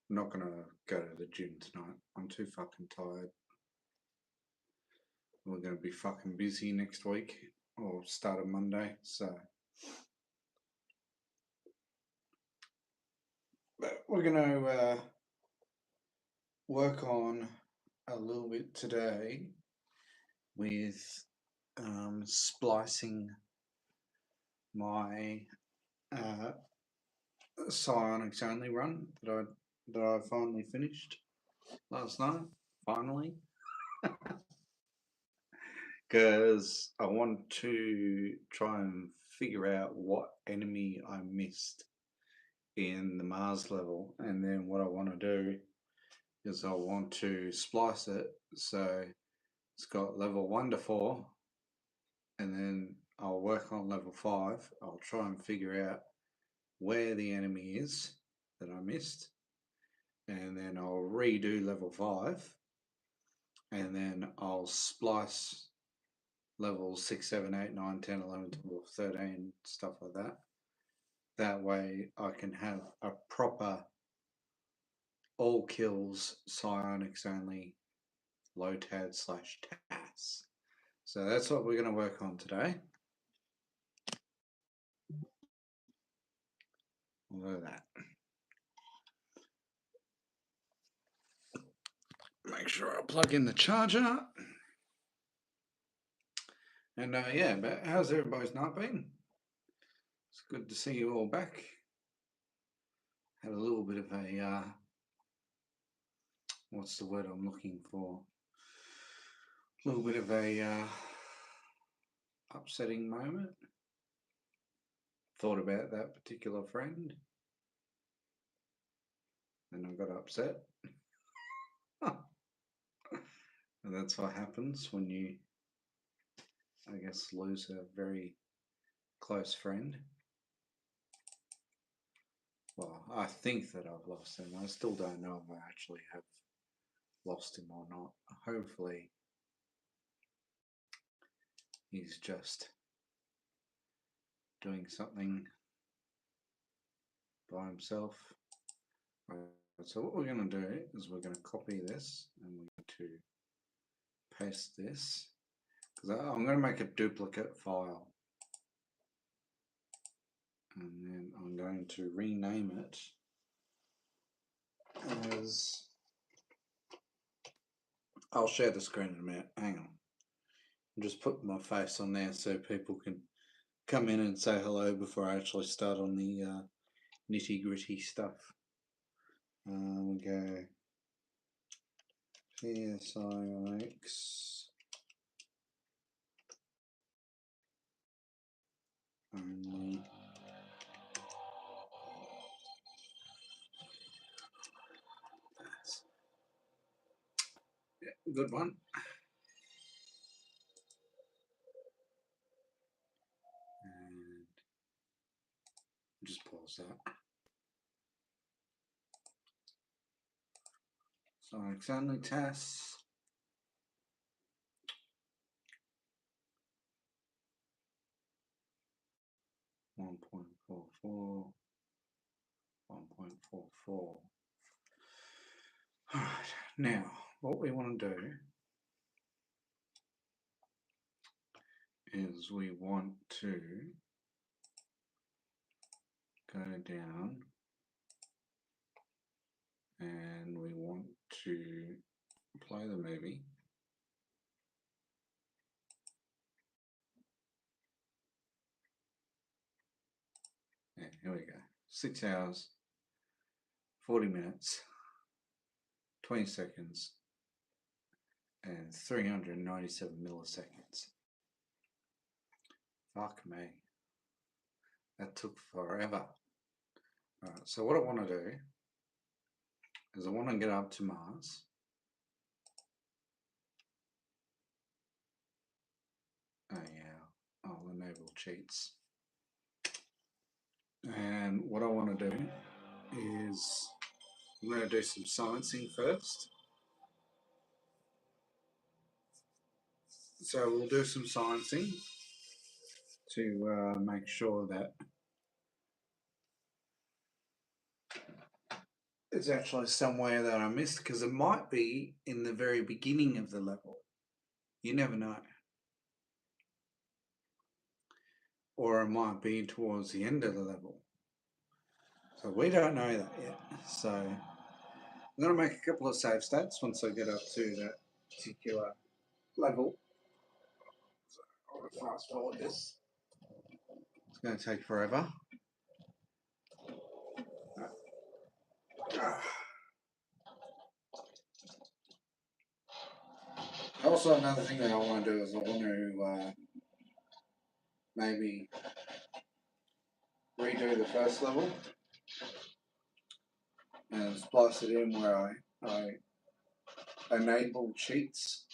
not going to go to the gym tonight. I'm too fucking tired. We're going to be fucking busy next week or start of Monday. So but we're going to work on a little bit today with splicing my psionics only run that I finally finished last night. Finally, because I want to try and figure out what enemy I missed in the Mars level, and then what I want to do is I want to splice it so it's got level 1 to 4, and then I'll work on level 5. I'll try and figure out where the enemy is that I missed, and then I'll redo level 5, and then I'll splice levels 6, 7, 8, 9, 10, 11, 12, 13, stuff like that. That way I can have a proper all kills psionics only LOTAD / TAS. So that's what we're going to work on today. Look at that. Make sure I plug in the charger. And yeah, but how's everybody's night been? It's good to see you all back. Had a little bit of a, what's the word I'm looking for? A little bit of a upsetting moment. Thought about that particular friend. And I got upset. And that's what happens when you, I guess, lose a very close friend. Well, I think that I've lost him. I still don't know if I actually have lost him or not. Hopefully, he's just doing something by himself. Right, so what we're going to do is we're going to copy this and we're going to paste this, because I'm going to make a duplicate file, and then I'm going to rename it as, I'll share the screen in a minute. Hang on. I'm just putting my face on there so people can come in and say hello before I actually start on the nitty gritty stuff. We go PSIX only. Yeah, good one. And just pause that. So it's only tests. One point 1.44. All right, now what we want to do is we want to go down and we want to play the movie. Yeah, here we go. 6 hours, 40 minutes, 20 seconds, and 397 milliseconds. Fuck me. That took forever. Alright, so what I want to do is I want to get up to Mars. Oh yeah, I'll enable cheats. And what I want to do is I'm going to do some sciencing first. So we'll do some sciencing to make sure that is actually somewhere that I missed because it might be in the very beginning of the level. You never know. Or it might be towards the end of the level. So we don't know that yet. So I'm going to make a couple of save states once I get up to that particular level. So I'll fast forward this. It's going to take forever. Also, another thing that I want to do is I want to maybe redo the first level and splice it in where I enable cheats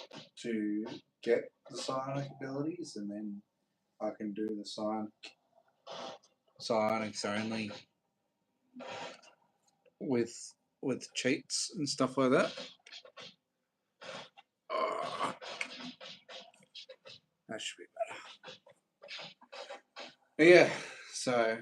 to get the psionic abilities, and then I can do the psionics only with cheats and stuff like that. Oh, that should be better. But yeah, so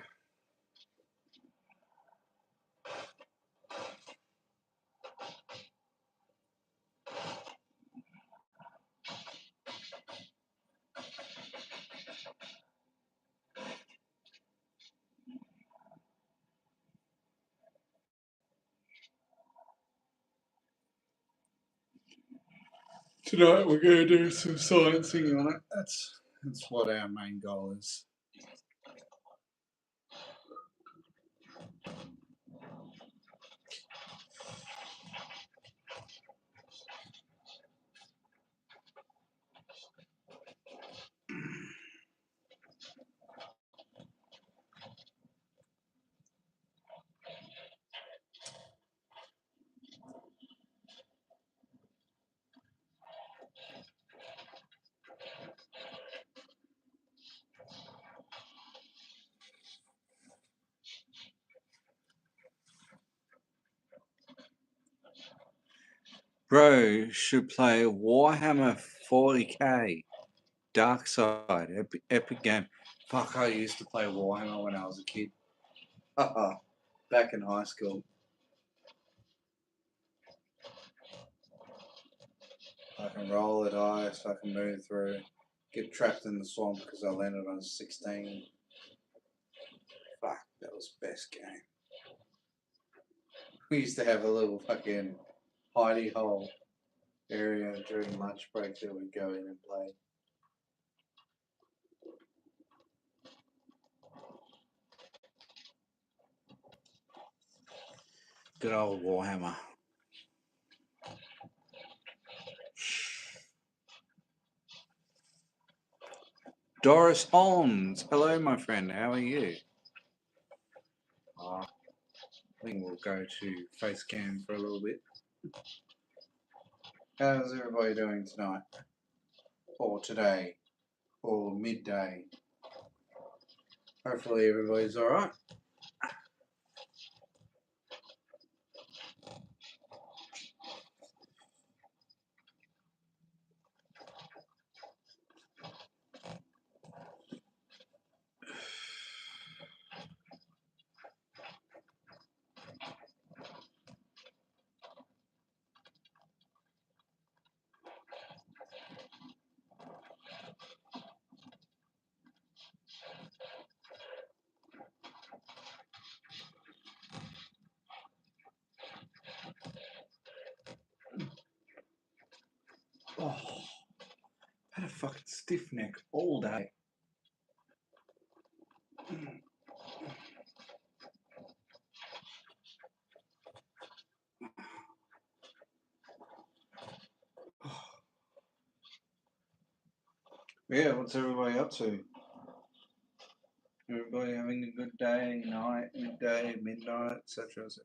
tonight we're going to do some sciencing on it. That's what our main goal is. Bro should play Warhammer 40k Dark Side epic game. Fuck, I used to play Warhammer when I was a kid. Back in high school. I can roll the dice, I can move through, get trapped in the swamp because I landed on 16. Fuck, that was the best game. We used to have a little fucking hidey hole area during lunch break that we'd go in and play. Good old Warhammer. Doris Holmes. Hello, my friend. How are you? I think we'll go to face cam for a little bit. How's everybody doing tonight? Or today? Or midday? Hopefully everybody's alright. Oh, I had a fucking stiff neck all day. Yeah, what's everybody up to? Everybody having a good day, night, midday, midnight, etc., etc.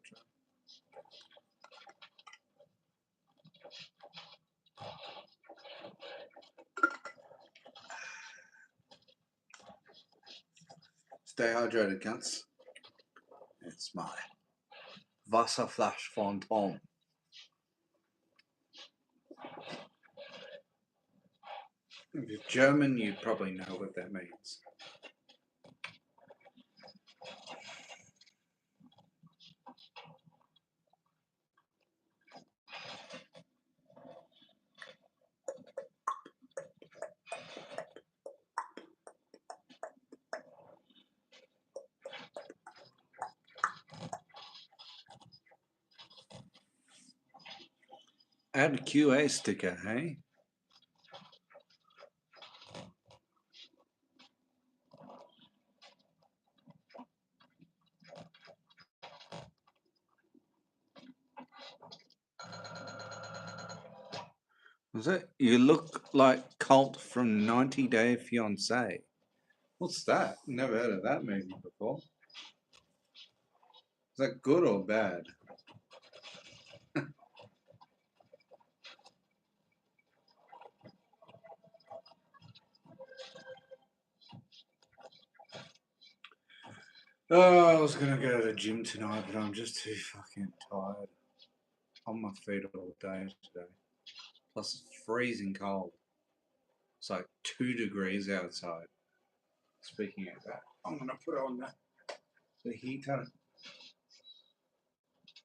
Stay hydrated, cunts. It's my Wasserflash Fontaine. If you're German, you probably know what that means. Add a QA sticker, hey? Was it? You look like Colt from 90 Day Fiancé. What's that? Never heard of that movie before. Is that good or bad? Oh, I was gonna go to the gym tonight, but I'm just too fucking tired. On my feet all day today. Plus it's freezing cold. It's like 2 degrees outside. Speaking of that, I'm gonna put on the heater.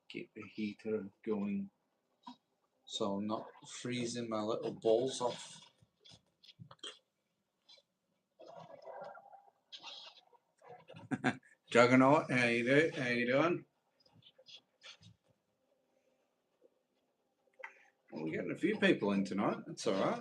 Get the heater going so I'm not freezing my little balls off. Juggernaut, how you do? How you doing? Well, we're getting a few people in tonight. That's all right.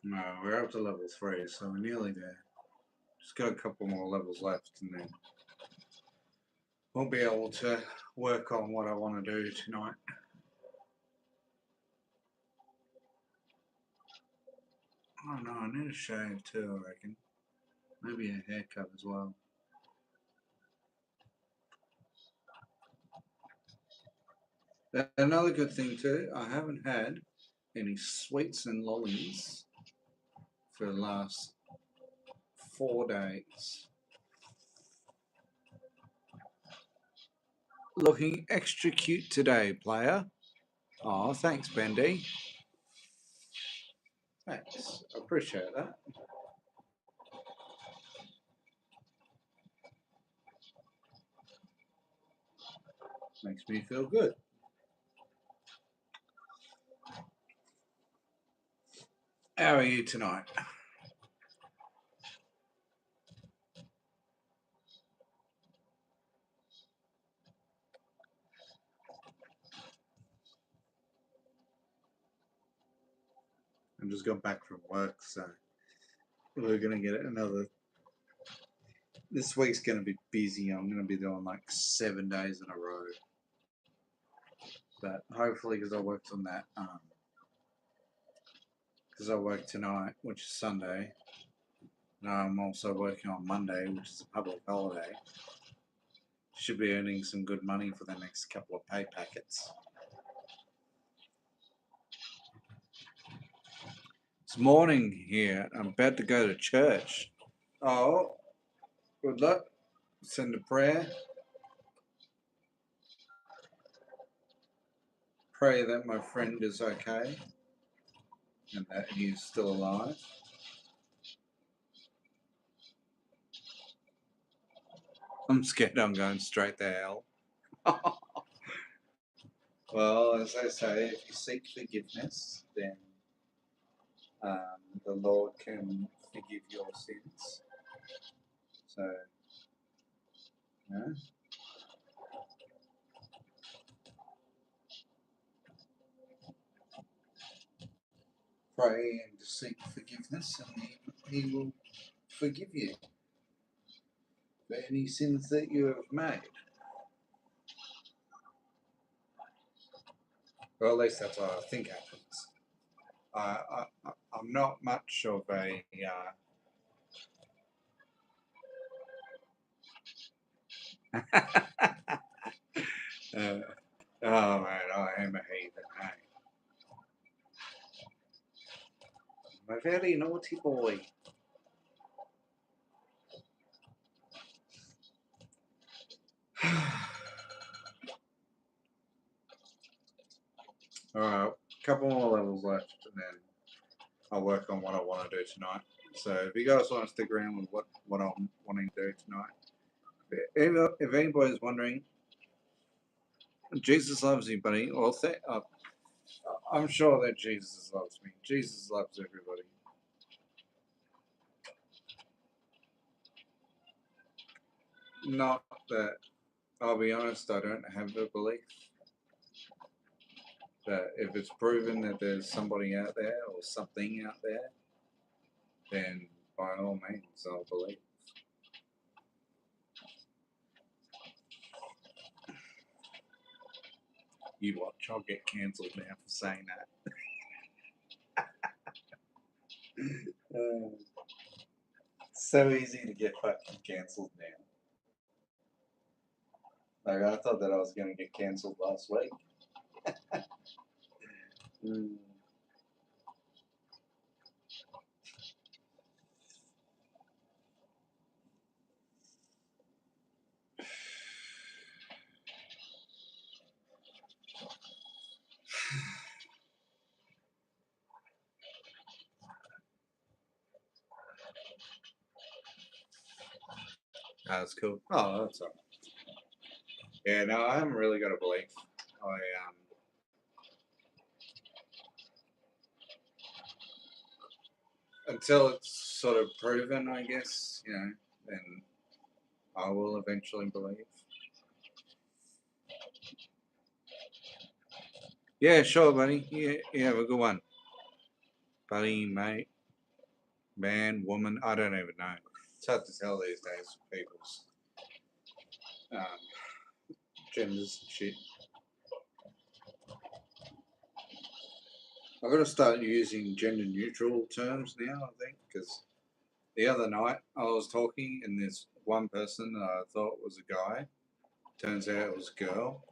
No, we're up to level 3, so we're nearly there. Just got a couple more levels left, and then we'll be able to work on what I want to do tonight. Oh no, I need a shave too, I reckon. Maybe a haircut as well. Another good thing too, I haven't had any sweets and lollies for the last 4 days. Looking extra cute today, player. Oh, thanks, Bendy. Thanks. I appreciate that. Makes me feel good. How are you tonight? I just got back from work, so we're gonna get another. This week's gonna be busy. I'm gonna be doing like 7 days in a row, but hopefully, because I worked on that, because I work tonight, which is Sunday. And I'm also working on Monday, which is a public holiday. Should be earning some good money for the next couple of pay packets. It's morning here. I'm about to go to church. Oh, good luck. Send a prayer. Pray that my friend is okay and that he's still alive. I'm scared I'm going straight to hell. Well, as I say, if you seek forgiveness, then the Lord can forgive your sins. So, yeah. Pray and seek forgiveness, and he will forgive you for any sins that you have made. Or at least that's what I think happens. I'm not much of a. Uh, oh man, I am a heathen. Hey. I'm a very naughty boy. Alright, a couple more levels left, and then I'll work on what I want to do tonight. So if you guys want to stick around with what I'm wanting to do tonight, if anybody's wondering, Jesus loves you, buddy. Well, I'm sure that Jesus loves me. Jesus loves everybody. Not that, I'll be honest, I don't have a belief that if it's proven that there's somebody out there or something out there, then by all means I'll believe. You watch, I'll get cancelled now for saying that. So easy to get fucking cancelled now. Like, I thought that I was going to get cancelled last week. Mm. That's cool. Oh, that's all right. Yeah, no, I haven't really got a belief. I until it's sort of proven, I guess, then I will eventually believe. Yeah, sure, buddy. Yeah, you have a good one, buddy, mate, man, woman. I don't even know. It's hard to tell these days with people's um, genders and shit. I've got to start using gender neutral terms now, I think, because the other night I was talking and there's one person that I thought was a guy. Turns out it was a girl.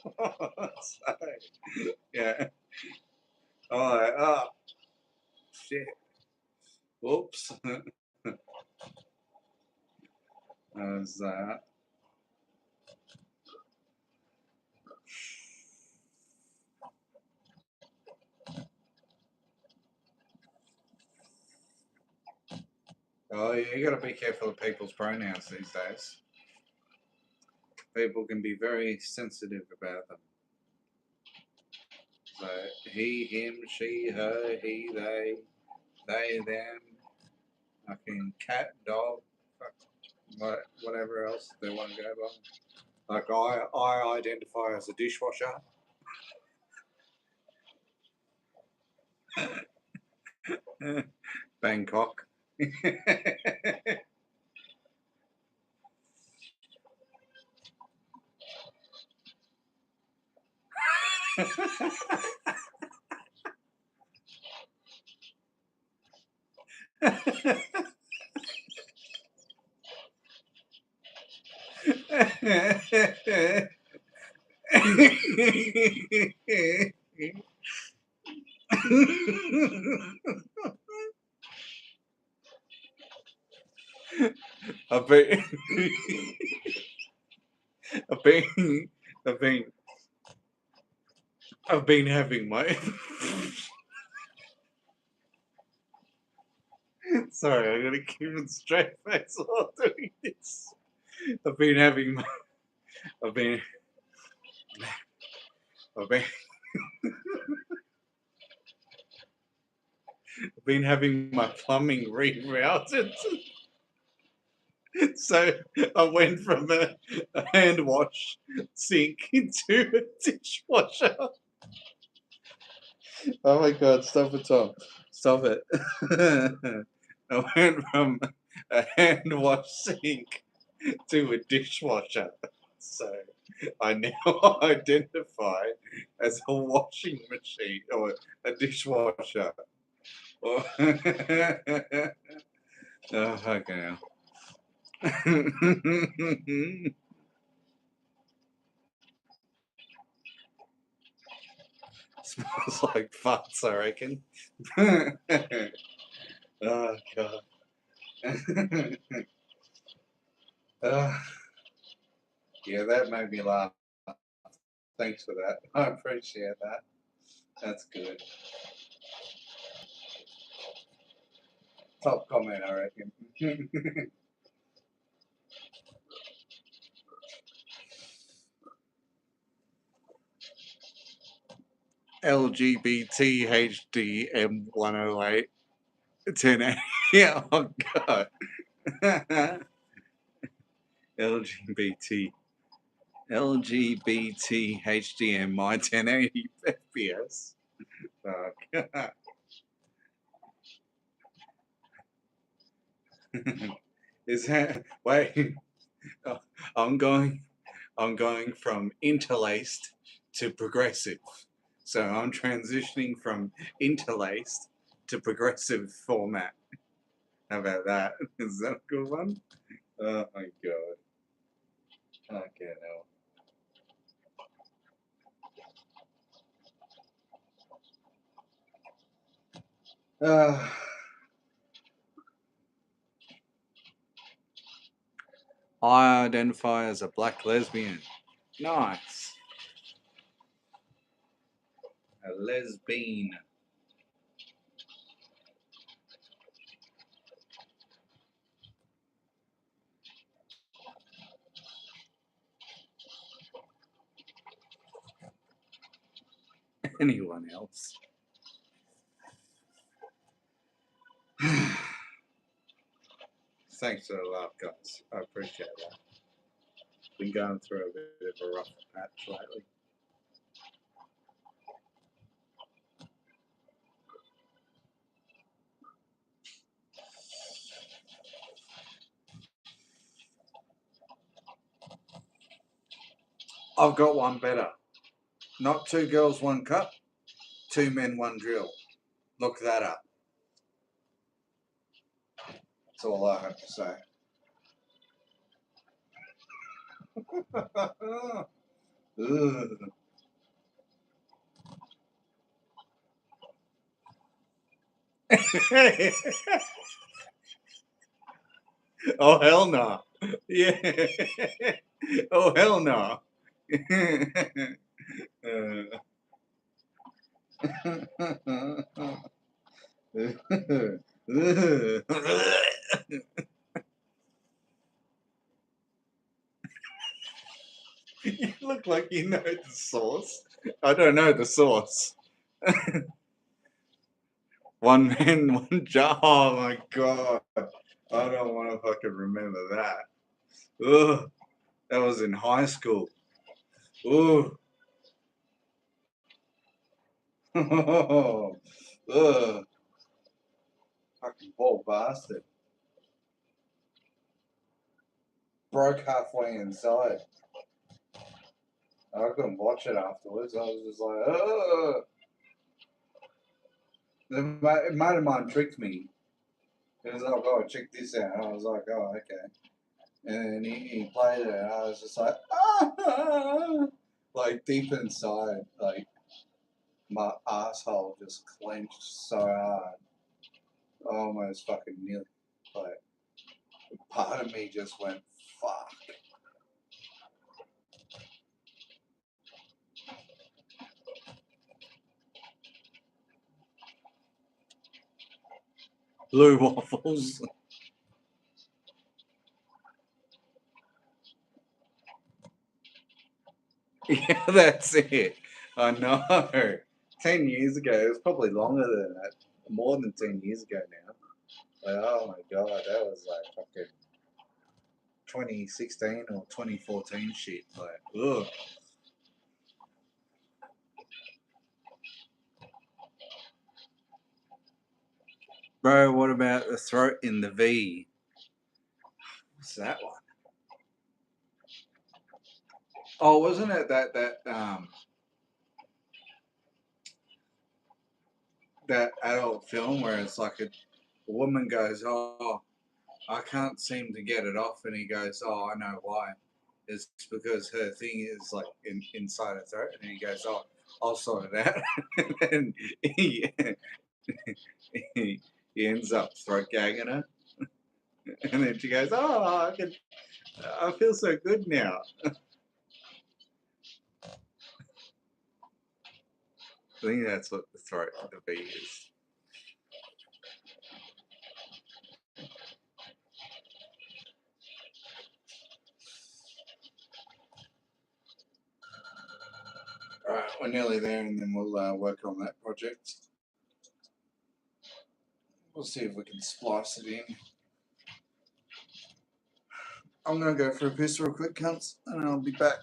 So, yeah. Oh, shit. Whoops. As oh, yeah, you got to be careful of people's pronouns these days. People can be very sensitive about them. So he, him, she, her, he, they, them, fucking cat, dog, whatever else they want to go by. Like I identify as a dishwasher. Bangkok. I've been, I've been, I've been, I've been having my. Sorry, I'm gonna keep it straight face while doing this. I've been having my. I've been. I've been. I've been having my plumbing rerouted. So I went from a hand wash sink into a dishwasher. Oh my god, stop it, Tom. Stop it. I went from a hand wash sink to a dishwasher. So I now identify as a washing machine or a dishwasher. Oh, fucking hell. Smells like farts, I reckon. Oh, God. uh, yeah, that made me laugh. Thanks for that. I appreciate that. That's good. Top comment, I reckon. LGBT HDM 108 1080. Yeah, oh god. LGBT HDM my 1080 FPS. Oh god. Is that wait? Oh, I'm going. I'm going from interlaced to progressive. So I'm transitioning from interlaced to progressive format. How about that? Is that a good one? Oh my god. Okay, now. I identify as a black lesbian. Nice. A lesbian. Anyone else? Thanks for the laugh, guys. I appreciate that. Been going through a bit of a rough patch lately. I've got one better. Not two girls, one cup. Two men, one drill. Look that up. That's all I have to say. Oh hell no! Yeah. Oh hell no! You look like you know the source. I don't know the source. One man, one jar. Oh my god. I don't want to fucking remember that. Ugh. That was in high school. Ooh. Ugh. Fucking poor bastard. Broke halfway inside. I couldn't watch it afterwards. I was just like, ugh. A mate of mine tricked me. He was like, oh, check this out. I was like, oh, okay. And he played it, and I was just like, ah! Like deep inside, like my asshole just clenched so hard. I almost fucking nearly, like, part of me just went, fuck. Blue waffles. Yeah, that's it. I know. 10 years ago, it was probably longer than that. More than 10 years ago now. Like, oh my god, that was like fucking 2016 or 2014 shit. Like, ugh. Bro, what about the throat in the V? What's that one? Oh, wasn't it that adult film where it's like a woman goes, oh, I can't seem to get it off, and he goes, oh, I know why. It's because her thing is like inside her throat, and he goes, oh, I'll sort it out, and he, he ends up throat gagging her, and then she goes, oh, I feel so good now. I think that's what the throat of the V is. Alright, we're nearly there and then we'll work on that project. We'll see if we can splice it in. I'm gonna go for a piss real quick, cunts, and I'll be back.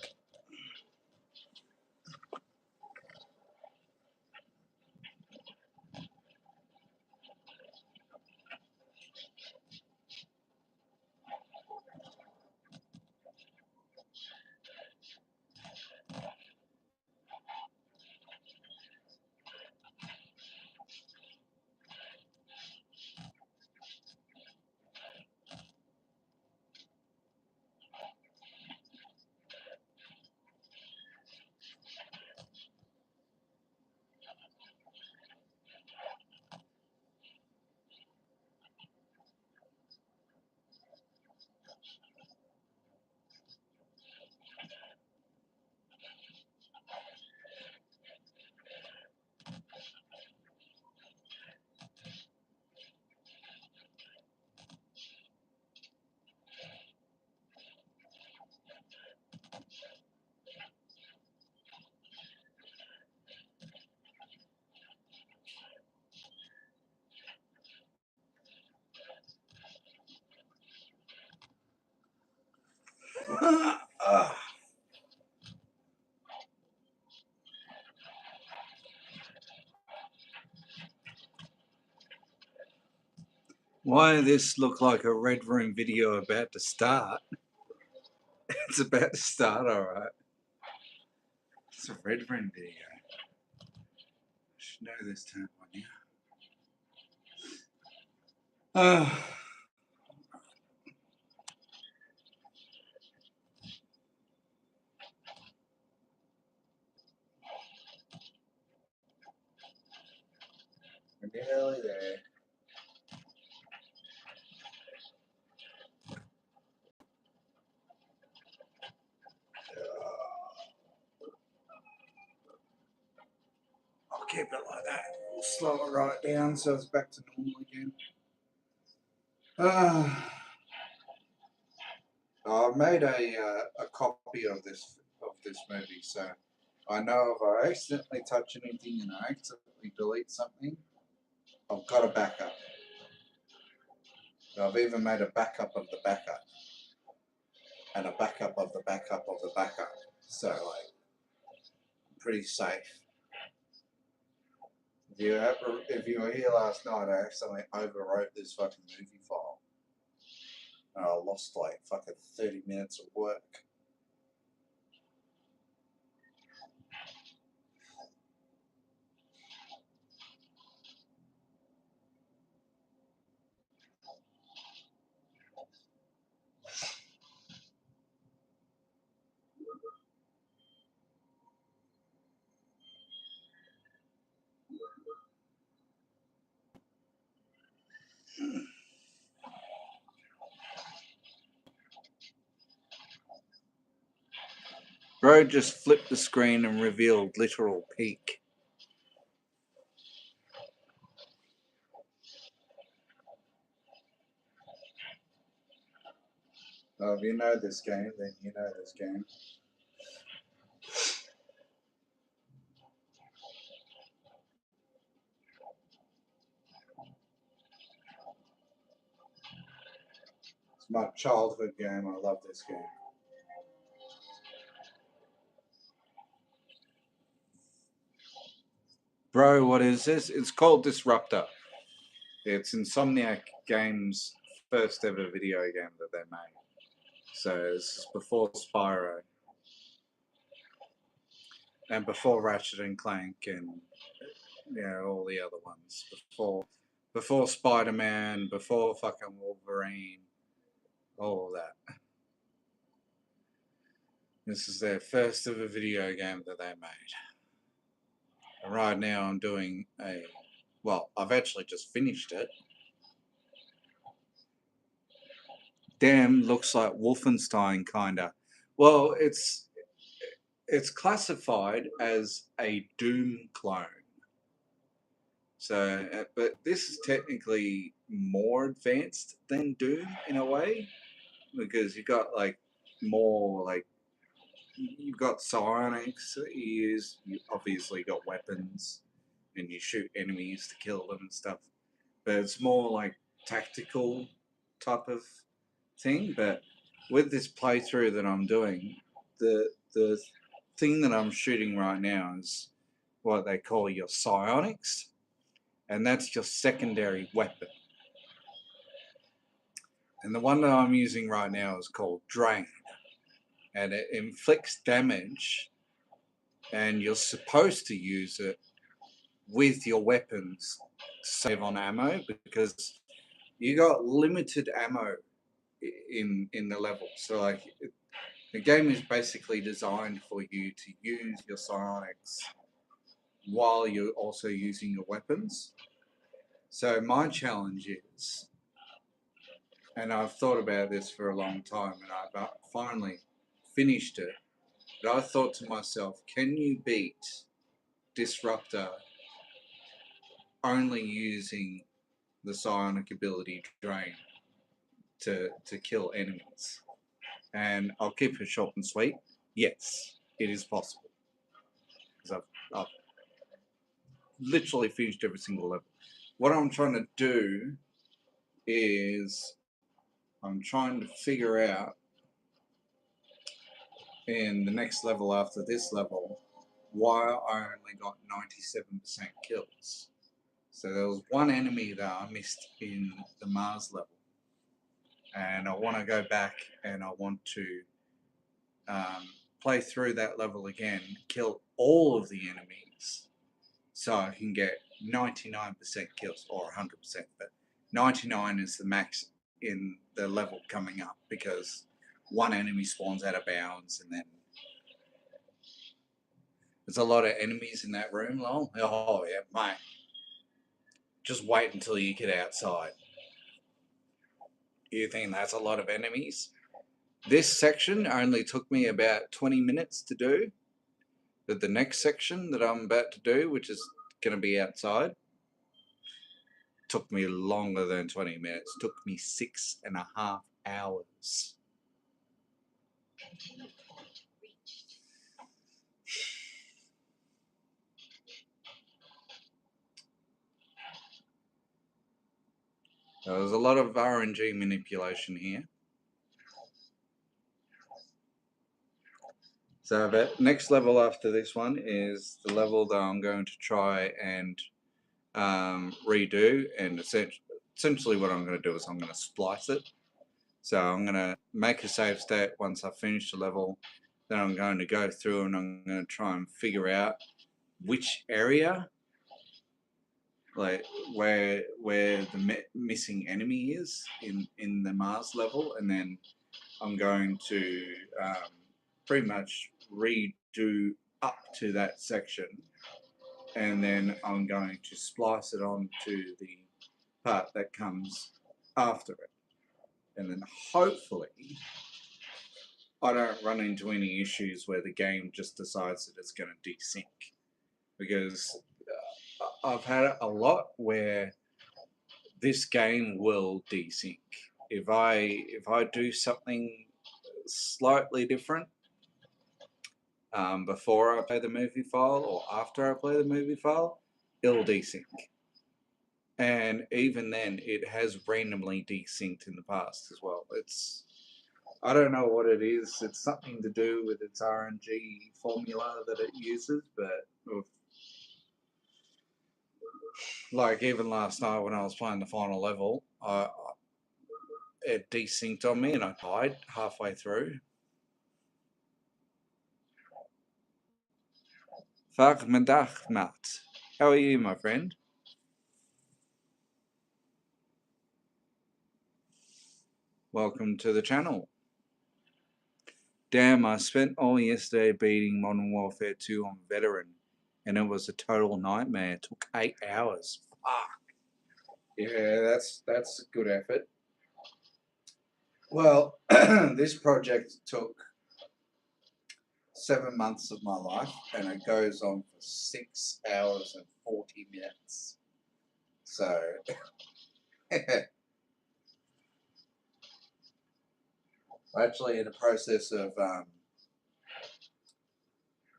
Why does this look like a Red Room video about to start? It's about to start, alright. It's a Red Room video. I should know this time by now. We're nearly there. I'll keep it like that. We'll slow it right down so it's back to normal again. I made a copy of this movie, so I know if I accidentally touch anything and I accidentally delete something, I've got a backup. I've even made a backup of the backup, and a backup of the backup of the backup. So like, pretty safe. If you were here last night, I accidentally overwrote this fucking movie file. And I lost like fucking 30 minutes of work. Bro just flipped the screen and revealed literal peak. Well, if you know this game, then you know this game. It's my childhood game. I love this game. Bro, what is this? It's called Disruptor. It's Insomniac Games' first ever video game that they made. So this is before Spyro. And before Ratchet and Clank and all the other ones. Before Spider-Man, before fucking Wolverine, all of that. This is their first ever video game that they made. And right now I'm doing I've actually just finished it. Damn, looks like Wolfenstein kinda. Well, it's classified as a Doom clone. So, but this is technically more advanced than Doom in a way, because you got like more like you've got psionics that you use. You obviously got weapons, and you shoot enemies to kill them and stuff. But it's more like tactical type of thing. But with this playthrough that I'm doing, the thing that I'm shooting right now is what they call your psionics, and that's your secondary weapon. And the one that I'm using right now is called Drain, and it inflicts damage, and you're supposed to use it with your weapons to save on ammo, because you got limited ammo in the level. So like the game is basically designed for you to use your psionics while you're also using your weapons. So my challenge is, and I've thought about this for a long time, and I've finally finished it. But I thought to myself, can you beat Disruptor only using the psionic ability Drain to kill enemies? And I'll keep it short and sweet. Yes, it is possible. Because I've literally finished every single level. What I'm trying to do is I'm trying to figure out in the next level after this level why I only got 97% kills. So there was one enemy that I missed in the Mars level, and I want to go back and I want to play through that level again, kill all of the enemies, so I can get 99% kills, or 100%, but 99 is the max in the level coming up, because one enemy spawns out of bounds, and then there's a lot of enemies in that room, lol. Oh yeah, mate. Just wait until you get outside. You think that's a lot of enemies? This section only took me about 20 minutes to do, but the next section that I'm about to do, which is going to be outside, took me longer than 20 minutes. Took me 6.5 hours. There's a lot of RNG manipulation here. So the next level after this one is the level that I'm going to try and redo, and essentially what I'm going to do is I'm going to splice it. So I'm going to make a save state once I finish the level, then I'm going to go through and I'm going to try and figure out which area, like where the missing enemy is in the Mars level, and then I'm going to pretty much redo up to that section, and then I'm going to splice it on to the part that comes after it, and then hopefully I don't run into any issues where the game just decides that it's going to desync, because I've had it a lot where this game will desync. If I do something slightly different before I play the movie file or after I play the movie file, it'll desync. And even then, it has randomly desynced in the past as well. I don't know what it is. It's something to do with its RNG formula that it uses, but like even last night when I was playing the final level, it desynced on me and I died halfway through. Fuck Madach Matt. How are you, my friend? Welcome to the channel. Damn, I spent all yesterday beating Modern Warfare 2 on Veteran, and it was a total nightmare. It took 8 hours. Fuck. Yeah, that's a good effort. Well, this project took 7 months of my life, and it goes on for 6 hours and 40 minutes. So, we're actually in the process of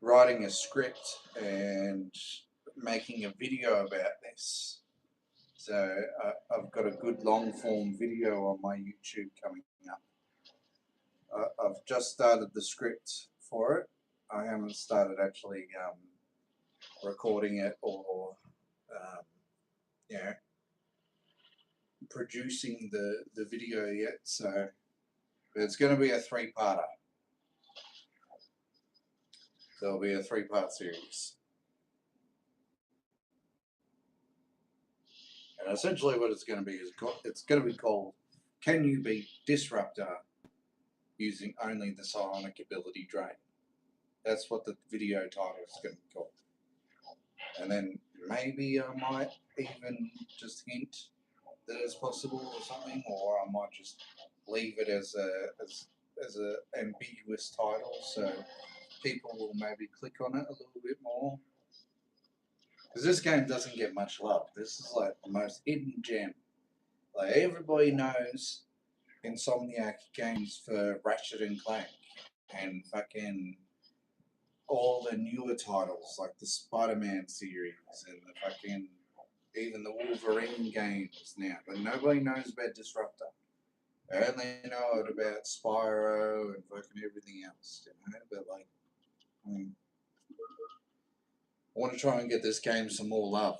writing a script and making a video about this. So I've got a good long form video on my YouTube coming up. I've just started the script for it. I haven't started actually recording it or um, you know, producing the video yet. So it's going to be a three-parter. There'll be a three-part series. And essentially what it's going to be is it's going to be called Can You Beat Disruptor Using Only the Psionic Ability Drain? That's what the video title is going to be called. And then maybe I might even just hint that it's possible or something, or I might just leave it as a ambiguous title so people will maybe click on it a little bit more. Because this game doesn't get much love. This is like the most hidden gem. Like everybody knows Insomniac games for Ratchet and Clank and fucking all the newer titles like the Spider-Man series and the fucking even the Wolverine games now, but nobody knows about Disruptor. They only know it about Spyro and fucking everything else, you know. But like, I want to try and get this game some more love.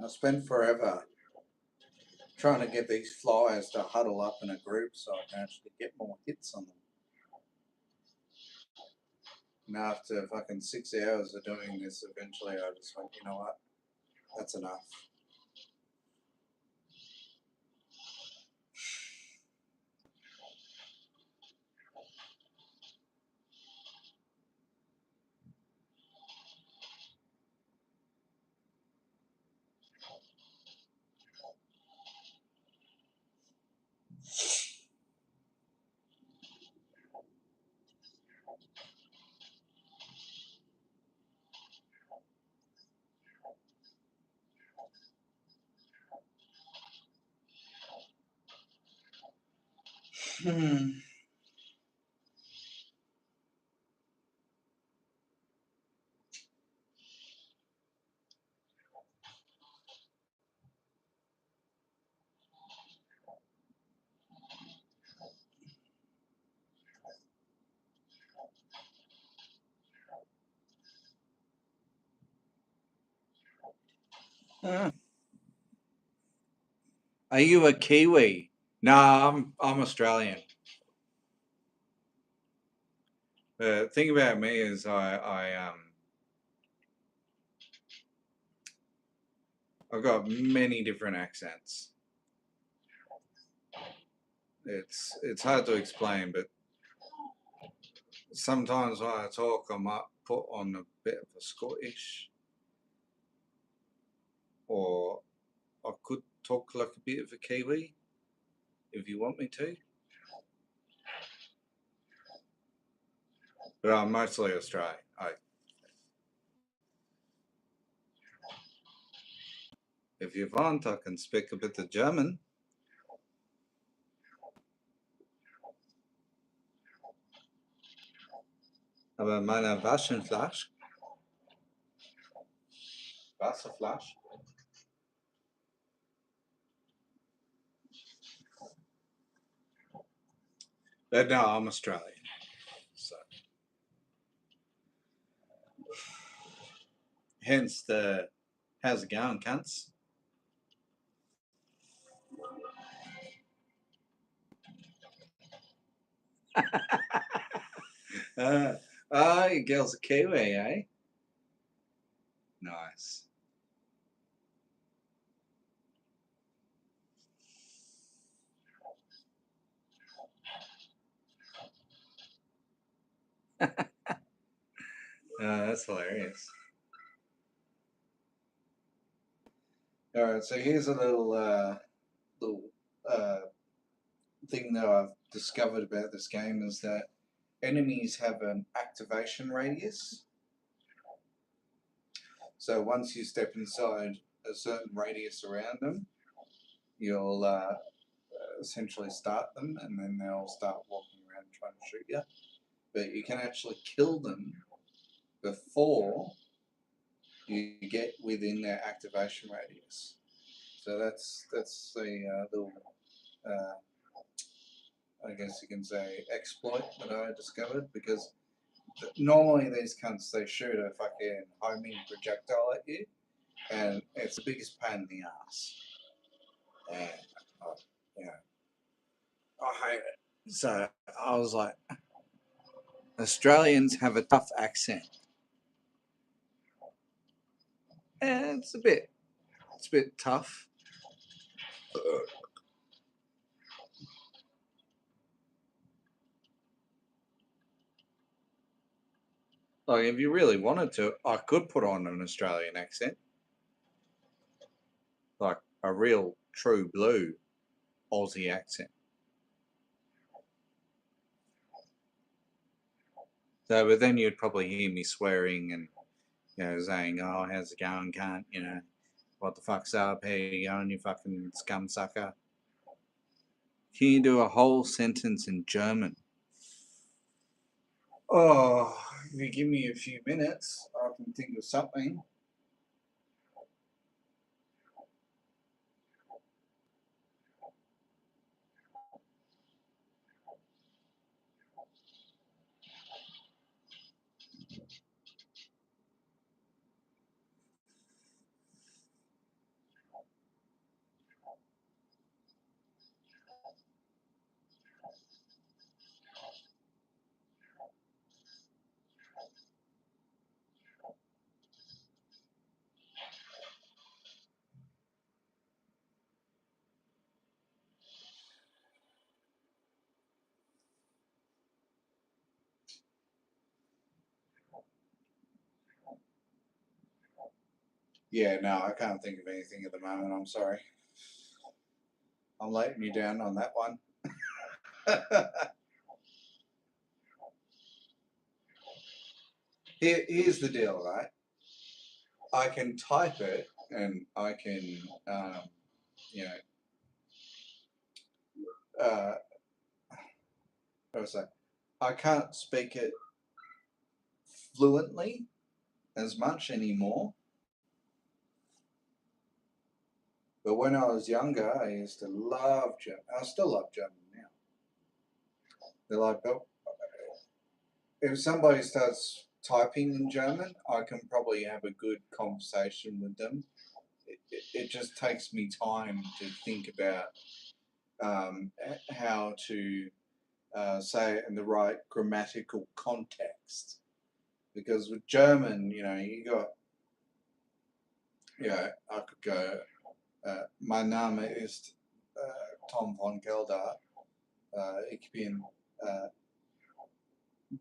I spent forever trying to get these flyers to huddle up in a group so I can actually get more hits on them. And after fucking 6 hours of doing this, eventually I just went, you know what? That's enough. Hmm. Are you a Kiwi? No, I'm Australian. The thing about me is I've got many different accents. It's hard to explain, but sometimes when I talk, I might put on a bit of a Scottish, or I could talk like a bit of a Kiwi, if you want me to. But I'm mostly Australian. If you want, I can speak a bit of German. Aber meine Wasserflasche, Wasserflasche, But no, I'm Australian. So hence the how's it going, cunts? uh, your girl's a Kiwi, eh? Nice. That's hilarious. All right, so here's a little uh, thing that I've discovered about this game is that enemies have an activation radius. So once you step inside a certain radius around them, you'll essentially start them, and then they'll start walking around trying to shoot you. But you can actually kill them before you get within their activation radius. So that's the little, I guess you can say, exploit that I discovered, because normally these cunts, they shoot a fucking homing projectile at you, and it's the biggest pain in the ass. And you know, I hate it. So I was like, Australians have a tough accent, and it's a bit tough. Like, if you really wanted to, I could put on an Australian accent, like a real true blue Aussie accent. So, but then you'd probably hear me swearing and, saying, "Oh, how's it going, cunt? What the fuck's up? How you going, you fucking scum sucker?" Can you do a whole sentence in German? Oh, if you give me a few minutes, I can think of something. Yeah, no, I can't think of anything at the moment. I'm sorry. I'm letting you down on that one. Here's the deal, right? I can type it and I can, you know, uh, what was that? I can't speak it fluently as much anymore. But when I was younger, I used to love German. I still love German now. They're like, but if somebody starts typing in German, I can probably have a good conversation with them. It just takes me time to think about how to say it in the right grammatical context. Because with German, you got, I could go, mein Name ist Tom von Gelder. Ich bin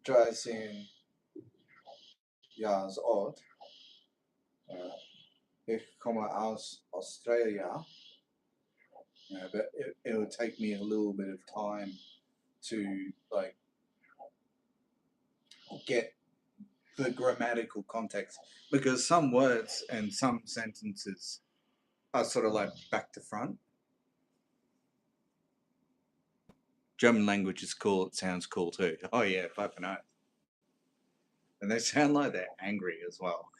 13 Jahre alt. Ich komme aus Australia. But it would take me a little bit of time to like get the grammatical context, because some words and some sentences are sort of like back to front. German language is cool. It sounds cool too. Oh yeah, fucking oath. And they sound like they're angry as well.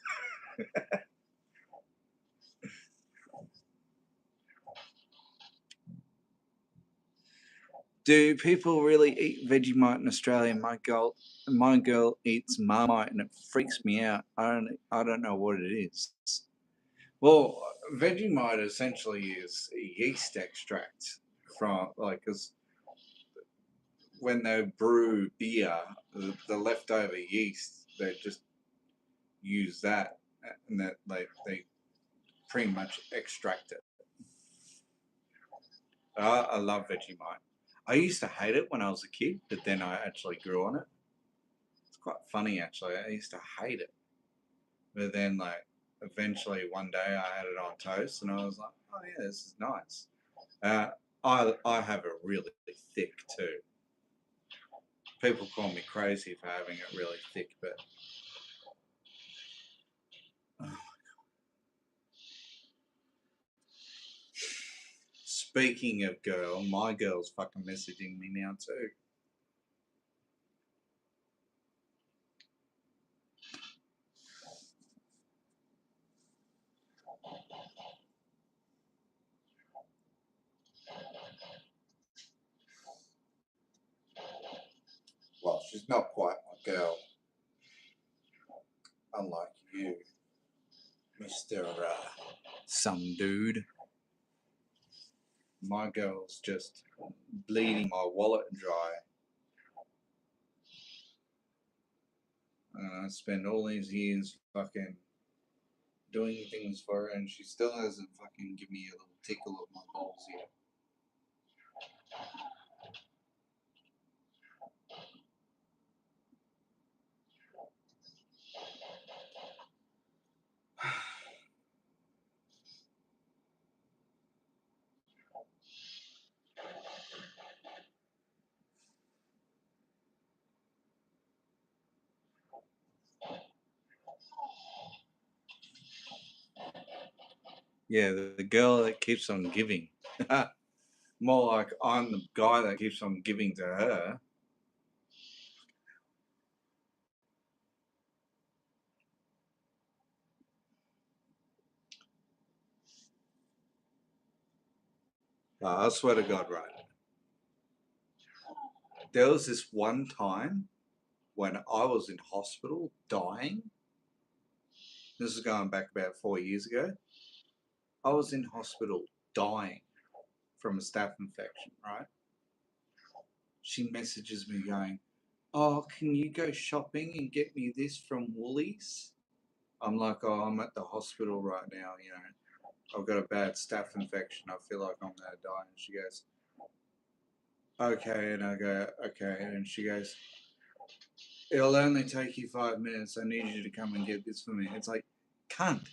Do people really eat Vegemite in Australia? My girl eats Marmite, and it freaks me out. I don't know what it is. Well, Vegemite essentially is yeast extract from like, because when they brew beer, the leftover yeast, they just use that, and that they pretty much extract it. I love Vegemite. I used to hate it when I was a kid, but then I actually grew on it. It's quite funny actually. I used to hate it, but then like eventually one day I had it on toast, and I was like, oh yeah, this is nice. Uh, I have it really thick too. People call me crazy for having it really thick, but speaking of girl, my girl's fucking messaging me now too. Well, she's not quite my girl, unlike you, Mister Some dude. My girl's just bleeding my wallet dry. I spent all these years fucking doing things for her, and she still hasn't fucking given me a little tickle of my balls yet. Yeah, the girl that keeps on giving. More like I'm the guy that keeps on giving to her. I swear to God, right? There was this one time when I was in hospital dying. This is going back about 4 years ago. I was in hospital dying from a staph infection, right? She messages me going, oh, can you go shopping and get me this from Woolies? I'm like, oh, I'm at the hospital right now, you know. I've got a bad staph infection. I feel like I'm going to die. And she goes, okay. And I go, okay. And she goes, it'll only take you 5 minutes. I need you to come and get this for me. It's like, cunt.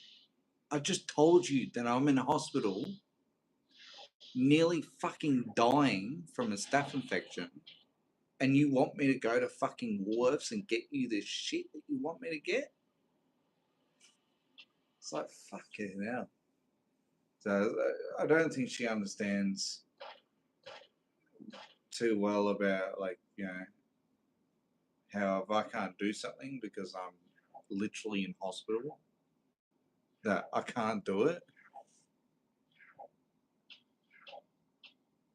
I just told you that I'm in a hospital, nearly fucking dying from a staph infection, and you want me to go to fucking Woolworths and get you this shit that you want me to get? It's like, fucking hell. So I don't think she understands too well about, like, you know, how if I can't do something because I'm literally in hospital, that I can't do it.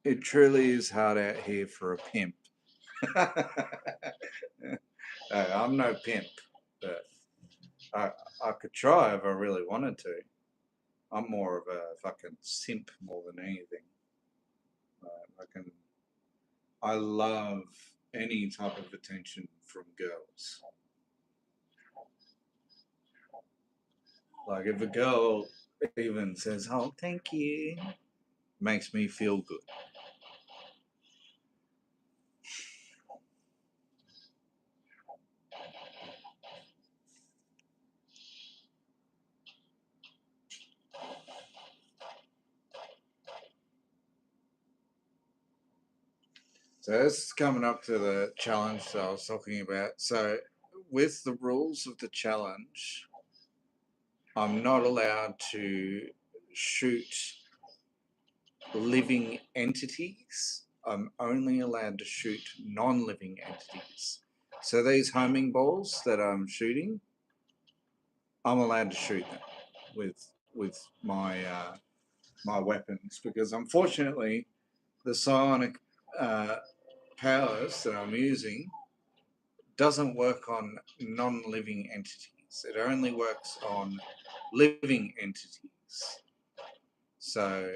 It truly is hard out here for a pimp. I'm no pimp, but I could try if I really wanted to. I'm more of a fucking simp more than anything. I love any type of attention from girls. Like if a girl even says, "Oh, thank you," makes me feel good. So this is coming up to the challenge that I was talking about. So with the rules of the challenge, I'm not allowed to shoot living entities. I'm only allowed to shoot non-living entities. So these homing balls that I'm shooting, I'm allowed to shoot them with my my weapons, because unfortunately the psionic uh, powers that I'm using doesn't work on non-living entities. It only works on living entities. So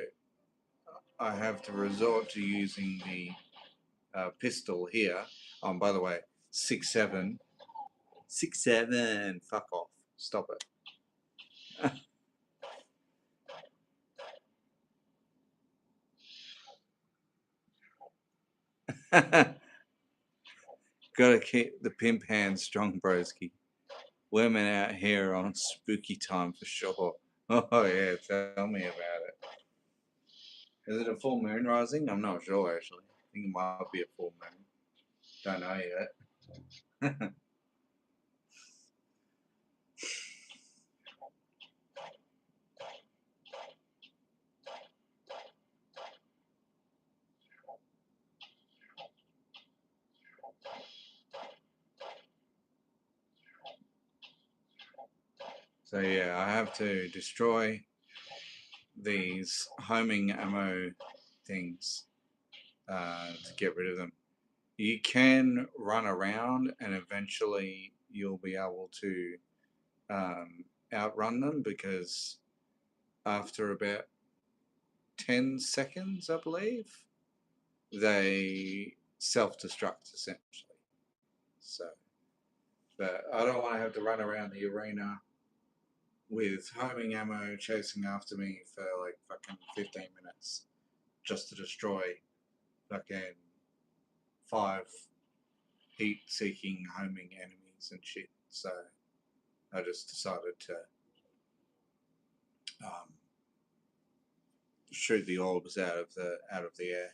I have to resort to using the pistol here. By the way, 6.7. 6.7. Fuck off. Stop it. Gotta keep the pimp hand strong, broski. Women out here on spooky time for sure. Oh yeah, tell me about it. Is it a full moon rising? I'm not sure actually. I think it might be a full moon. Don't know yet. So yeah, I have to destroy these homing ammo things to get rid of them. You can run around and eventually you'll be able to outrun them because after about 10 seconds, I believe, they self-destruct essentially. So, but I don't want to have to run around the arena with homing ammo chasing after me for like fucking 15 minutes just to destroy fucking 5 heat-seeking homing enemies and shit. So I just decided to um, shoot the orbs out of the air.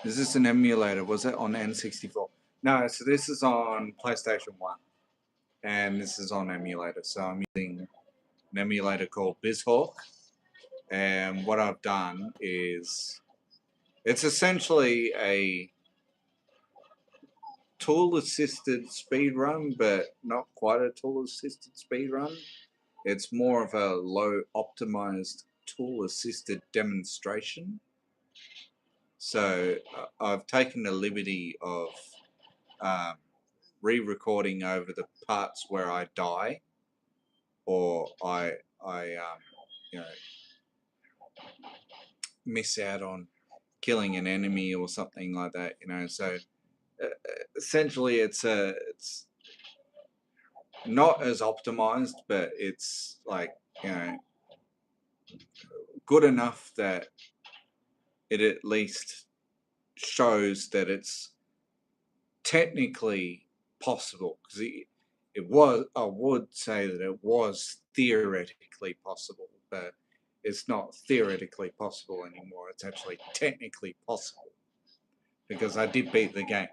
Is this an emulator? Was it on N64? No, so this is on PlayStation 1. And this is on emulator. So I'm using an emulator called BizHawk. And what I've done is it's essentially a tool assisted speed run, but not quite a tool assisted speed run. It's more of a low optimized tool assisted demonstration. So I've taken the liberty of um, re-recording over the parts where I die or I you know miss out on killing an enemy or something like that. So essentially it's not as optimized, but it's like you know good enough that it at least shows that it's technically possible because it was. I would say that it was theoretically possible, but it's not theoretically possible anymore. It's actually technically possible because I did beat the game.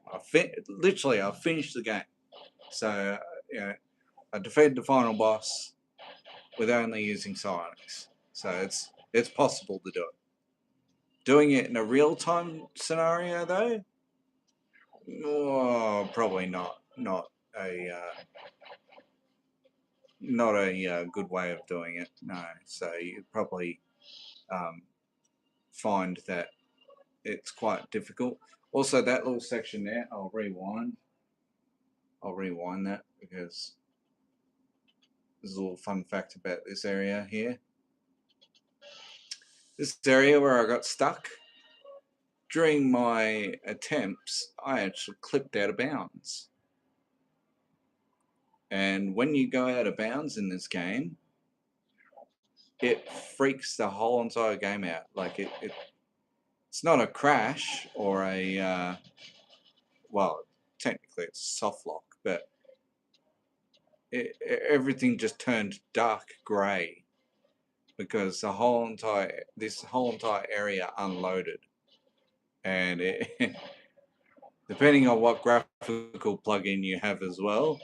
Literally I finished the game. So you know, I defeated the final boss with only using psionics. So it's possible to do it. Doing it in a real time scenario though, oh, probably not a good way of doing it. No, so you probably um, find that it's quite difficult. Also, that little section there, I'll rewind. I'll rewind that because there's a little fun fact about this area here. This area where I got stuck during my attempts, I actually clipped out of bounds. And when you go out of bounds in this game, it freaks the whole entire game out. Like it's not a crash or a well, technically it's soft lock, but everything just turned dark grey because this whole entire area unloaded, and depending on what graphical plugin you have as well,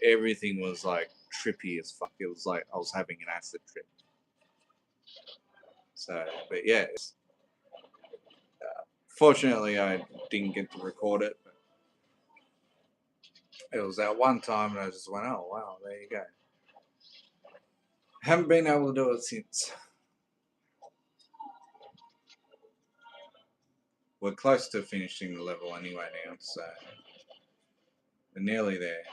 everything was like trippy as fuck. It was like I was having an acid trip. So, but yeah, fortunately I didn't get to record it. It was that one time, and I just went, "Oh wow, there you go." Haven't been able to do it since. We're close to finishing the level anyway now, so we're nearly there.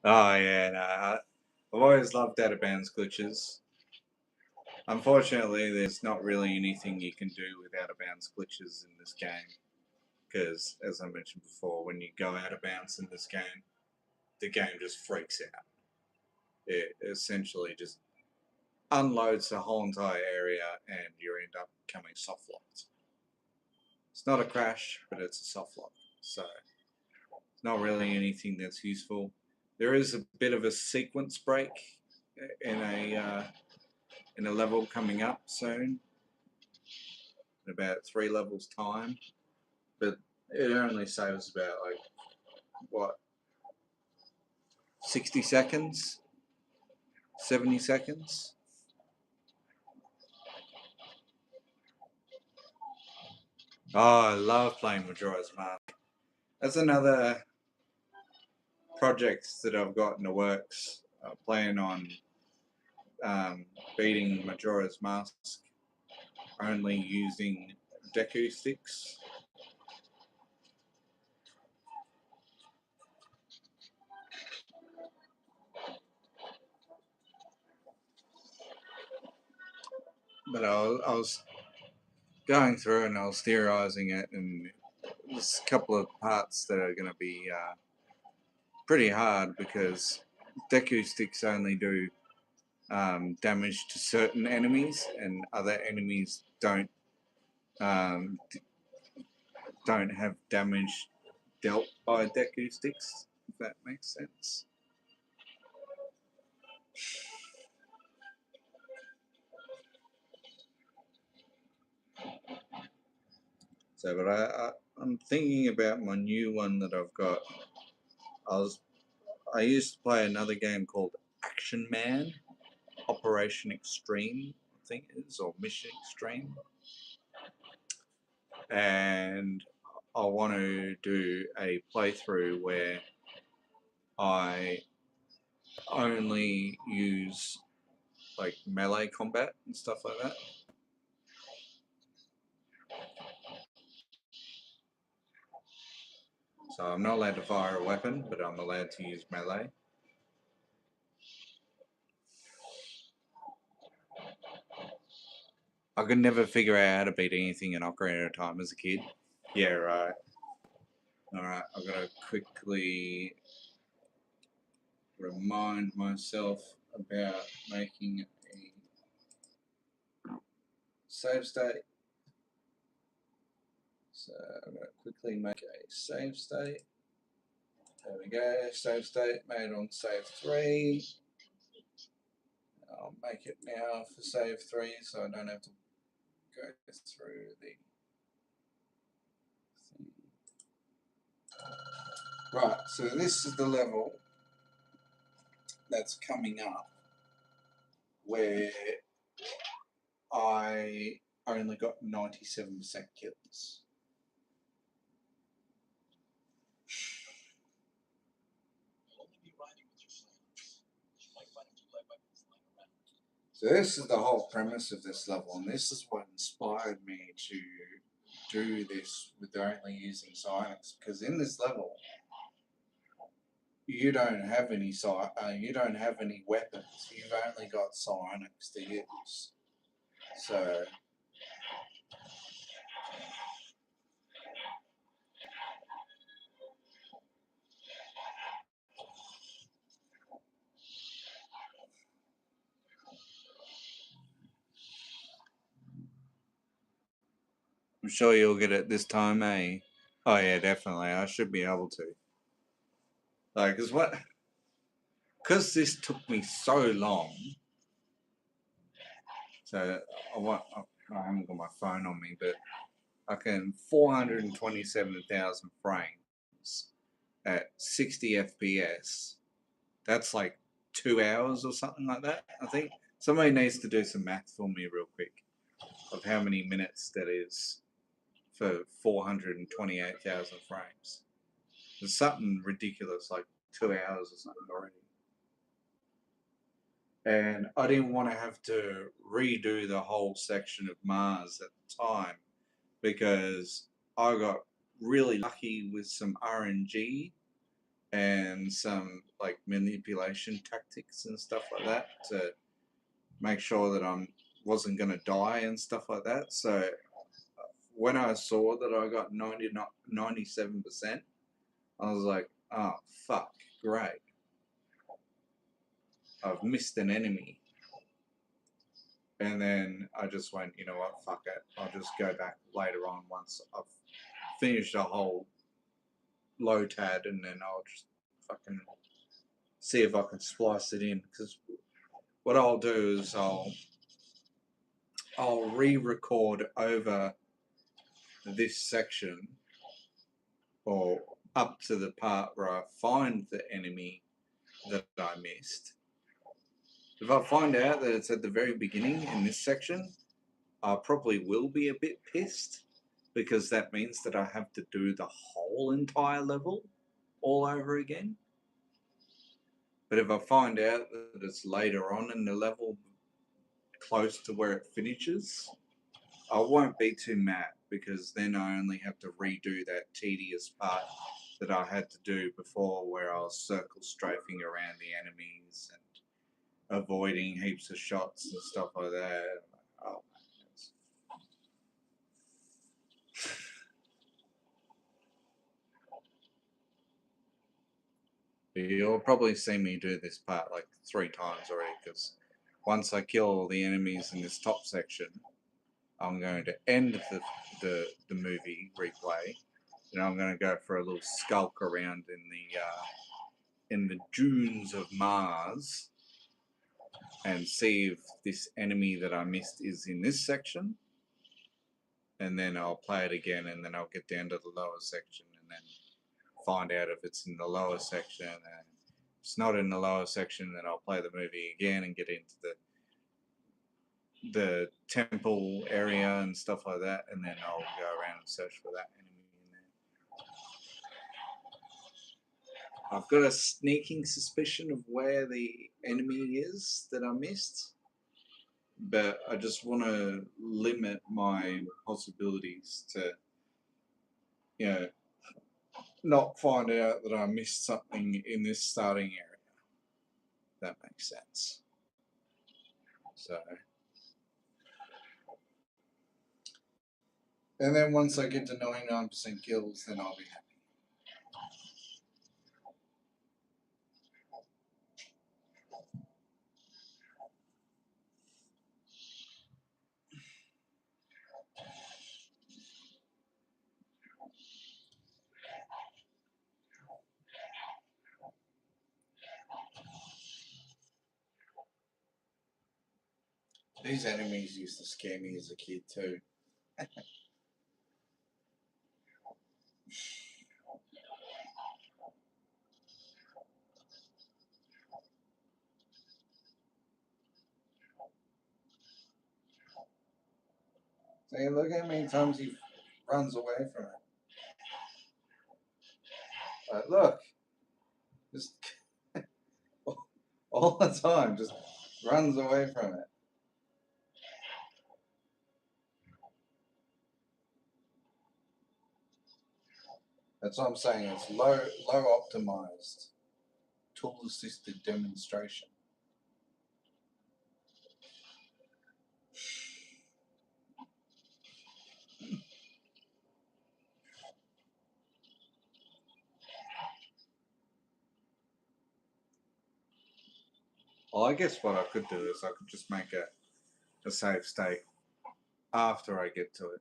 Oh yeah, no, I've always loved out of bounds glitches. Unfortunately, there's not really anything you can do with out of bounds glitches in this game because, as I mentioned before, when you go out of bounds in this game, the game just freaks out. It essentially just unloads the whole entire area and you end up becoming soft locked. It's not a crash, but it's a soft lock. So it's not really anything that's useful. There is a bit of a sequence break in a level coming up soon, in about 3 levels time, but it only saves about like what 60 seconds, 70 seconds. Oh, I love playing Majora's Mask. That's another project that I've got in the works. I plan on beating Majora's Mask only using Deku sticks. But I was going through and I was theorizing it, and there's a couple of parts that are going to be pretty hard because Deku sticks only do damage to certain enemies, and other enemies um, don't have damage dealt by Deku sticks. If that makes sense. So, but I'm thinking about my new one that I've got. I used to play another game called Action Man, Operation Extreme, I think it is, or Mission Extreme, and I want to do a playthrough where I only use like melee combat and stuff like that. So I'm not allowed to fire a weapon, but I'm allowed to use melee. I could never figure out how to beat anything in Ocarina of Time as a kid. Yeah, right. Alright, I've got to quickly remind myself about making a save state. So I'm going to quickly make a save state. There we go, save state made on save 3. I'll make it now for save 3 so I don't have to go through the thing. Right, so this is the level that's coming up where I only got 97% kills. So this is the whole premise of this level, and this is what inspired me to do this with only using psionics, because in this level you don't have any you don't have any weapons. You've only got psionics to use. So I'm sure you'll get it this time, eh? Oh yeah, definitely. I should be able to. Like, because this took me so long. So I haven't got my phone on me, but I can 427,000 frames at 60 FPS. That's like 2 hours or something like that. I think somebody needs to do some math for me real quick. of how many minutes that is for 428,000 frames. There's something ridiculous like 2 hours or something already. And I didn't want to have to redo the whole section of Mars at the time because I got really lucky with some RNG and some like manipulation tactics and stuff like that to make sure that I wasn't going to die and stuff like that. So when I saw that I got 97%, I was like, oh, fuck, great. I've missed an enemy. And then I just went, you know what, fuck it. I'll just go back later on once I've finished a whole LOTAD, and then I'll just fucking see if I can splice it in. Because what I'll do is I'll re-record over this section or up to the part where I find the enemy that I missed. If I find out that it's at the very beginning in this section, I probably will be a bit pissed because that means that I have to do the whole entire level all over again. But if I find out that it's later on in the level, close to where it finishes, I won't be too mad because then I only have to redo that tedious part that I had to do before where I was circle strafing around the enemies and avoiding heaps of shots and stuff like that. Oh, you'll probably see me do this part like 3 times already because once I kill all the enemies in this top section, I'm going to end the movie replay, and I'm going to go for a little skulk around in the dunes of Mars and see if this enemy that I missed is in this section, and then I'll play it again, and then I'll get down to the lower section and then find out if it's in the lower section, and if it's not in the lower section, then I'll play the movie again and get into the temple area and stuff like that, and then I'll go around and search for that enemy in there. I've got a sneaking suspicion of where the enemy is that I missed, but I just want to limit my possibilities to, you know, not find out that I missed something in this starting area. That makes sense. So, and then once I get to 99% kills, then I'll be happy. These enemies used to scare me as a kid too. See, look how many times he runs away from it. Look, just all the time, just runs away from it. That's what I'm saying. It's low optimized, tool assisted demonstration. Well, I guess what I could do is I could just make a save state after I get to it.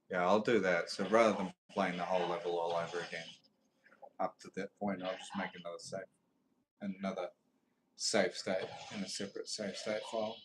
Yeah, I'll do that. So rather than playing the whole level all over again, up to that point, I'll just make another save state in a separate save state file.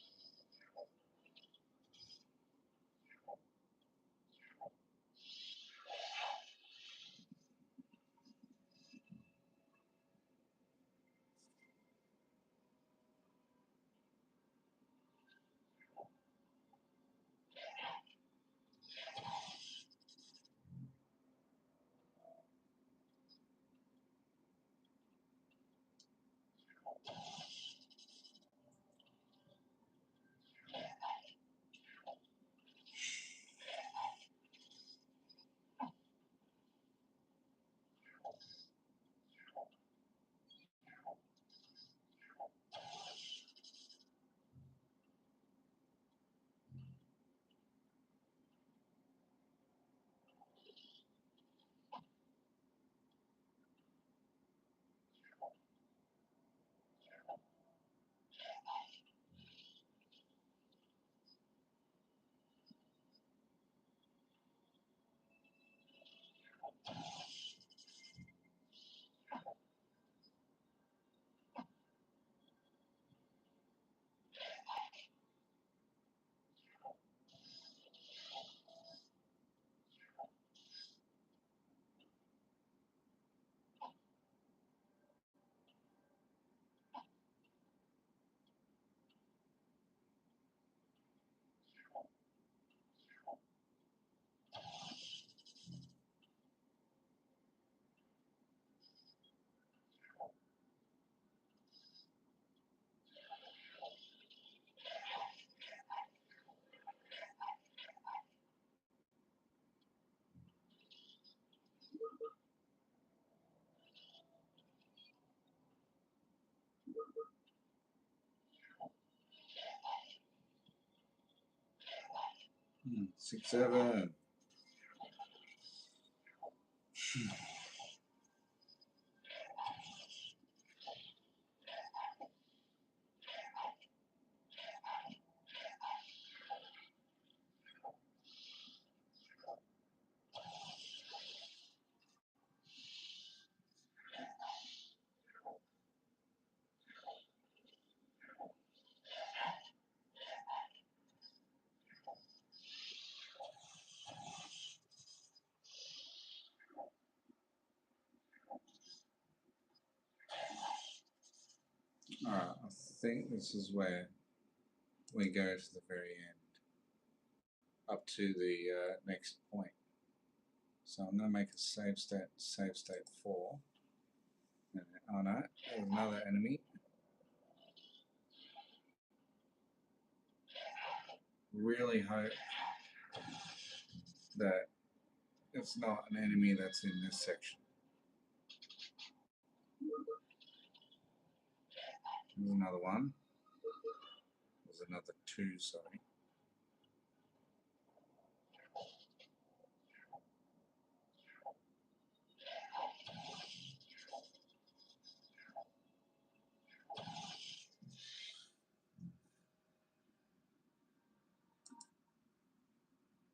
6, 7. Alright, I think this is where we go to the very end, up to the next point. So I'm going to make a save state 4. Oh no, there's another enemy. Really hope that it's not an enemy that's in this section. There's another one. There's another 2, sorry.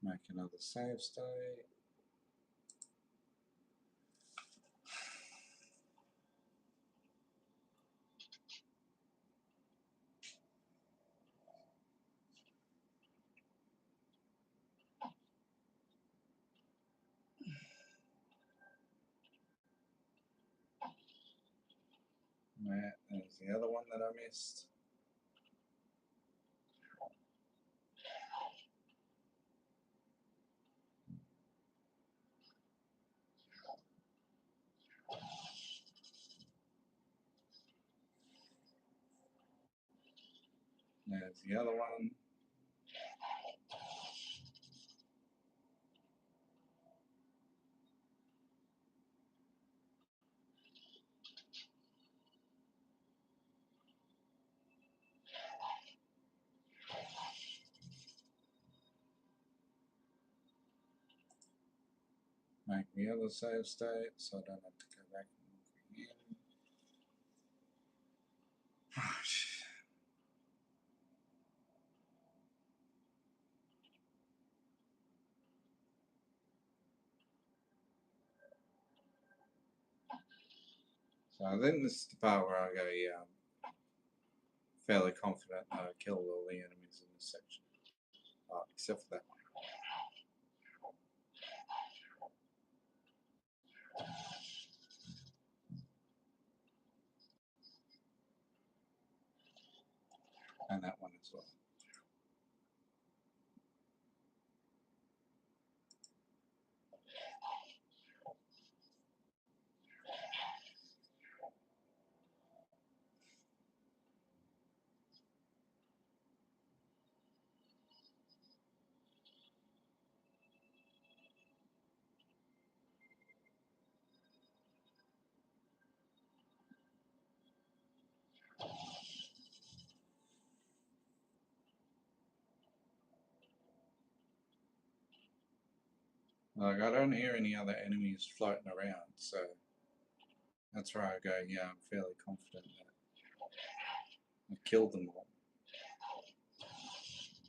Make another save state. There's the other one that I missed. There's the other one. Make the other save state so I don't have to go back and look again. So I think this is the part where I go, yeah, I'm fairly confident that I killed all the enemies in this section. Except for that one. And that one as well. Like, I don't hear any other enemies floating around, so that's where I go, yeah, I'm fairly confident that I killed them all.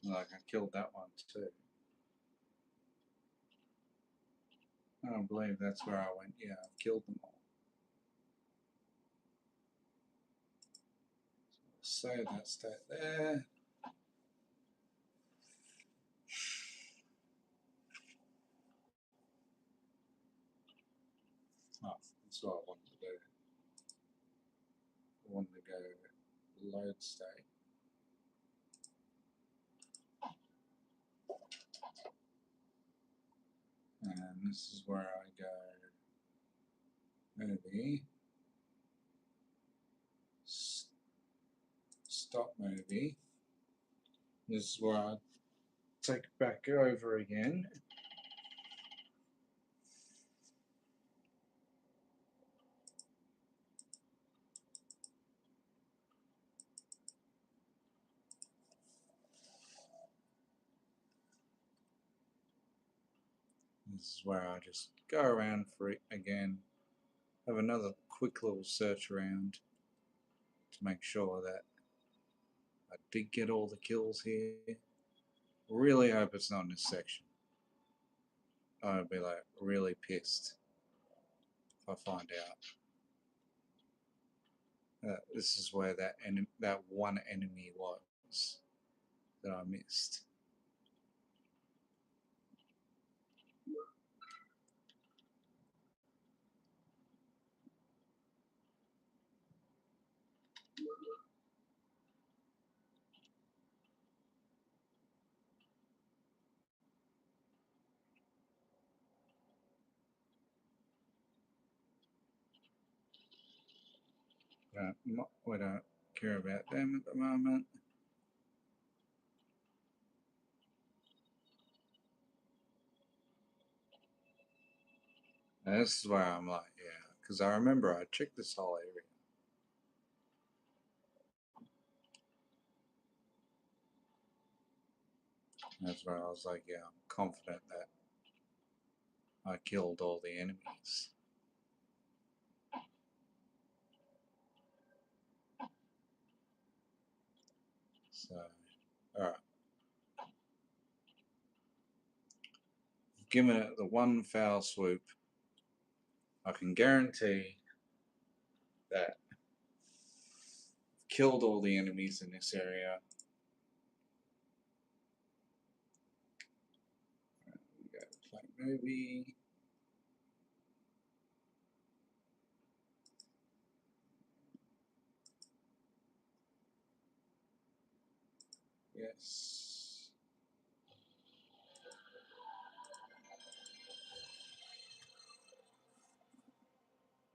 Like, I killed that one too. I don't believe that's where I went, yeah, I've killed them all. So save that state there. Oh, that's what I wanted to do. I wanted to go load state. And this is where I go movie, stop movie. This is where I take back over again. This is where I just go around for it again, have another quick little search around to make sure that I did get all the kills here. Really hope it's not in this section. I'd be like really pissed if I find out that this is where that one enemy was that I missed. We don't care about them at the moment. And this is where I'm like, yeah, because I remember I checked this whole area. That's where I was like, yeah, I'm confident that I killed all the enemies. So, alright. Given it the one foul swoop, I can guarantee that I've killed all the enemies in this area. We go play movie. Yes.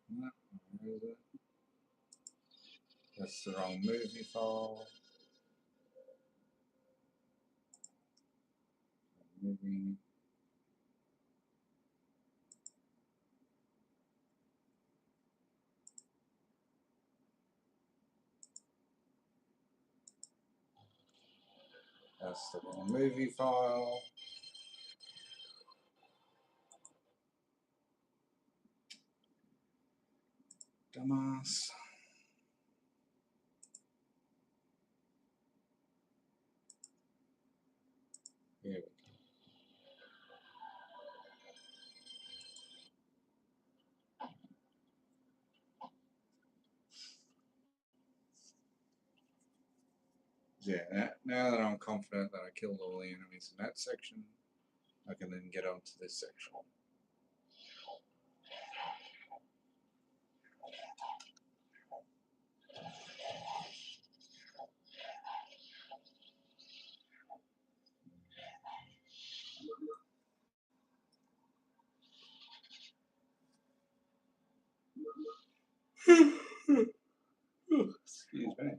No, where is it? That's the wrong movie file. Movie. That's the wrong movie file. Dumbass. Here we go. Yeah, now that I'm confident that I killed all the enemies in that section, I can then get onto this section. Excuse me.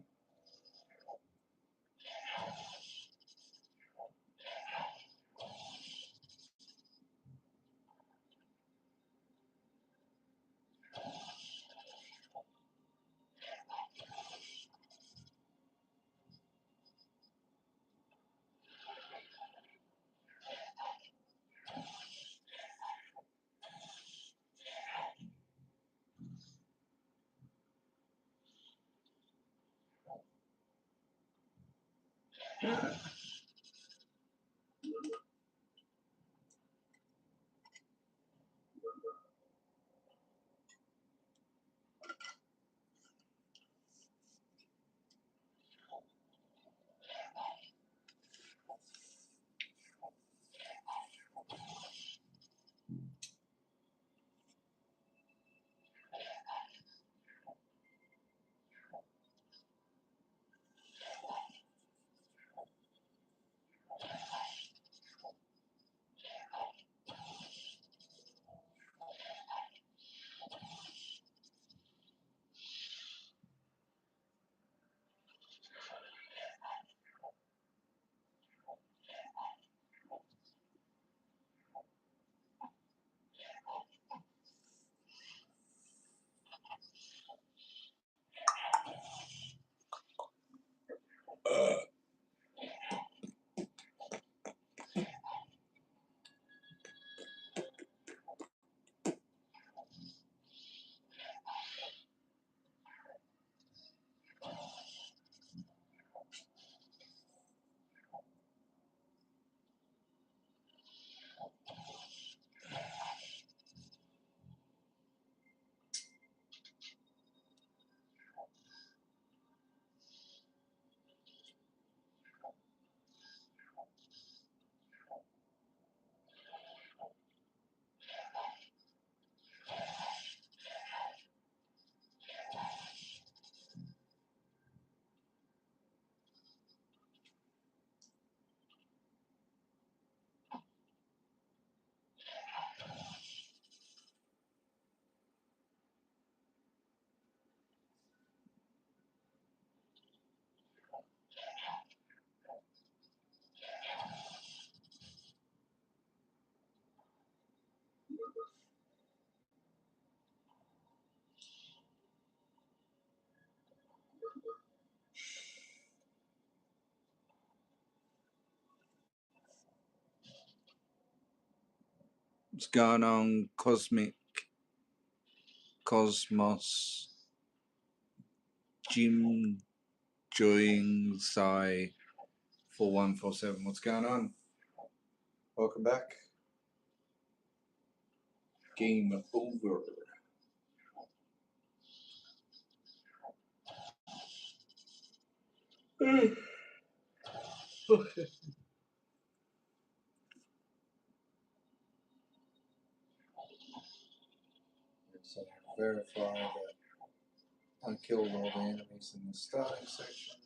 What's going on, Cosmos, Jim, Joying, Sai, 4147? What's going on? Welcome back. Game over. So verify that I killed all the enemies in the starting section.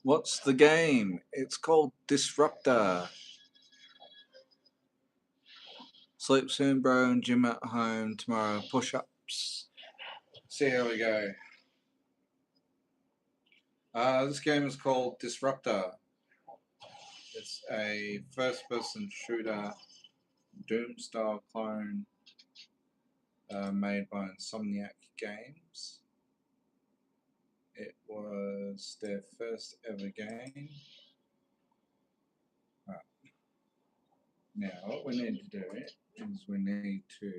What's the game? It's called Disruptor. Sleep soon, bro, and gym at home tomorrow. Push-ups. See how we go. This game is called Disruptor. It's a first-person shooter, Doom-style clone made by Insomniac Games. It was their first ever game. Right. Now, what we need to do is we need to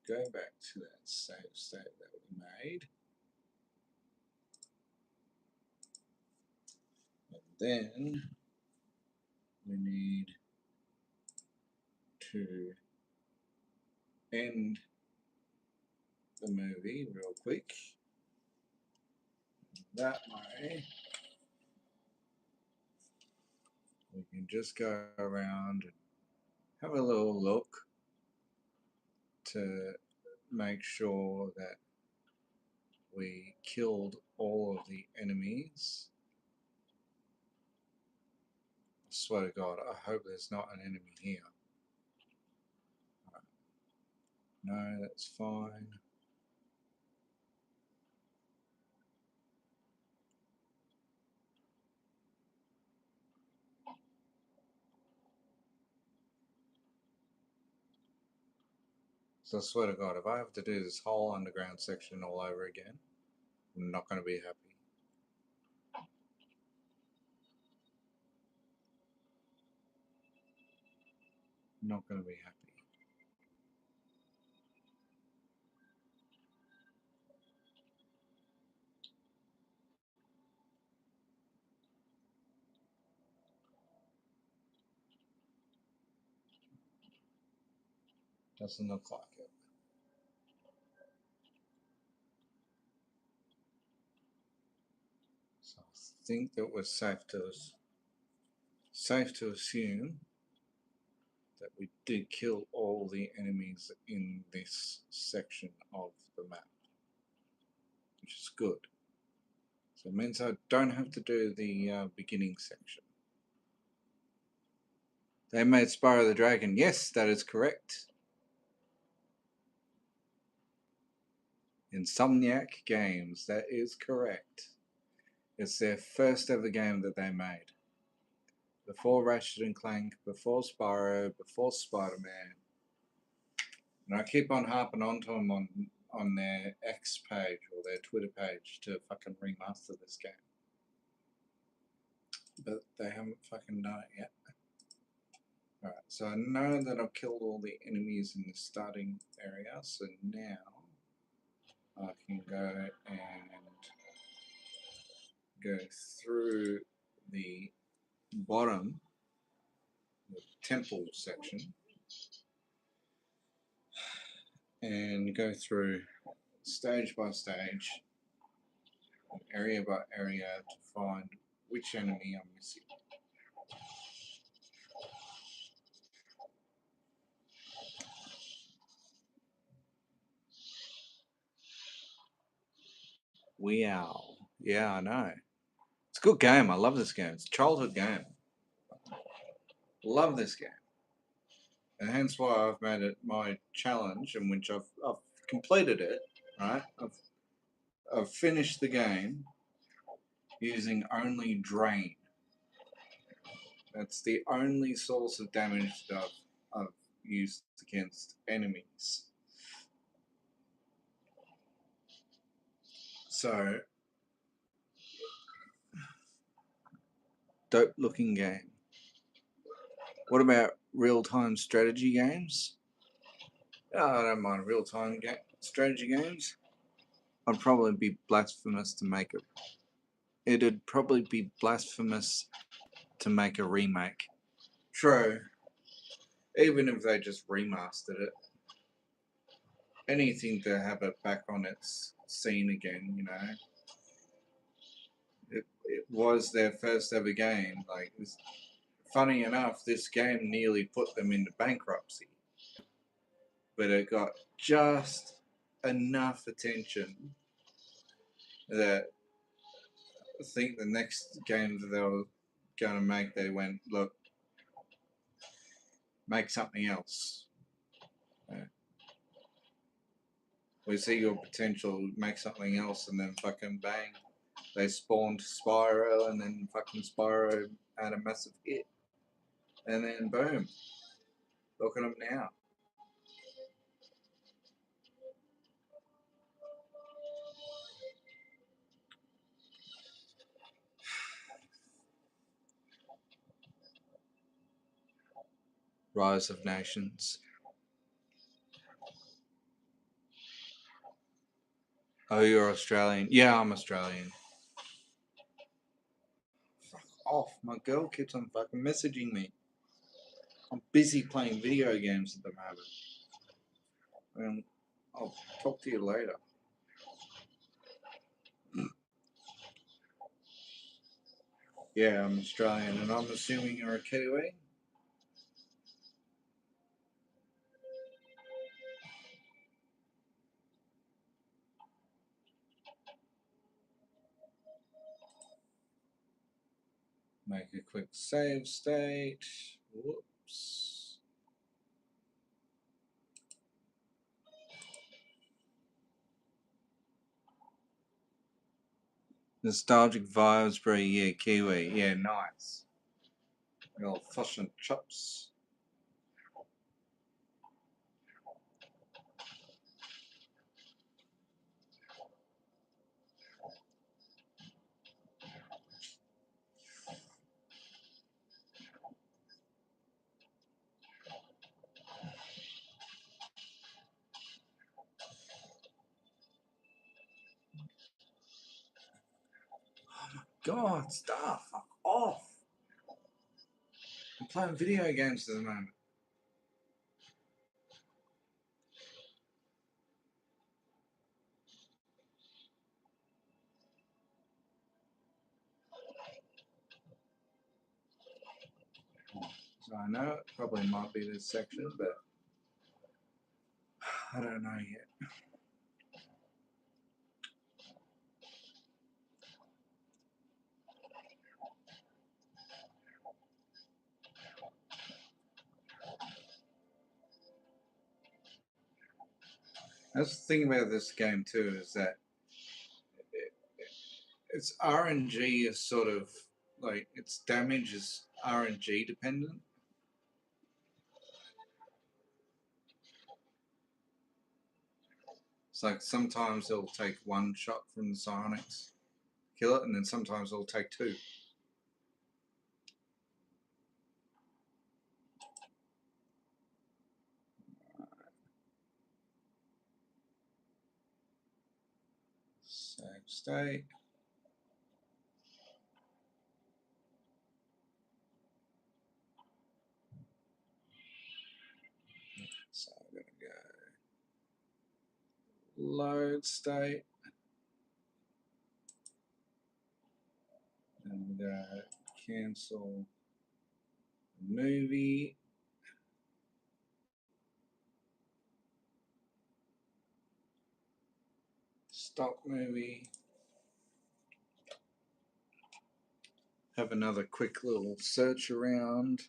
go back to that save state that we made. And then we need to end the movie real quick. That way, we can just go around and have a little look to make sure that we killed all of the enemies. I swear to God, I hope there's not an enemy here. No, that's fine. So I swear to God, if I have to do this whole underground section all over again, I'm not going to be happy. I'm not going to be happy. Doesn't look like it. So I think that we're safe to assume that we did kill all the enemies in this section of the map, which is good. So it means I don't have to do the beginning section. They made Spyro the Dragon. Yes, that is correct. Insomniac Games. That is correct. It's their first ever game that they made. Before Ratchet and Clank, before Spyro, before Spider-Man. And I keep on harping onto them on their X page or their Twitter page to fucking remaster this game. But they haven't fucking done it yet. Alright, so I know that I've killed all the enemies in the starting area, so now I can go and go through the bottom, the temple section, and go through stage by stage, area by area to find which enemy I'm missing. Wow. Yeah, I know. It's a good game. I love this game. It's a childhood game. Love this game. and hence why I've made it my challenge, in which I've completed it. Right, I've finished the game using only drain. That's the only source of damage that I've used against enemies. So, dope looking game. What about real-time strategy games? Oh, I don't mind real-time strategy games. I'd probably be blasphemous to make it. It'd probably be blasphemous to make a remake. True. Even if they just remastered it. Anything to have it back on its scene again, you know. It was their first ever game. Like, funny enough, this game nearly put them into bankruptcy. But it got just enough attention that I think the next game that they were going to make, they went, look, make something else. We see your potential, make something else, and then fucking bang. They spawned Spyro, and then fucking Spyro had a massive hit. And then boom. Look at them now. Rise of Nations. Oh, you're Australian. Yeah, I'm Australian. Fuck off. My girl keeps on fucking messaging me. I'm busy playing video games at the moment. I'll talk to you later. Yeah, I'm Australian, and I'm assuming you're a Kiwi? Make a quick save state. Whoops. Nostalgic vibes, bro. Yeah, Kiwi. Yeah, nice. Your fish and chips. God, stop. Fuck off. I'm playing video games at the moment. So I know it probably might be this section, but I don't know yet. That's the thing about this game too, is that its RNG is sort of like its damage is RNG dependent. It's like sometimes it'll take one shot from the psionics, kill it, and then sometimes it'll take two. Save state. So I'm gonna go load state. And cancel movie. Stop movie. Have another quick little search around.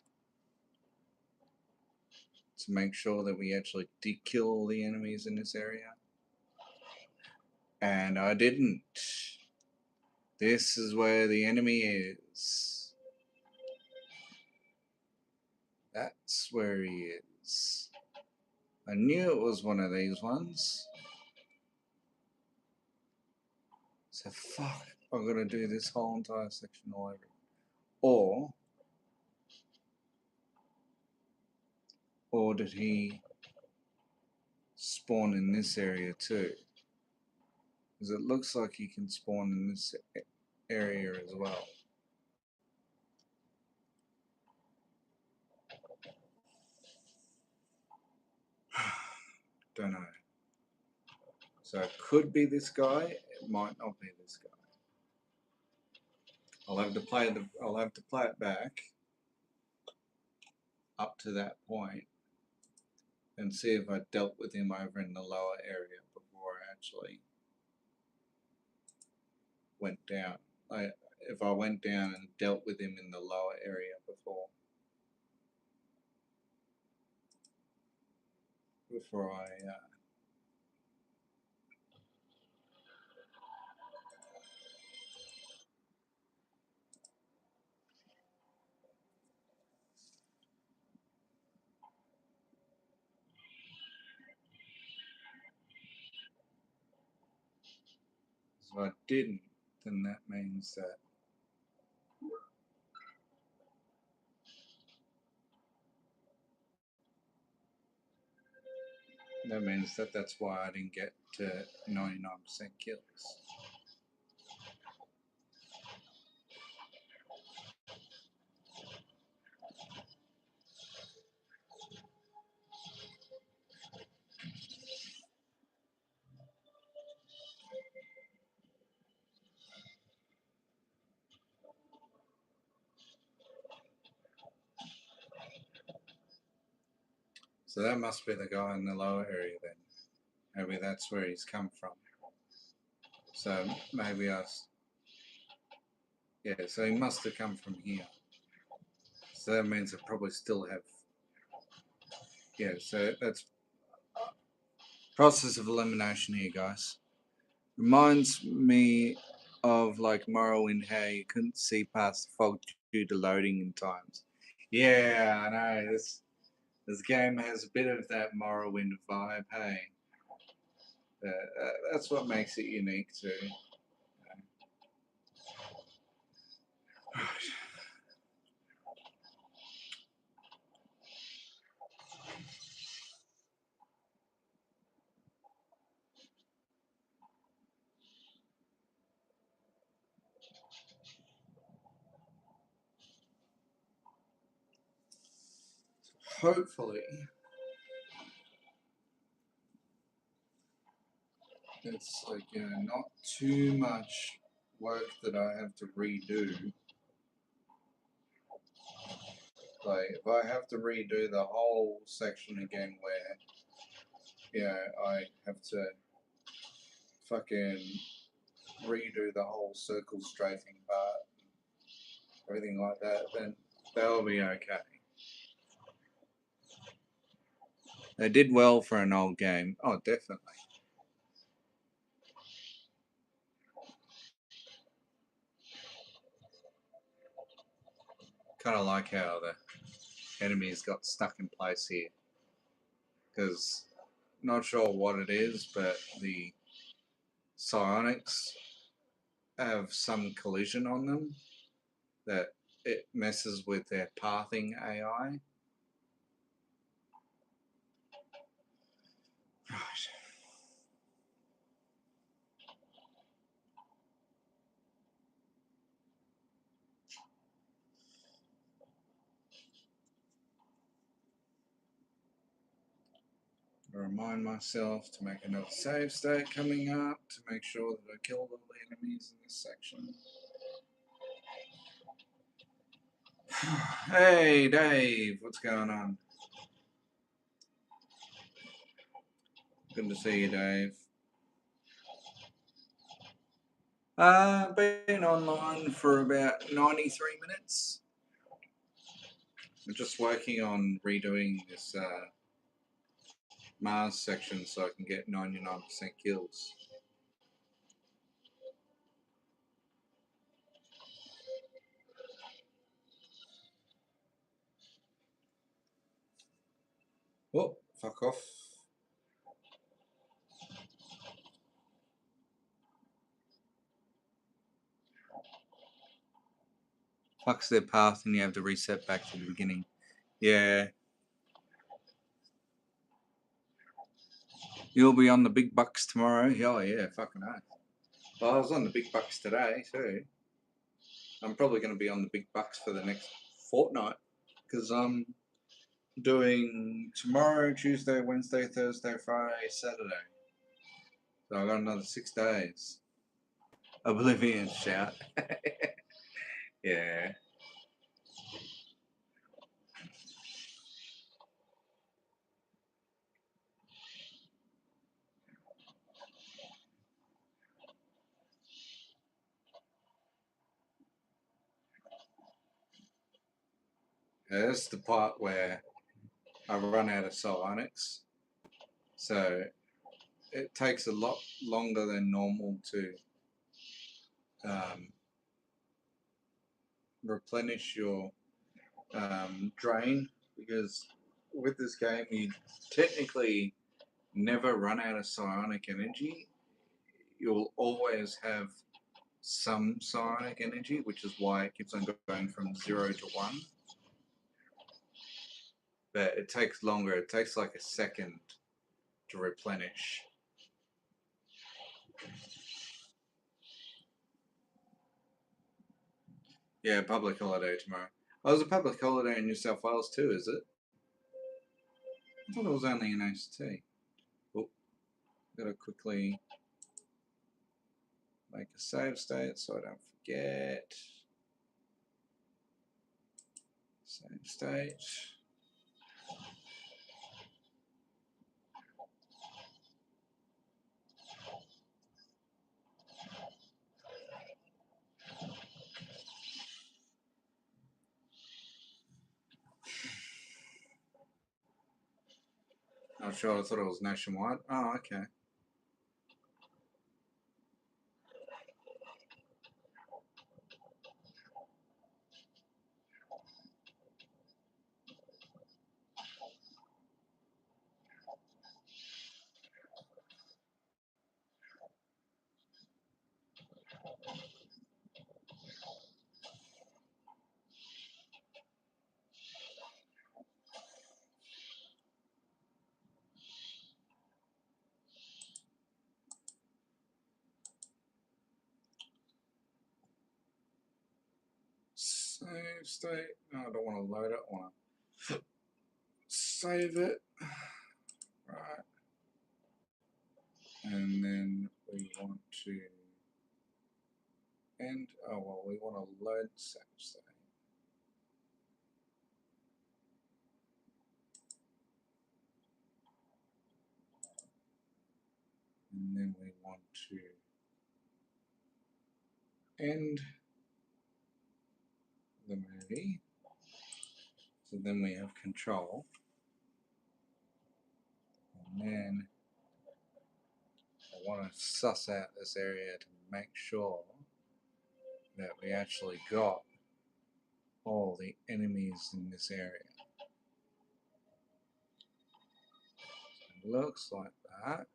to make sure that we actually did kill all the enemies in this area. And I didn't. This is where the enemy is. That's where he is. I knew it was one of these ones. So fuck, I'm gonna do this whole entire section all over. Or did he spawn in this area too? Because it looks like he can spawn in this area as well. Don't know. So it could be this guy. It might not be this guy. I'll have to play it back up to that point and see if I dealt with him over in the lower area before I actually went down. If I went down and dealt with him in the lower area before I if I didn't, then that means that that's why I didn't get to 99% kills. So that must be the guy in the lower area then. Maybe that's where he's come from. So maybe yeah, so he must have come from here. So that means I probably still have, yeah, so that's process of elimination here, guys. Reminds me of like Morrowind, how you couldn't see past the fog due to loading times. Yeah, I know, this game has a bit of that Morrowind vibe, hey? That's what makes it unique too. Right. Hopefully, it's like not too much work that I have to redo. Like if I have to redo the whole section again, where I have to fucking redo the whole circle strafing part, everything like that, then that'll be okay. They did well for an old game. Oh, definitely. Kind of like how the enemies got stuck in place here, because not sure what it is, but the psionics have some collision on them that it messes with their pathing AI. Right. Remind myself to make another save state coming up to make sure that I killed all the enemies in this section. Hey Dave, what's going on? Good to see you, Dave. Been online for about 93 minutes. I'm just working on redoing this Mars section so I can get 99% kills. Oh, fuck off. Fucks their path and you have to reset back to the beginning. Yeah. You'll be on the big bucks tomorrow? Oh yeah, fucking nice. Well, I was on the big bucks today too. I'm probably going to be on the big bucks for the next fortnight because I'm doing tomorrow, Tuesday, Wednesday, Thursday, Friday, Saturday. So I've got another 6 days. Oblivion shout. Yeah. That's the part where I run out of psionics. So it takes a lot longer than normal to replenish your drain, because with this game you technically never run out of psionic energy. You'll always have some psionic energy, which is why it keeps on going from 0 to 1. But it takes longer. It takes like a second to replenish. Yeah, public holiday tomorrow. Oh, there's a public holiday in New South Wales too, is it? I thought it was only in ACT. Oh, gotta quickly make a save state so I don't forget. Save state. Not sure, I thought it was nationwide. Oh, okay. Save state. No, I don't want to load it. I want to save it. Right. And then we want to end. Oh, well, we want to load save state. And then we want to end the movie. So then we have control. And then I want to suss out this area to make sure that we actually got all the enemies in this area. It looks like that.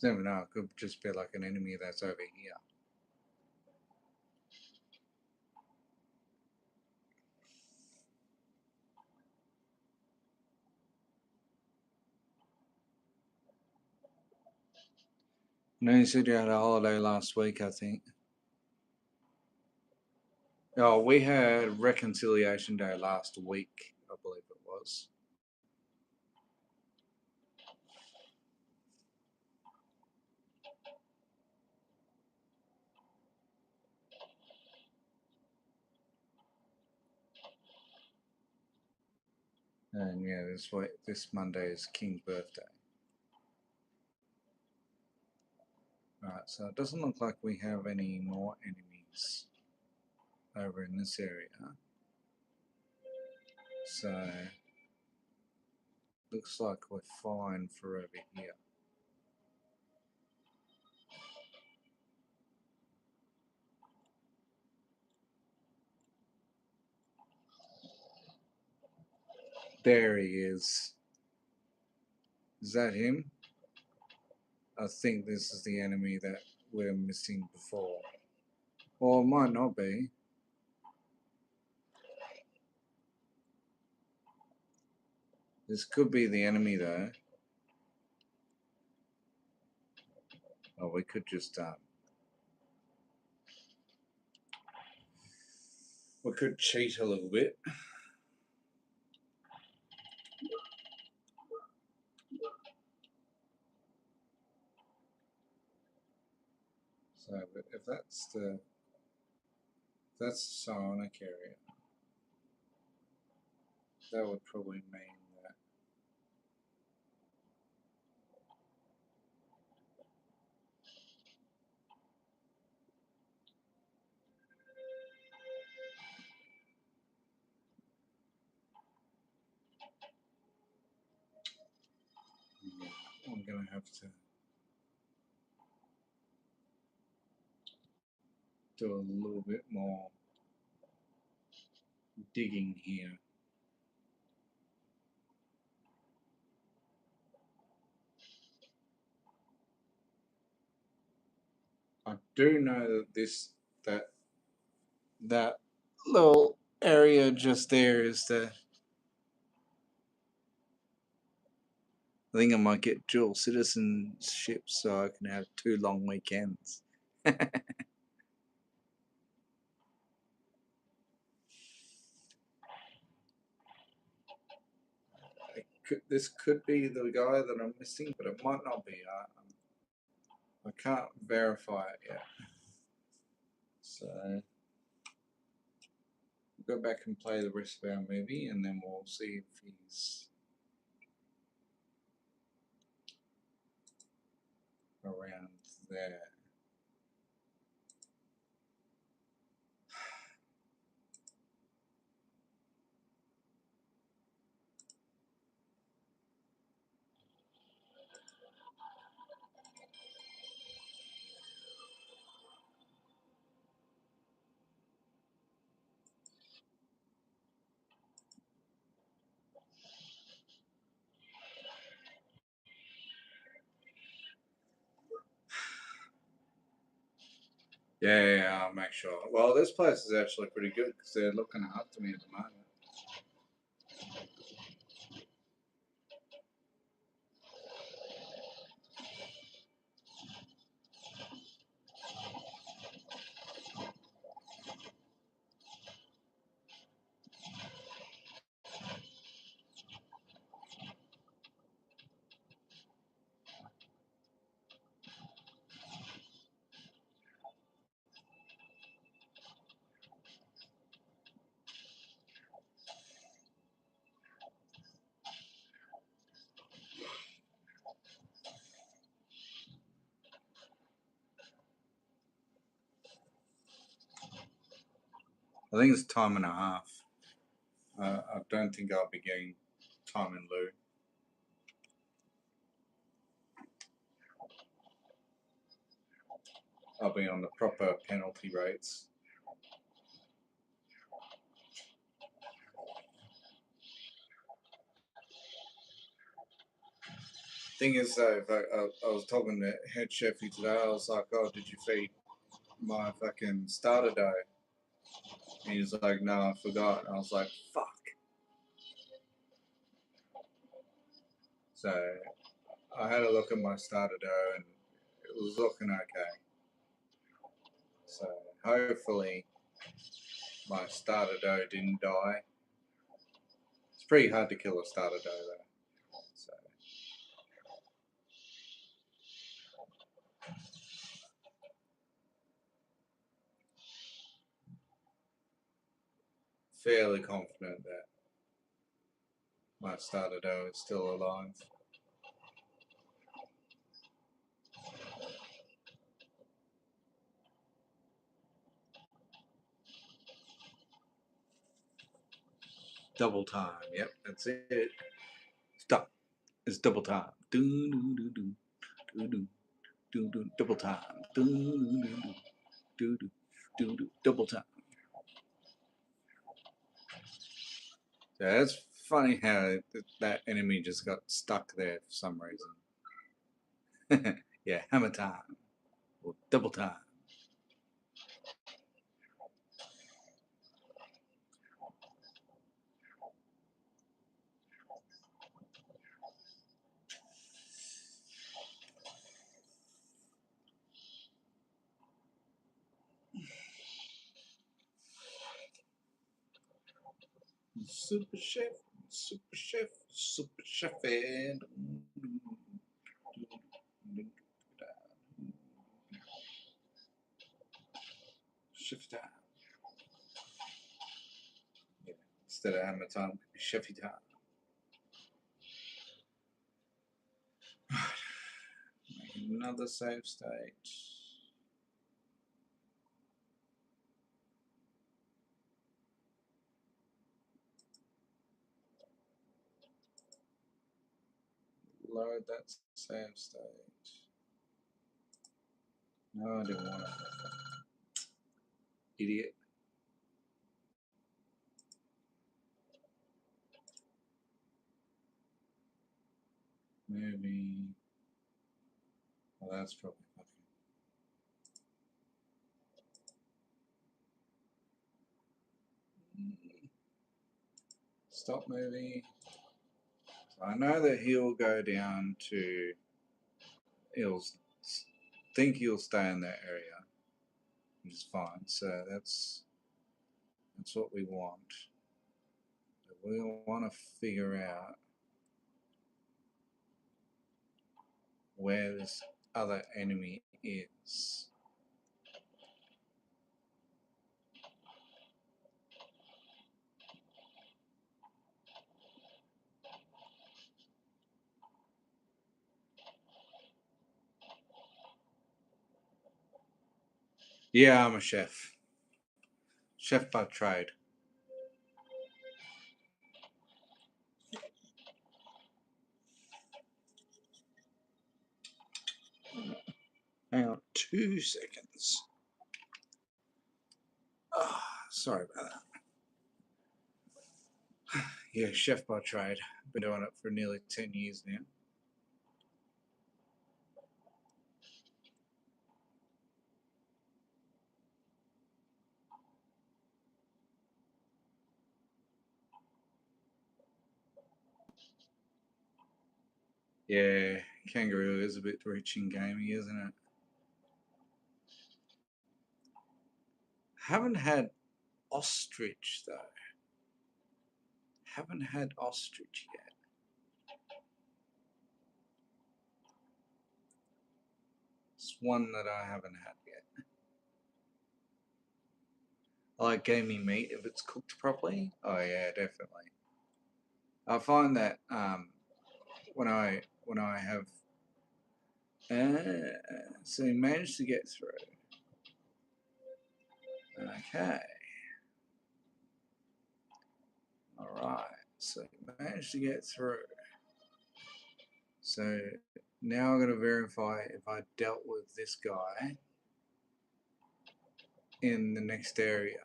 You never know, it could just be like an enemy that's over here. No, you said you had a holiday last week, I think. Oh, we had Reconciliation Day last week, I believe it was. And yeah, this Monday is King's birthday. Right, so it doesn't look like we have any more enemies. over in this area. So looks like we're fine for over here. There he is. Is that him? I think this is the enemy that we're missing before. Or it might not be. This could be the enemy though. Oh, we could just we could cheat a little bit. So if that's the psionic area, that would probably mean that I'm gonna have to do a little bit more digging here. I do know that that little area just there is the. I think I might get dual citizenship so I can have 2 long weekends. This could be the guy that I'm missing, but it might not be. I can't verify it yet. So we'll go back and play the rest of our movie, and then we'll see if he's around there. Yeah, I'll make sure. Well, this place is actually pretty good because they're looking after me at the moment. I think it's time and a half. I don't think I'll be getting time in lieu. I'll be on the proper penalty rates. Thing is, though, I was talking to head chefy today. I was like, "Oh, did you feed my fucking starter dough?" And he's like, "No, I forgot." And I was like, "Fuck." So I had a look at my starter dough, and it was looking okay. So hopefully my starter dough didn't die. It's pretty hard to kill a starter dough, though. So fairly confident that my starter dough is still alive. Double time. Yep, that's it. Stop. It's double time. Do do do do do do do do. Double time. Do do do do do do do. Double time. So that's funny how that enemy just got stuck there for some reason. Yeah, hammer time or double time. Super chef, super chef, super chef, and chef time. Yeah. Instead of hammer time, it could be chefy time. Make another save state. Load that save state. No, I didn't want it. Idiot. Maybe. Well, that's probably fucking. Stop movie. So I know that he'll go down to. He'll think he'll stay in that area, which is fine. So that's what we want. We want to figure out where this other enemy is. Yeah, I'm a chef. Chef by trade. Hang on 2 seconds. Oh, sorry about that. Yeah, chef by trade. Been doing it for nearly 10 years now. Yeah, kangaroo is a bit rich in gaming, isn't it? Haven't had ostrich though. Haven't had ostrich yet. It's one that I haven't had yet. I like gamey meat if it's cooked properly. Oh yeah, definitely. I find that when I have so he managed to get through. Okay. All right. So he managed to get through. So now I'm going to verify if I dealt with this guy in the next area.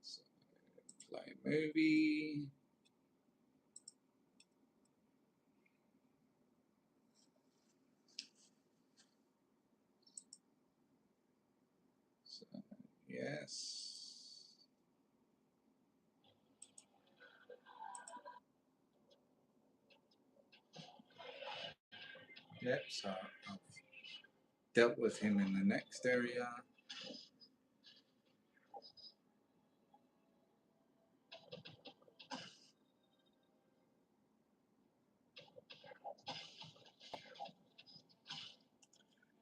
So play movie. So, yes. Yep, so I've dealt with him in the next area.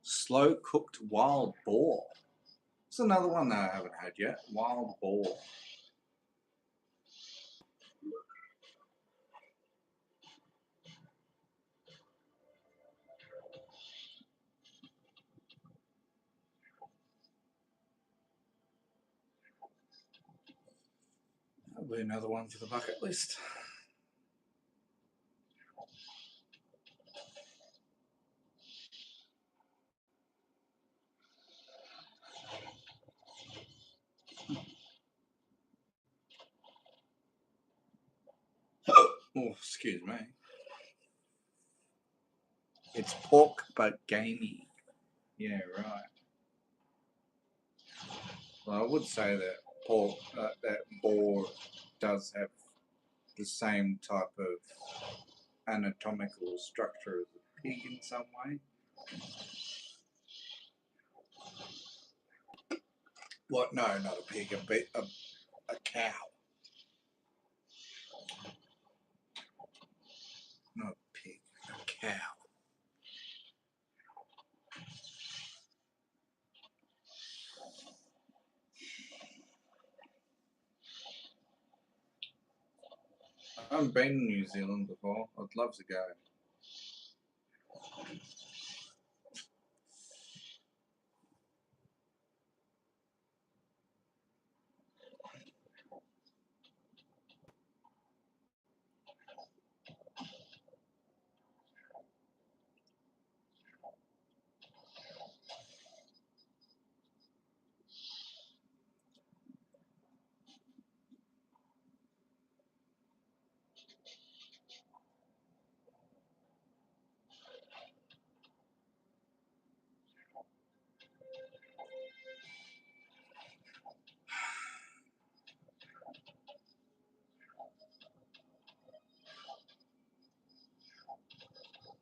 Slow cooked wild boar. It's another one that I haven't had yet. Wild boar. That'll be another one for the bucket list. Oh, excuse me. It's pork but gamey. Yeah, right. Well, I would say that pork, that boar does have the same type of anatomical structure as a pig in some way. What? No, not a pig. A cow. Not a pig. A cow. I haven't been to New Zealand before. I'd love to go.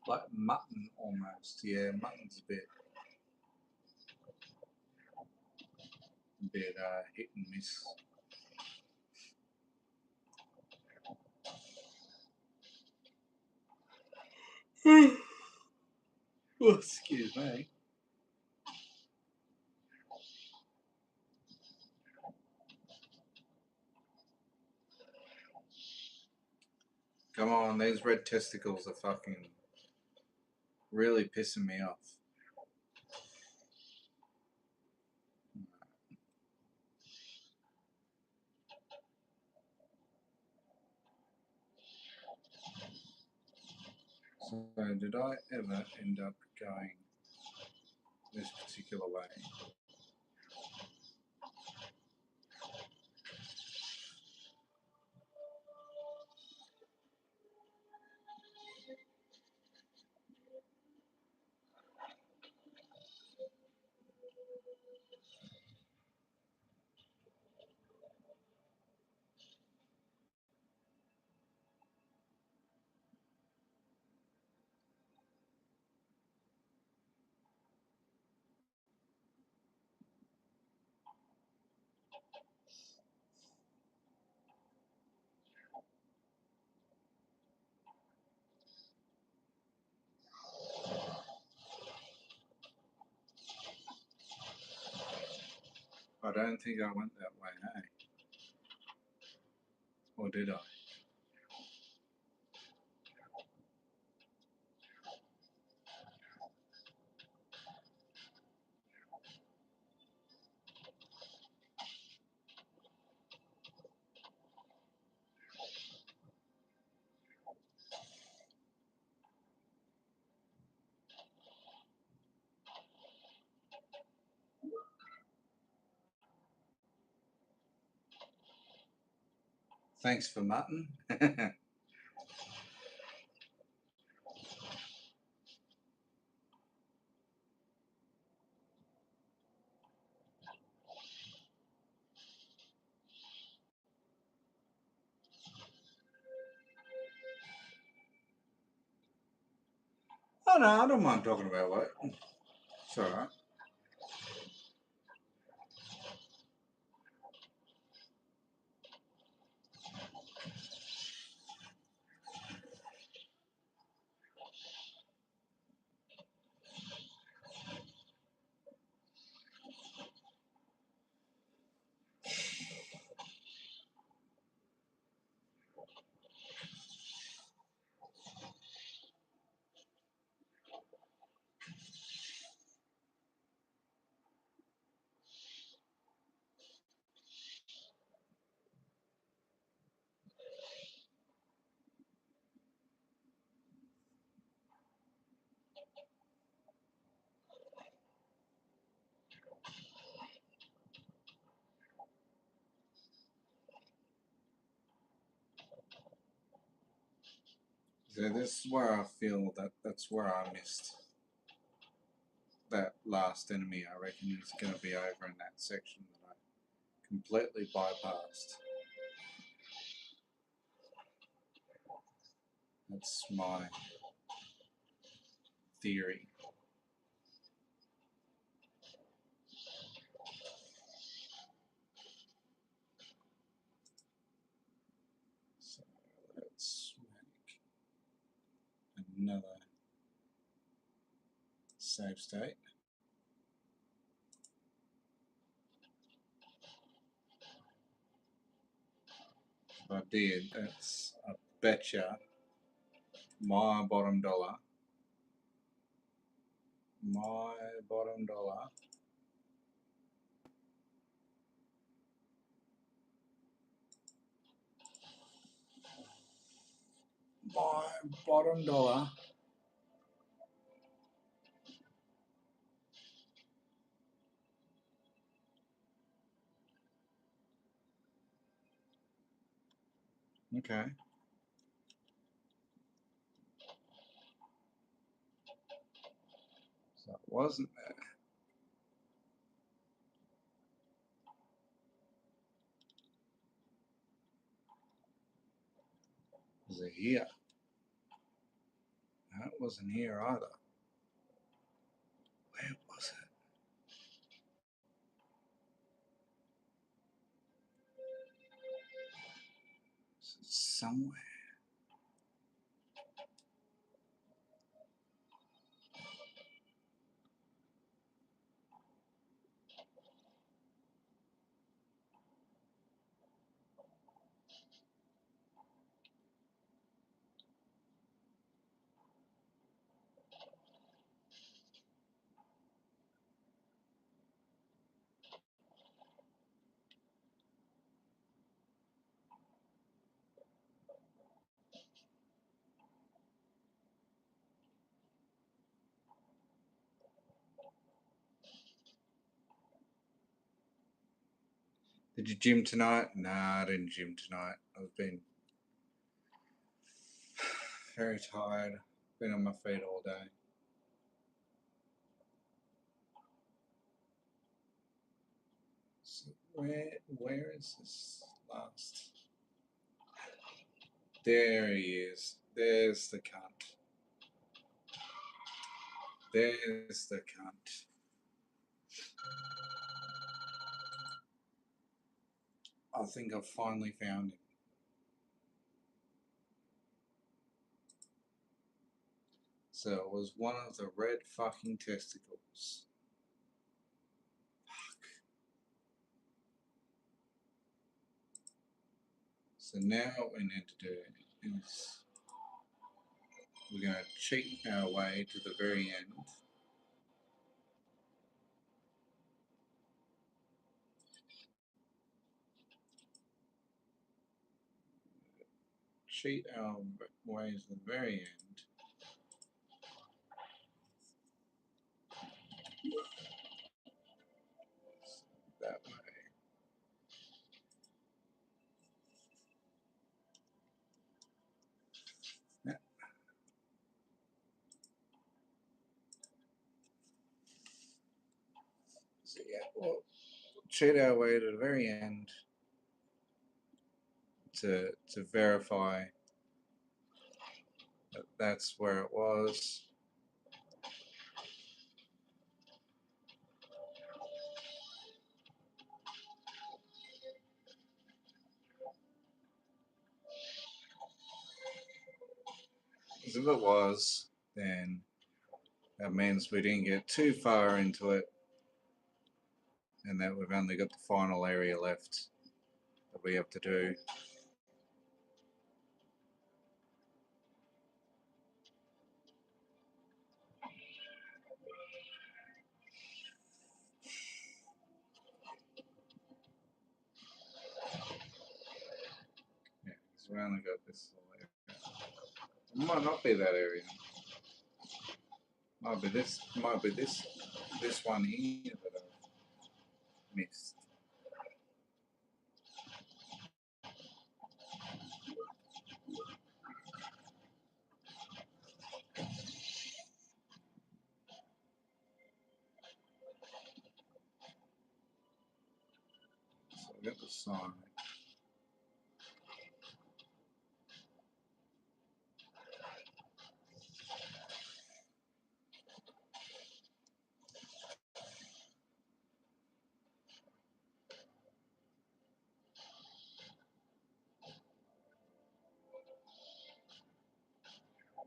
Like mutton almost. Yeah, mutton's a bit hit and miss. Oh, excuse me. Come on, these red testicles are fucking really pissing me off. So, did I ever end up going this particular way? I don't think I went that way, hey? Or did I? Thanks for mutton. Oh no, I don't mind talking about what. It's alright. So this is where I feel that that's where I missed that last enemy. I reckon is going to be over in that section that I completely bypassed. That's my theory. So let's make another save state. If I did, that's I betcha my bottom dollar. My bottom dollar. My bottom dollar. Okay. So it wasn't there. Was it here? No, it wasn't here either. Where was it? Somewhere. Did you gym tonight? Nah, I didn't gym tonight. I've been very tired. Been on my feet all day. So where is this last? There he is. There's the cunt. There's the cunt. I think I've finally found him. So it was one of the red fucking testicles. Fuck. So now what we need to do is we're going to cheat our way to the very end. Cheat our way to the very end. That way. Yeah. So yeah, we'll cheat our way to the very end to verify that that's where it was. Because if it was, then that means we didn't get too far into it and that we've only got the final area left that we have to do. Yeah, because we only got this area. It might not be that area. Might be this one here that I've missed. got the sign.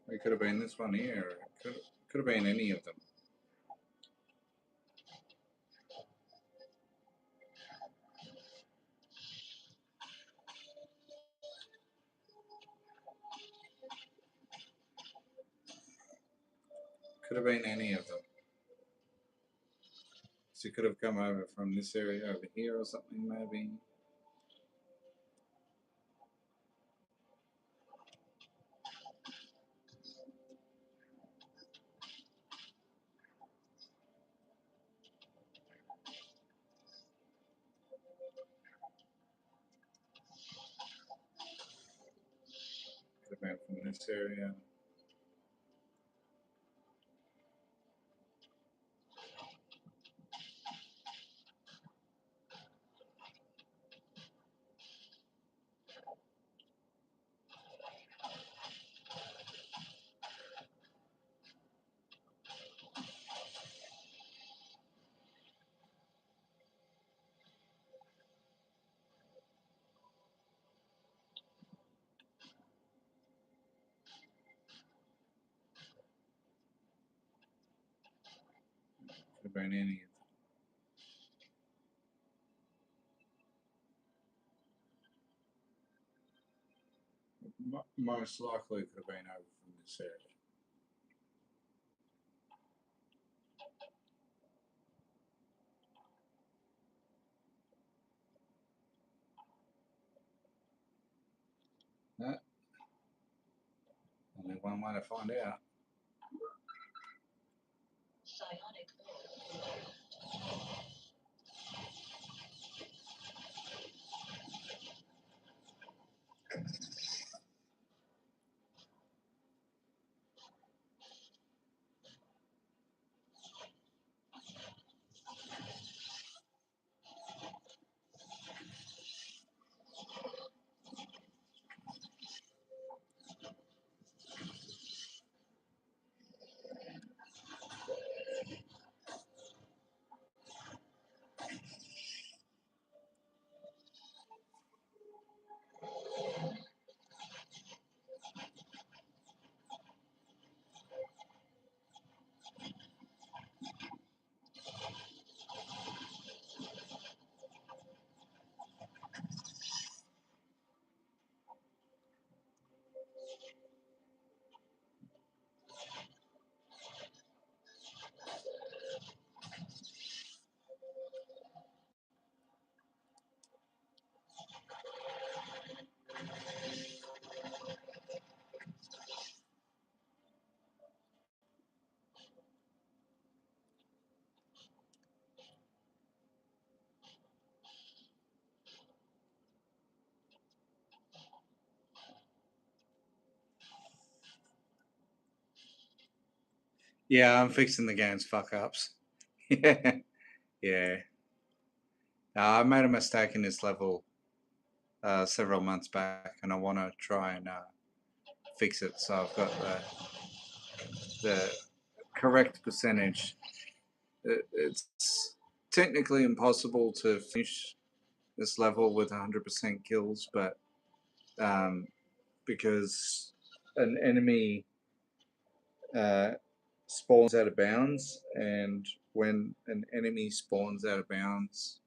It could have been this one here. Could have been any of them. Could have been any of them. So you could have come over from this area over here or something, maybe. Could have been from this area. Could have been any of them. Most likely could have been over from this area. No, only one way to find out. Yeah, I'm fixing the game's fuck ups. Yeah, yeah. I made a mistake in this level several months back, and I want to try and fix it. So I've got the correct percentage. It's technically impossible to finish this level with 100% kills, but because an enemy uh, spawns out of bounds, and when an enemy spawns out of bounds,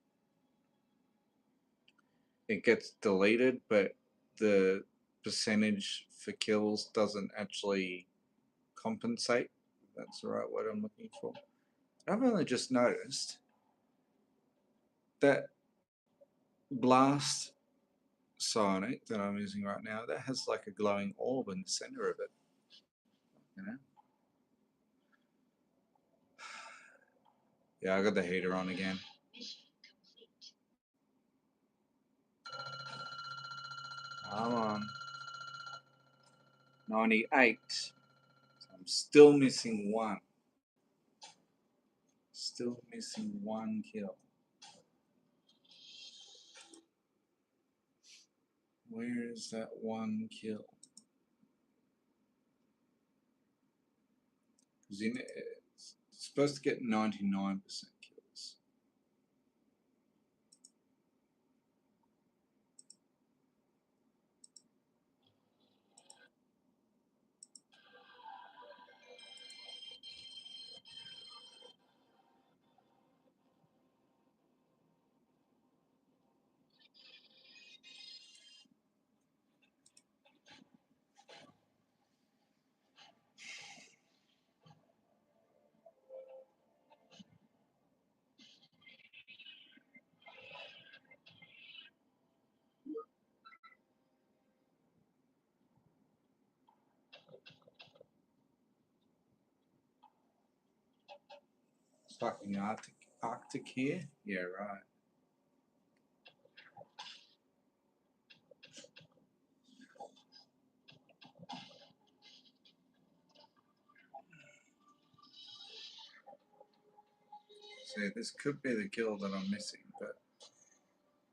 it gets deleted, but the percentage for kills doesn't actually compensate. That's the right word I'm looking for. I've only just noticed that blast psionic that I'm using right now, that has like a glowing orb in the center of it. You know? Yeah, I got the heater on again. Come on. 98. So I'm still missing one. Still missing one kill. Where is that one kill? Because it's supposed to get 99% kills. It's fucking Arctic here? Yeah, right. See, this could be the kill that I'm missing, but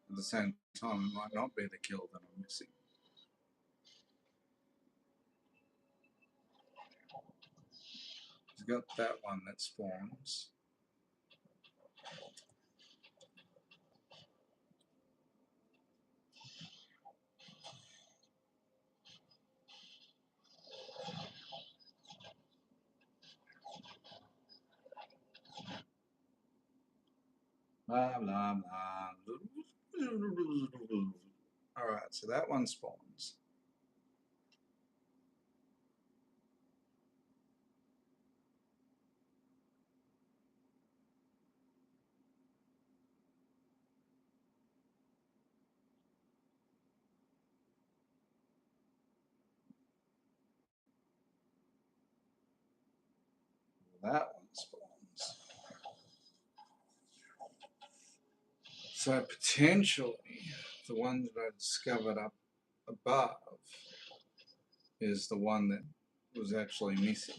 at the same time, it might not be the kill that I'm missing. He's got that one that spawns. Blah, blah, blah. Alright, so that one spawns. That one spawns. So potentially, the one that I discovered up above is the one that was actually missing.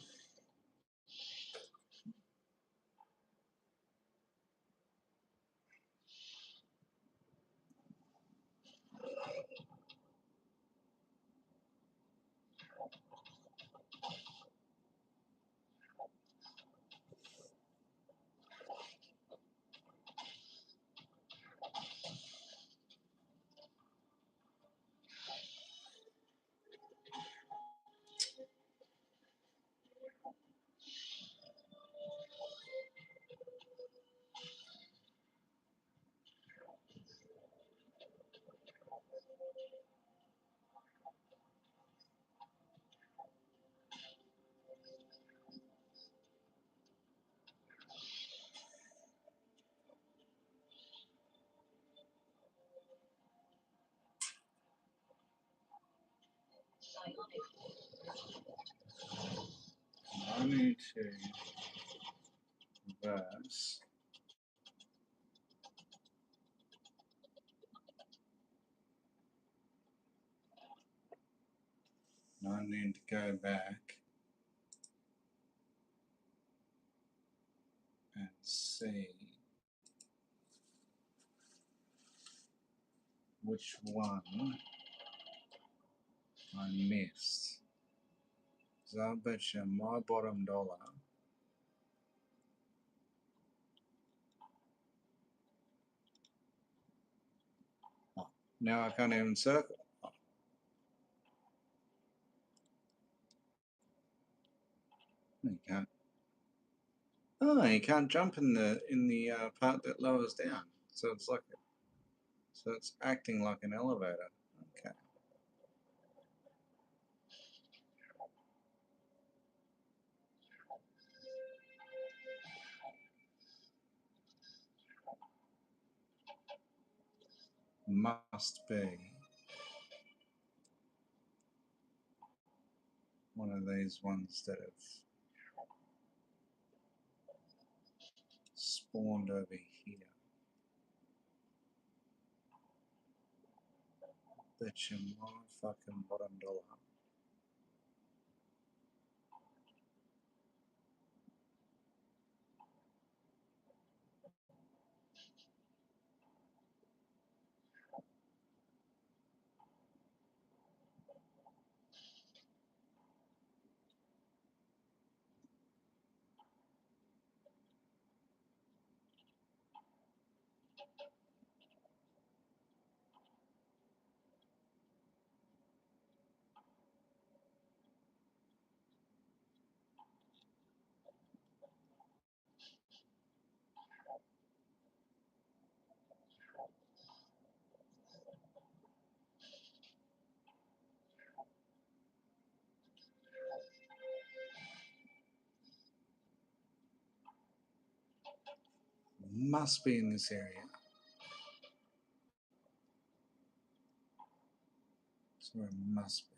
I need to reverse. I need to go back and see which one I missed. So I bet you my bottom dollar. Oh, now I can't even circle. Oh, you can't. Oh, you can't jump in the part that lowers down. So it's like, so it's acting like an elevator. Okay. Must be one of these ones that have spawned over here. Bet you my fucking bottom dollar. must be in this area. So it must be.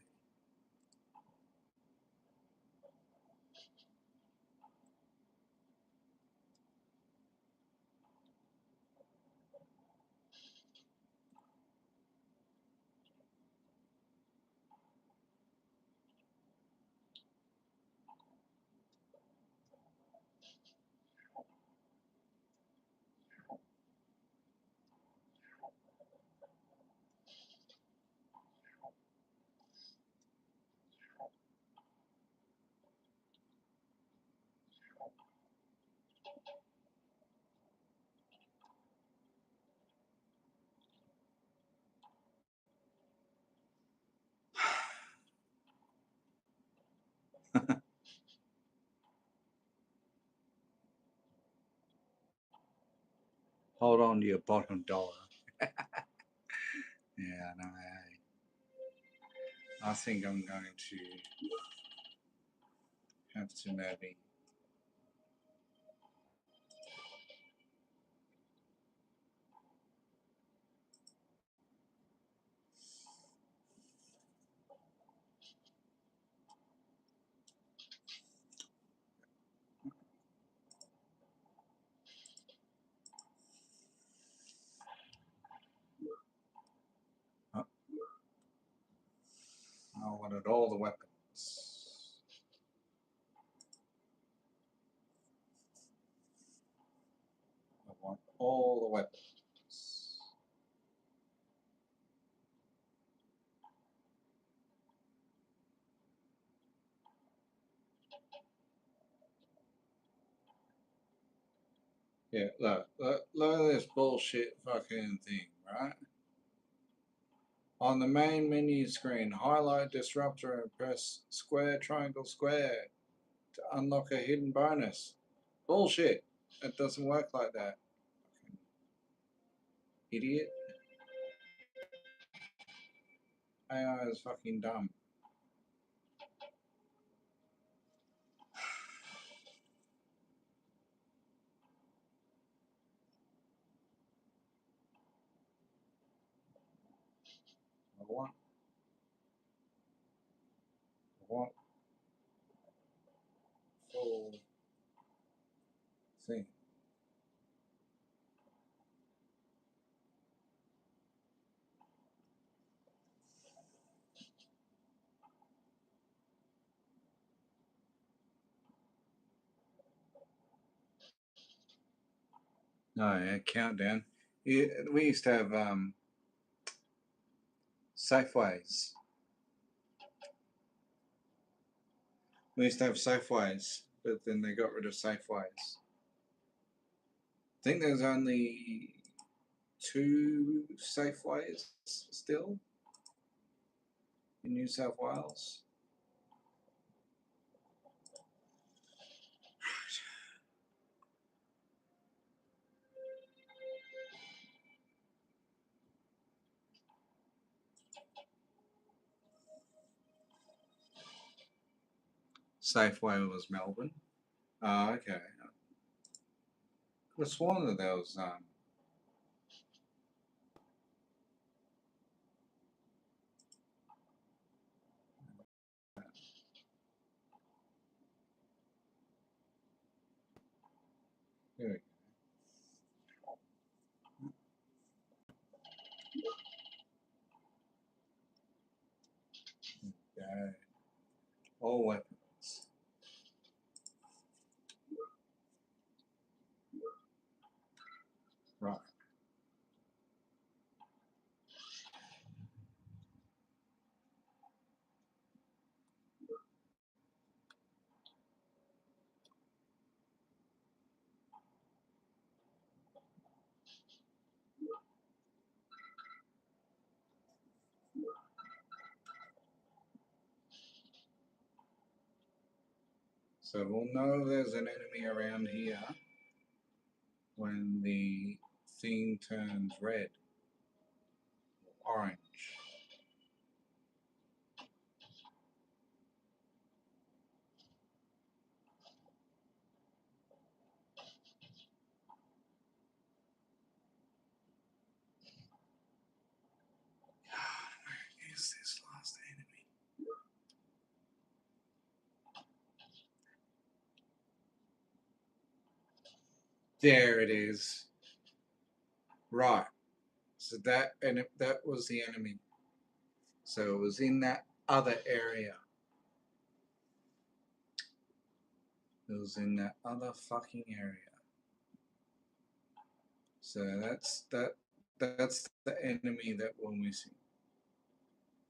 Hold on to your bottom dollar. Yeah, I know. I think I'm going to have to maybe. Oh, I wanted all the weapons. I want all the weapons. Yeah, look at this bullshit fucking thing, right? On the main menu screen, highlight disruptor and press square, triangle, square to unlock a hidden bonus. Bullshit. It doesn't work like that. Fucking idiot. AI is fucking dumb. I want full thing. No, yeah, countdown. Yeah, we used to have Safeways. We used to have Safeways, but then they got rid of Safeways. I think there's only 2 Safeways still in New South Wales. Safeway was Melbourne. Oh, okay. I sworn that there was here we go. All weapons. Right. So we'll know there's an enemy around here when the thing turns red or orange. There it is. Right. So that that was the enemy. So it was in that other area. It was in that other fucking area. So that's the enemy that we're missing.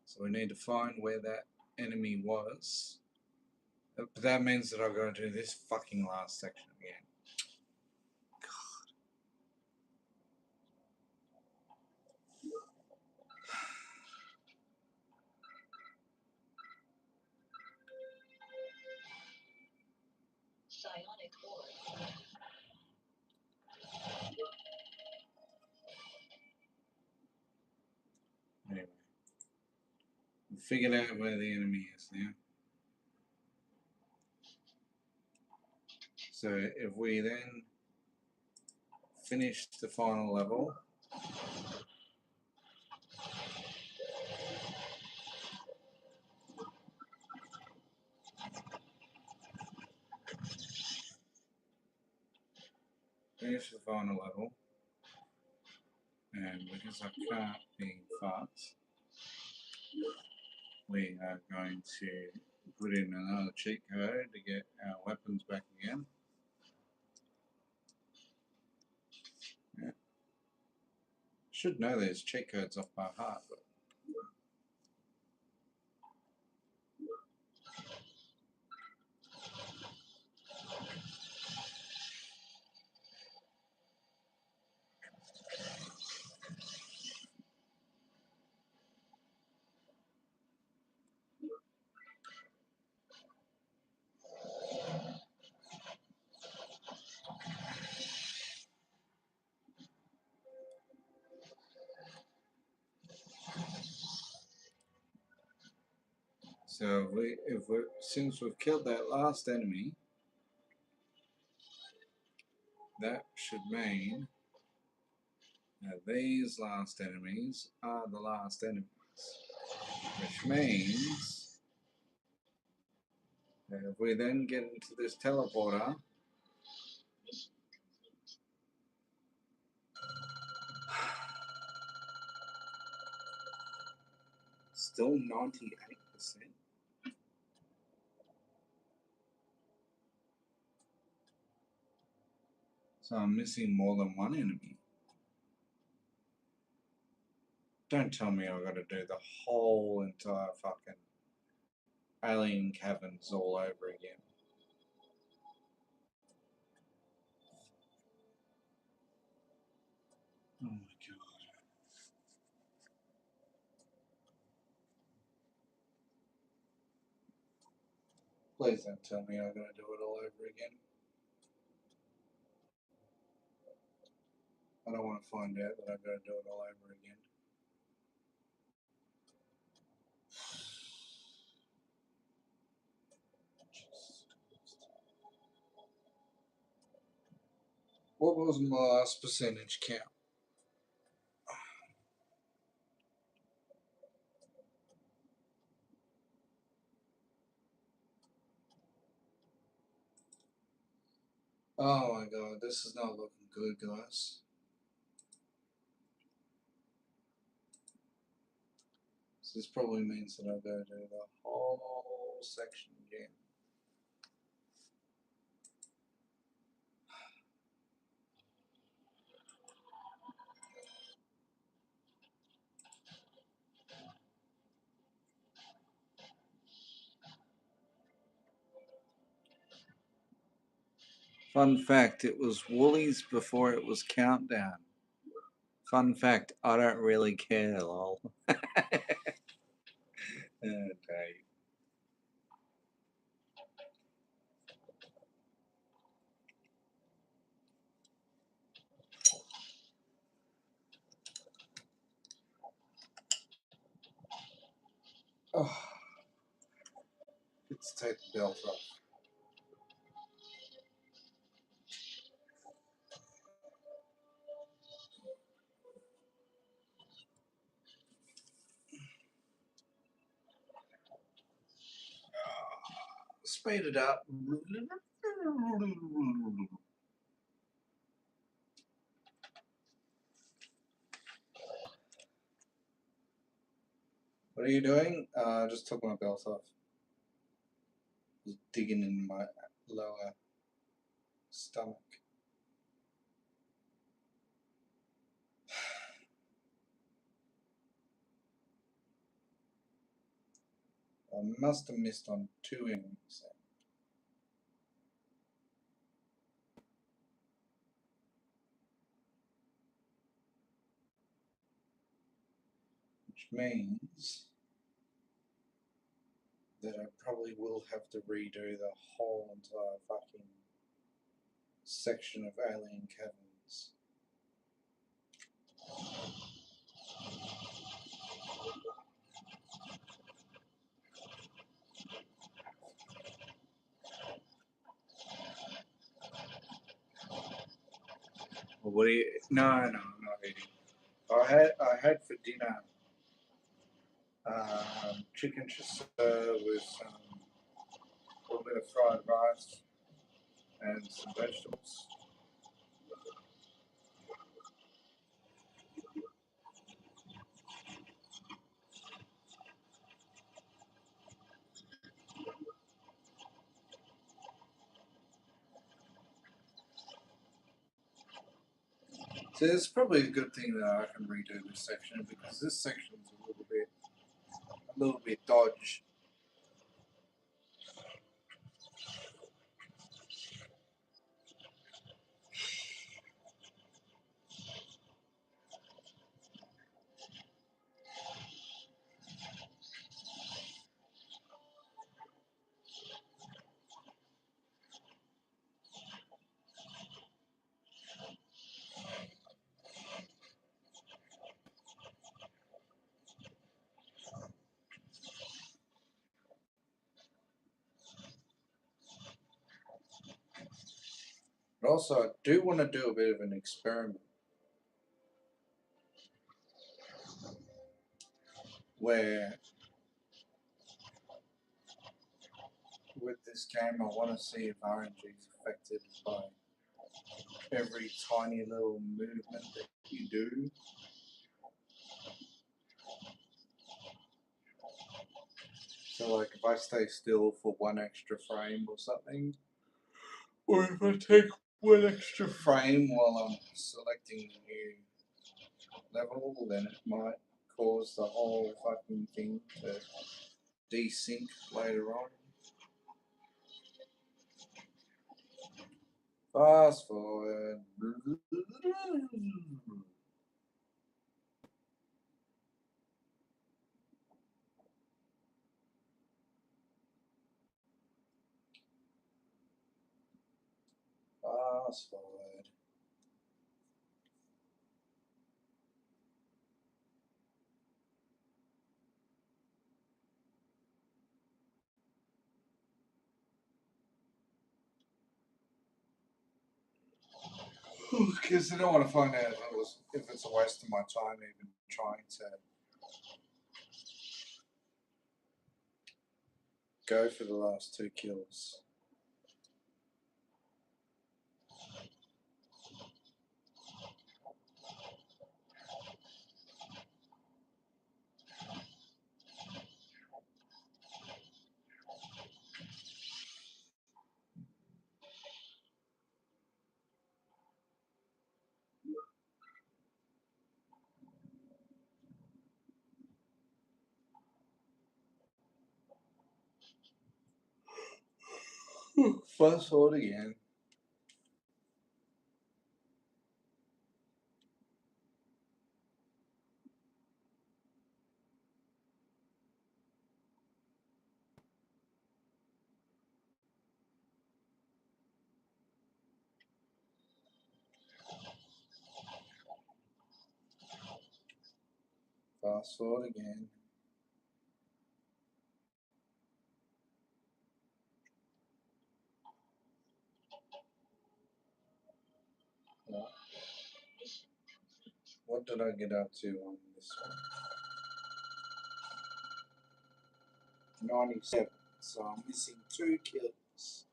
So we need to find where that enemy was. But that means that I've got to do this fucking last section again. Psionic orb. Anyway, we figured out where the enemy is now. So if we then finish the final level, and because I can't be fucked, we are going to put in another cheat code to get our weapons back again. Yeah. Should know these cheat codes off by heart, but so since we've killed that last enemy, that should mean that these last enemies are the last enemies, which means that if we then get into this teleporter, still 98%. So I'm missing more than one enemy. Don't tell me I've got to do the whole entire fucking alien caverns all over again. Oh my god. Please don't tell me I've got to do it all over again. I don't want to find out that I've got to do it all over again. What was my last percentage count? Oh my god, this is not looking good, guys. So this probably means that I've got to do the whole section again. Fun fact, it was Woolies before it was Countdown. Fun fact, I don't really care, lol. Okay. Oh, let's take the belt off. Speed it up. What are you doing? Just took my belt off. Just digging in my lower stomach. I must have missed on 2 enemies. Which means that I probably will have to redo the whole entire fucking section of alien caverns. Well, what do you? No, I'm not eating. I had for dinner chicken chasseur with a little bit of fried rice and some vegetables. So it's probably a good thing that I can redo this section because this section is a little bit dodge. But also, I do want to do a bit of an experiment where, with this game, I want to see if RNG is affected by every tiny little movement that you do. So, like, if I stay still for 1 extra frame or something, or if I take 1 extra frame while I'm selecting a new level, then it might cause the whole fucking thing to desync later on. Fast forward. Fast forward. Because I don't want to find out if it's a waste of my time even trying to go for the last 2 kills. Fast forward again. Fast forward again. Right. What did I get up to on this one? 97. So I'm missing 2 kills.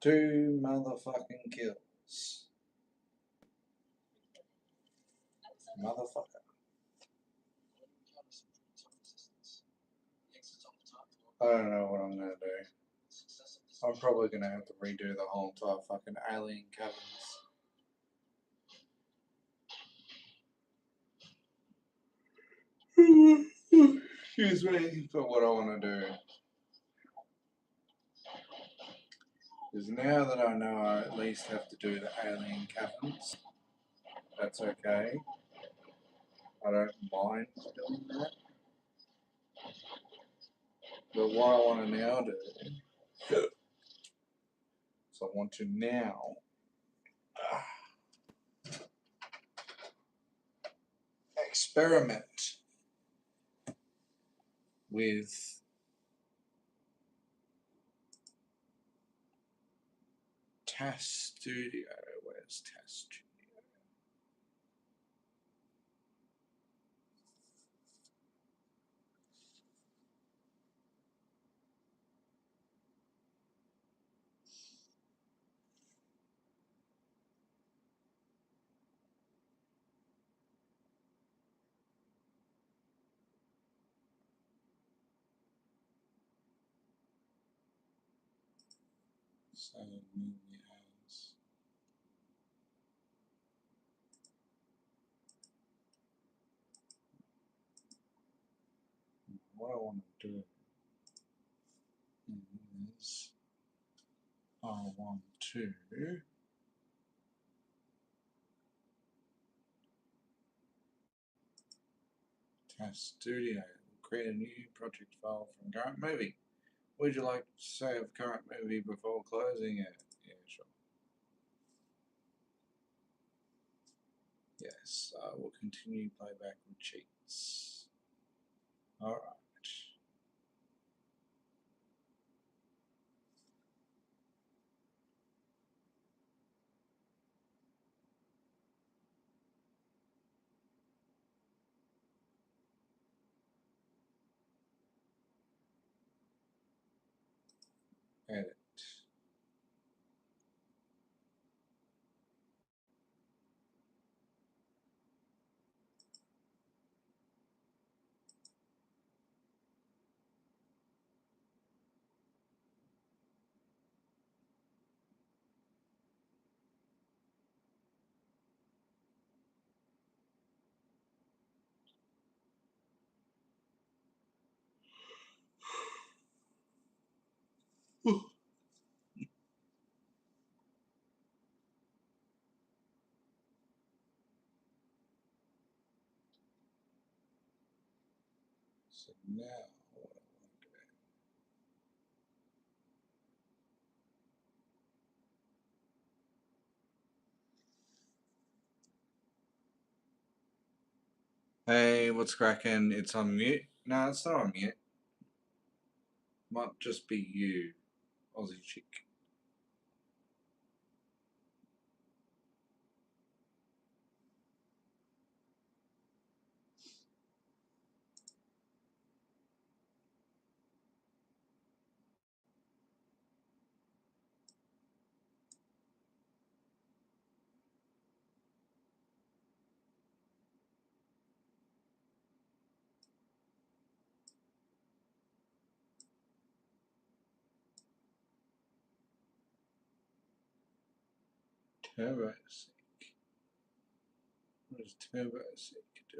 2 motherfucking kills. Motherfucker. I don't know what I'm gonna do. I'm probably gonna have to redo the whole entire fucking alien caverns. Excuse me, but what I want to do is now that I know I at least have to do the alien caverns, that's okay. I don't mind doing that. But what I want to now do is I want to now experiment with Task Studio. Where's Task Studio? So movie as what I want to do is I want to Task Studio. Create a new project file from current movie. Would you like to save current movie before closing it? Yeah, sure. Yes, I will continue playback with cheats. Alright. Edit. So now what I want to do. Hey, what's cracking? It's on mute. No, it's not on mute. Might just be you, Aussie chick. Turbo Sync. What does Turbo Sync do?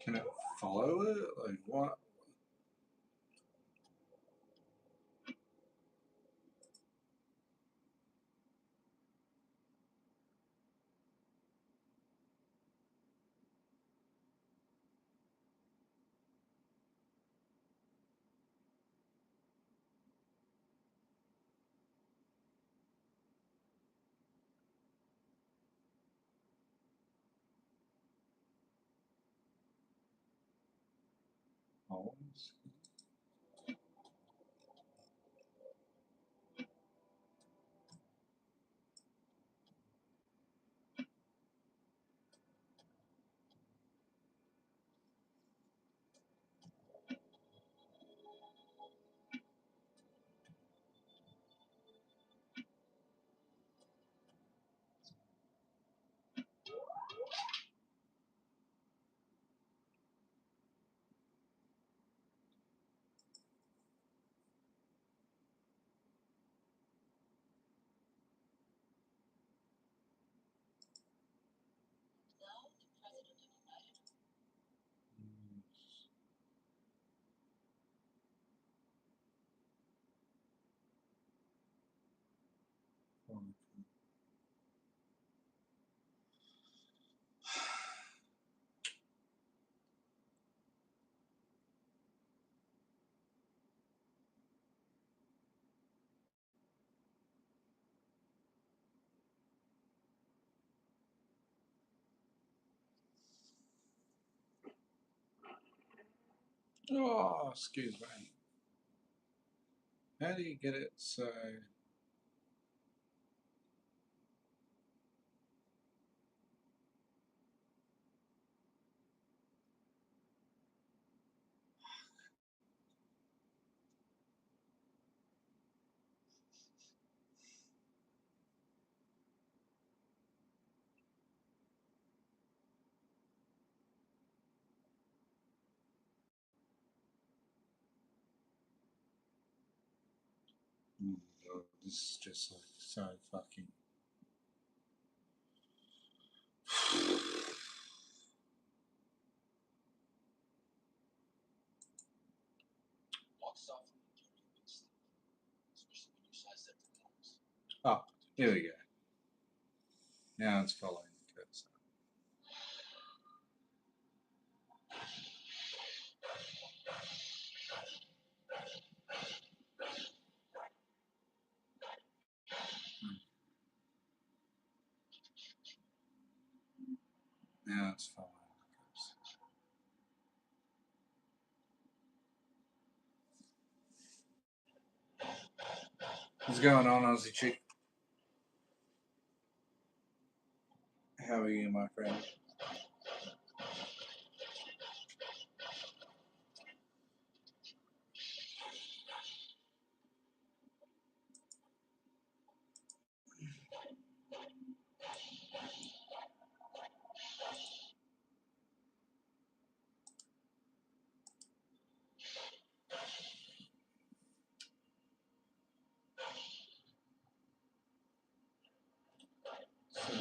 Can it follow it? Like what? Holes? Oh, excuse me. How do you get it so? Oh my God, this is just like so fucking. Oh, here we go. Now it's following the cursor. Now it's following the cursor. What's going on, Aussie chick? How are you, my friend? So,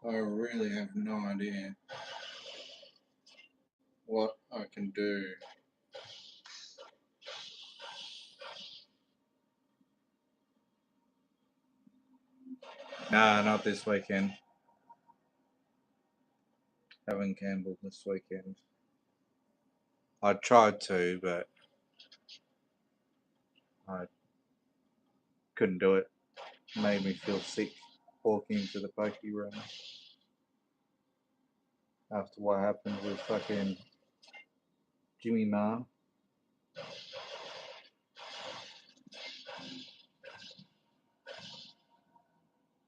I really have no idea what I can do. Nah, not this weekend. Haven't gambled this weekend. I tried to, but I couldn't do it. Made me feel sick walking into the pokey room after what happened with fucking Jimmy Ma.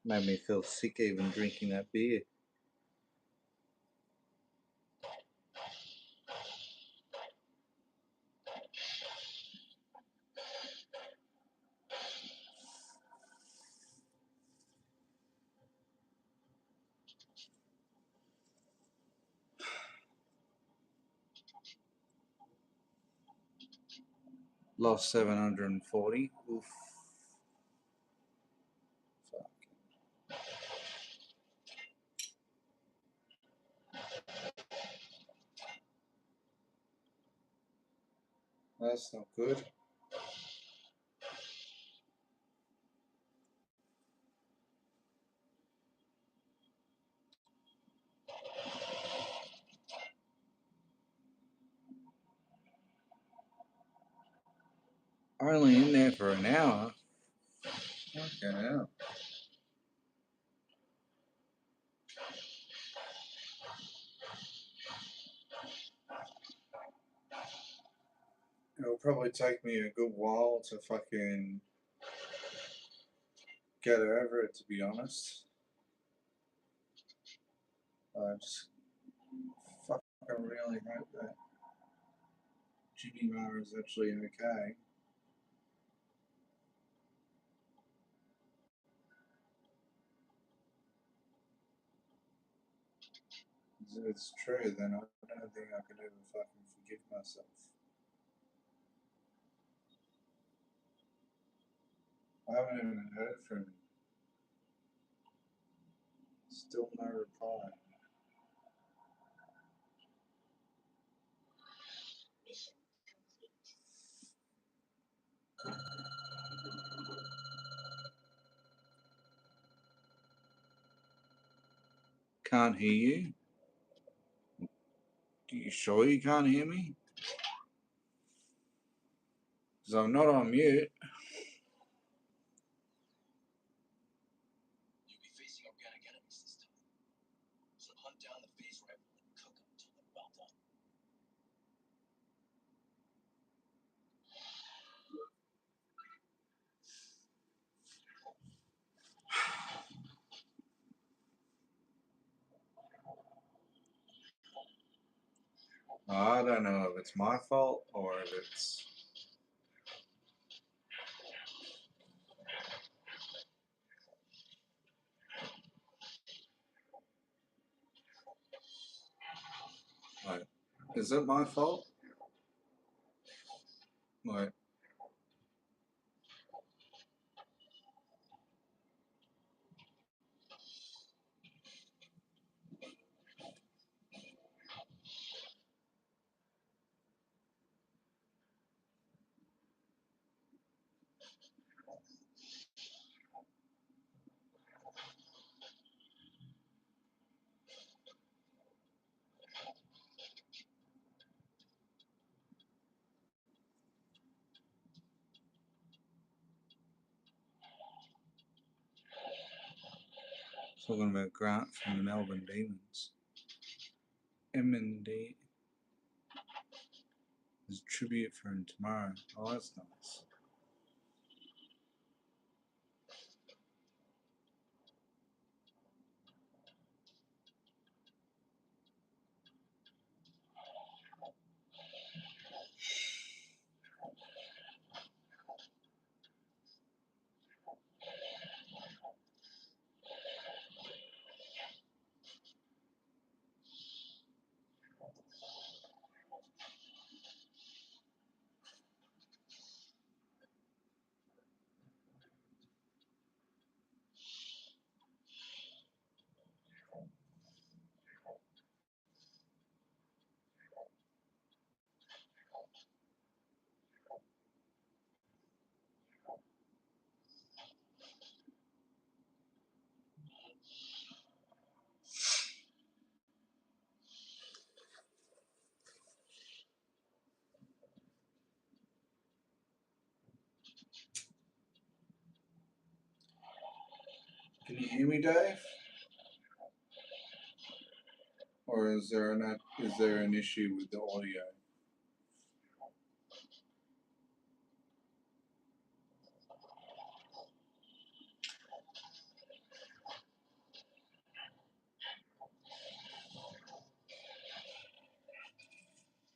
Made me feel sick even drinking that beer. Lost 740. Oof. Fuck. That's not good. Only in there for an hour. Okay, hell. It'll probably take me a good while to fucking get over it, to be honest. I just fucking really hope that Jimmy Ma is actually okay. If it's true, then I don't think I could ever fucking forgive myself. I haven't even heard from him. Still no reply. Can't hear you? Are you sure you can't hear me? Because I'm not on mute. You'll be facing organic enemies this time. So hunt down the phase rifle and cook them until they're well done. I don't know if it's my fault or if it's. Like, is it my fault? Like, talking about Grant from the Melbourne Demons. M&D. There's a tribute for him tomorrow. Oh, that's nice. Can you hear me, Dave? Or is there an issue with the audio?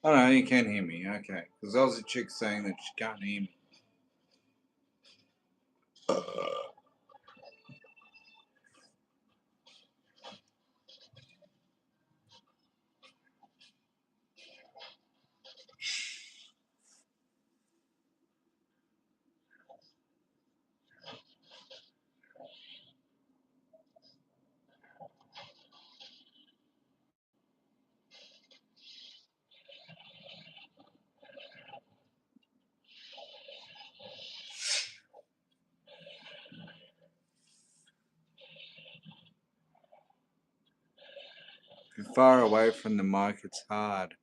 Oh no, you can hear me. Okay, because I was a chick saying that she can't hear me. If you're far away from the mic, it's hard,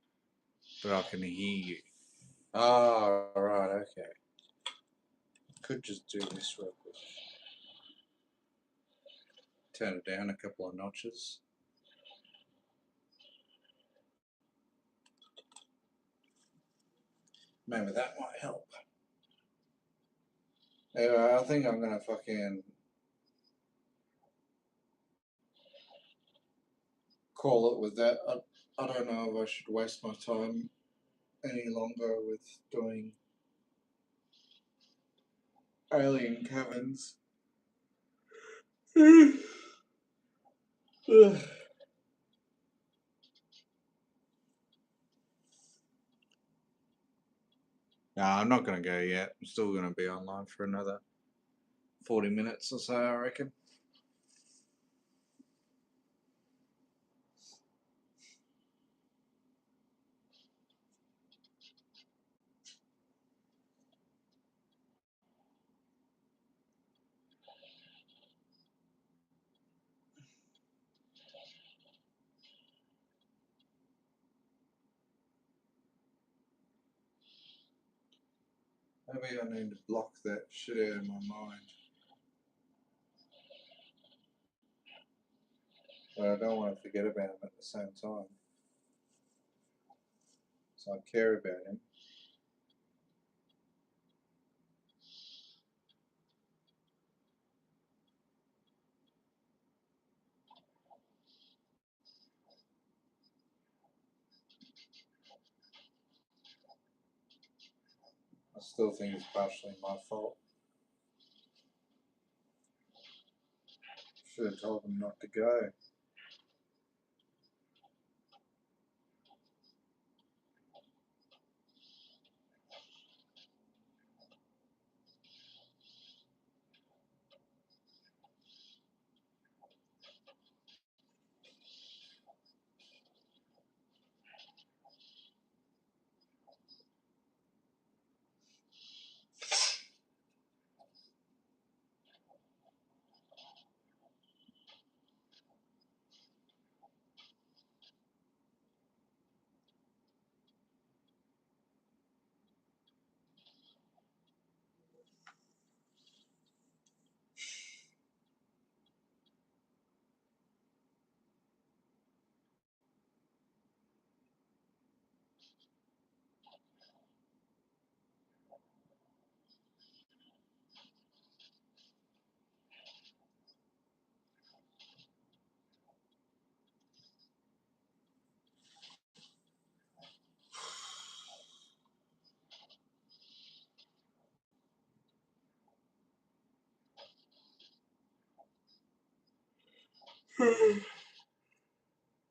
but I can hear you. Oh, right, okay. Could just do this real quick. Turn it down a couple of notches. Maybe that might help. Anyway, I think I'm gonna fucking call it with that. I don't know if I should waste my time any longer with doing alien caverns. No, I'm not going to go yet. I'm still going to be online for another 40 minutes or so, I reckon. Maybe I need to block that shit out of my mind. But I don't want to forget about him at the same time. So I care about him. I still think it's partially my fault. Should have told him not to go.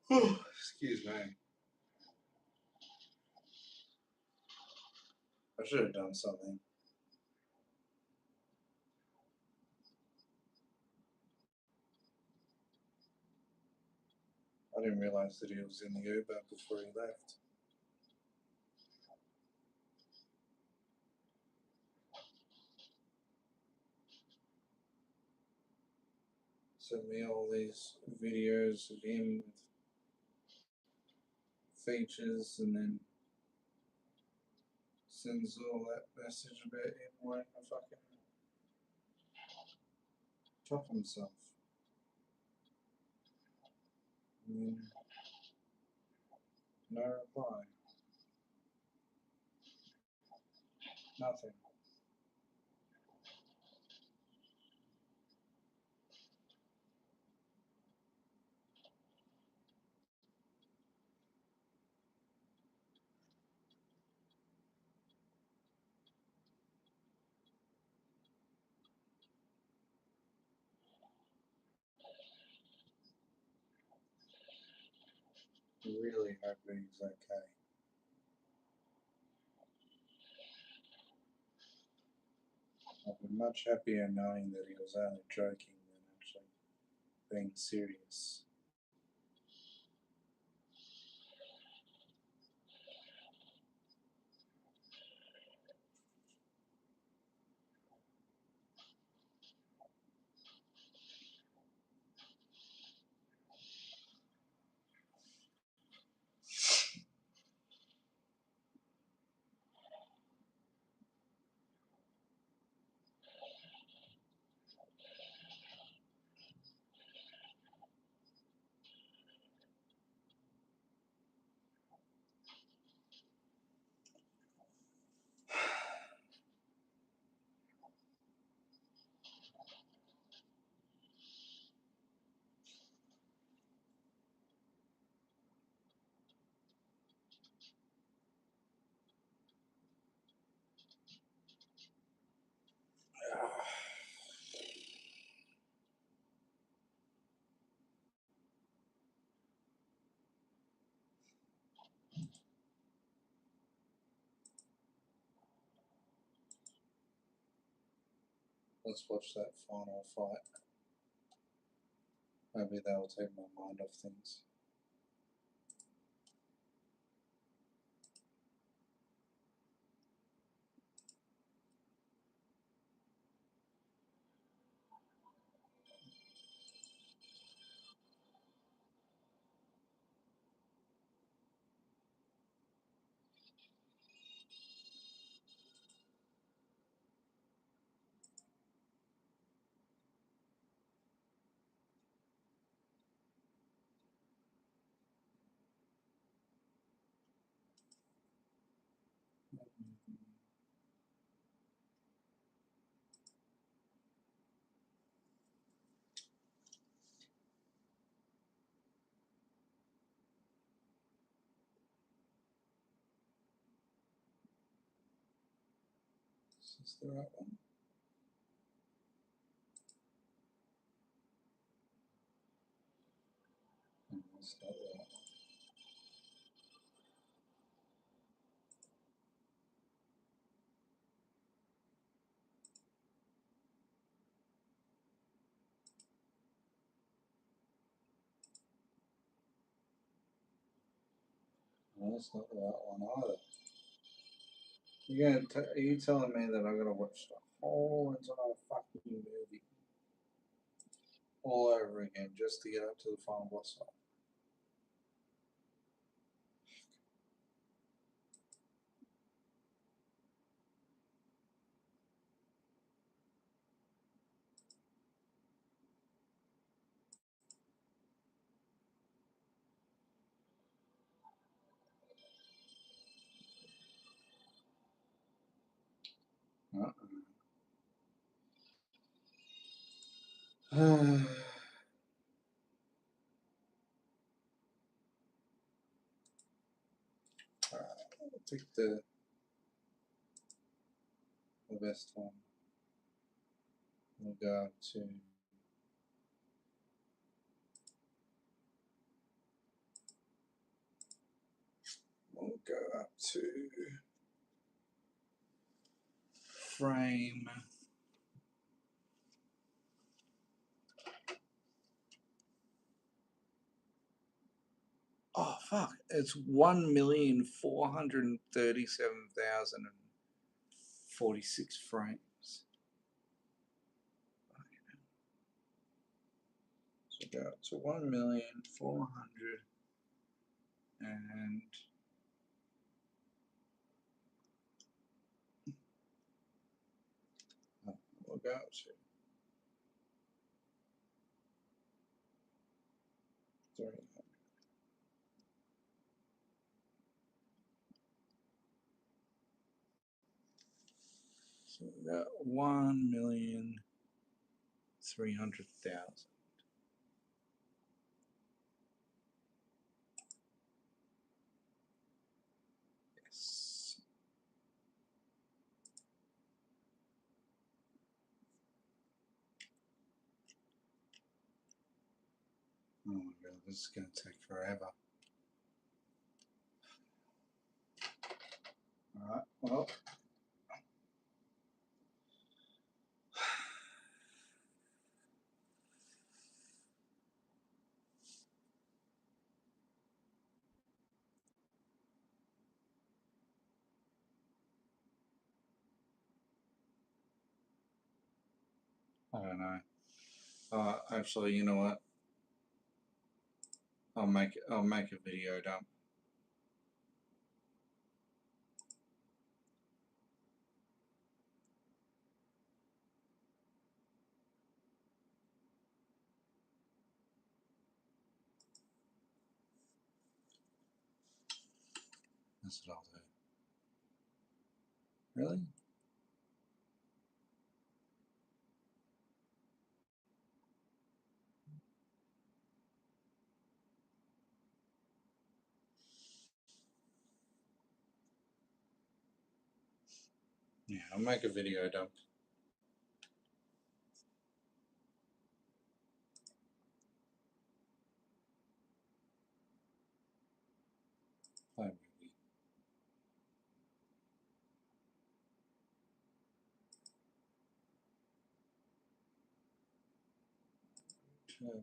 Excuse me. I should have done something. I didn't realize that he was in the Uber before he left. Sent me all these videos of him with features and then sends all that message about him wanting to fucking top himself. And then no reply. Nothing. Really hope that he's okay. I'd be much happier knowing that he was only joking than actually being serious. Let's watch that final fight. Maybe that will take my mind off things. Is this the right one? No, that's not the right one. No, that's not the right one either. Are you telling me that I gotta watch the whole entire fucking movie all over again just to get up to the final boss fight? Alright, I'll take the best one. We'll go up to frame. Oh fuck! It's 1,437,046 frames. So go to 1,400 and we'll go to 300. So we got 1,300,000. Yes. Oh my god, this is going to take forever. Alright, well. I don't know. Actually, you know what? I'll make a video dump. That's what I'll do. Really? Yeah, I'll make a video dump. Play a movie. Turbo.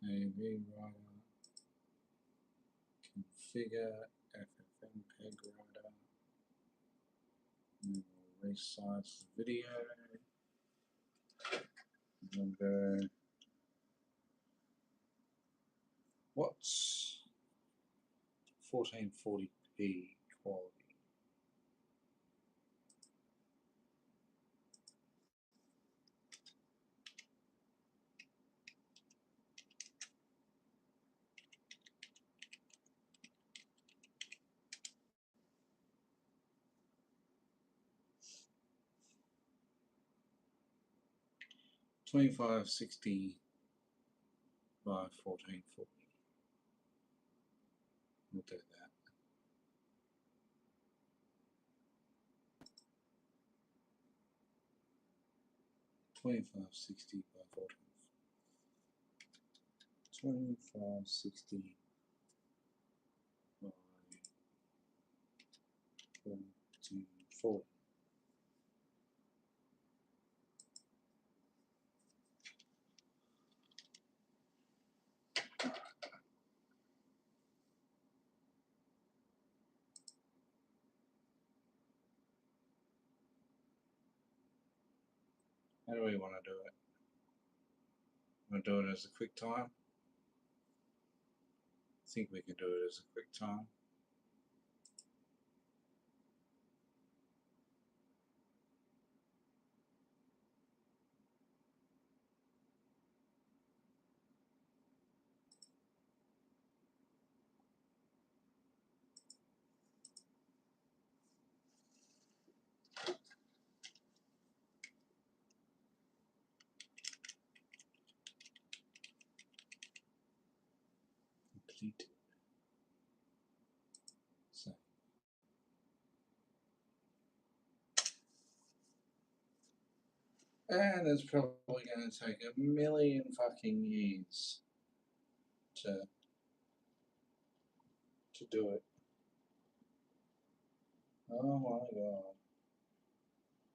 AV writer, configure FFmpeg writer, and we'll resize the video. We'll go, what's 1440p quality? $25.60 by 1440. We'll do that. $25.60 by 1440. $25.60 by 1440. How do we want to do it? Want to do it as a quick time? I think we can do it as a quick time. Complete. So. And it's probably going to take a million fucking years to do it. Oh my god.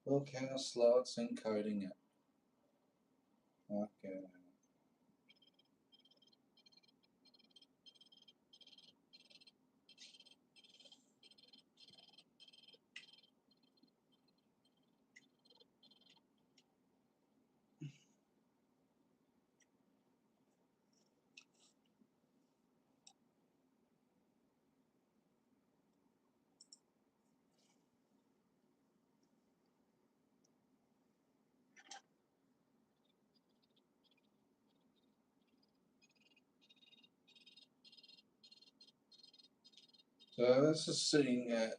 Look how slow it's encoding it. Okay. So this is sitting at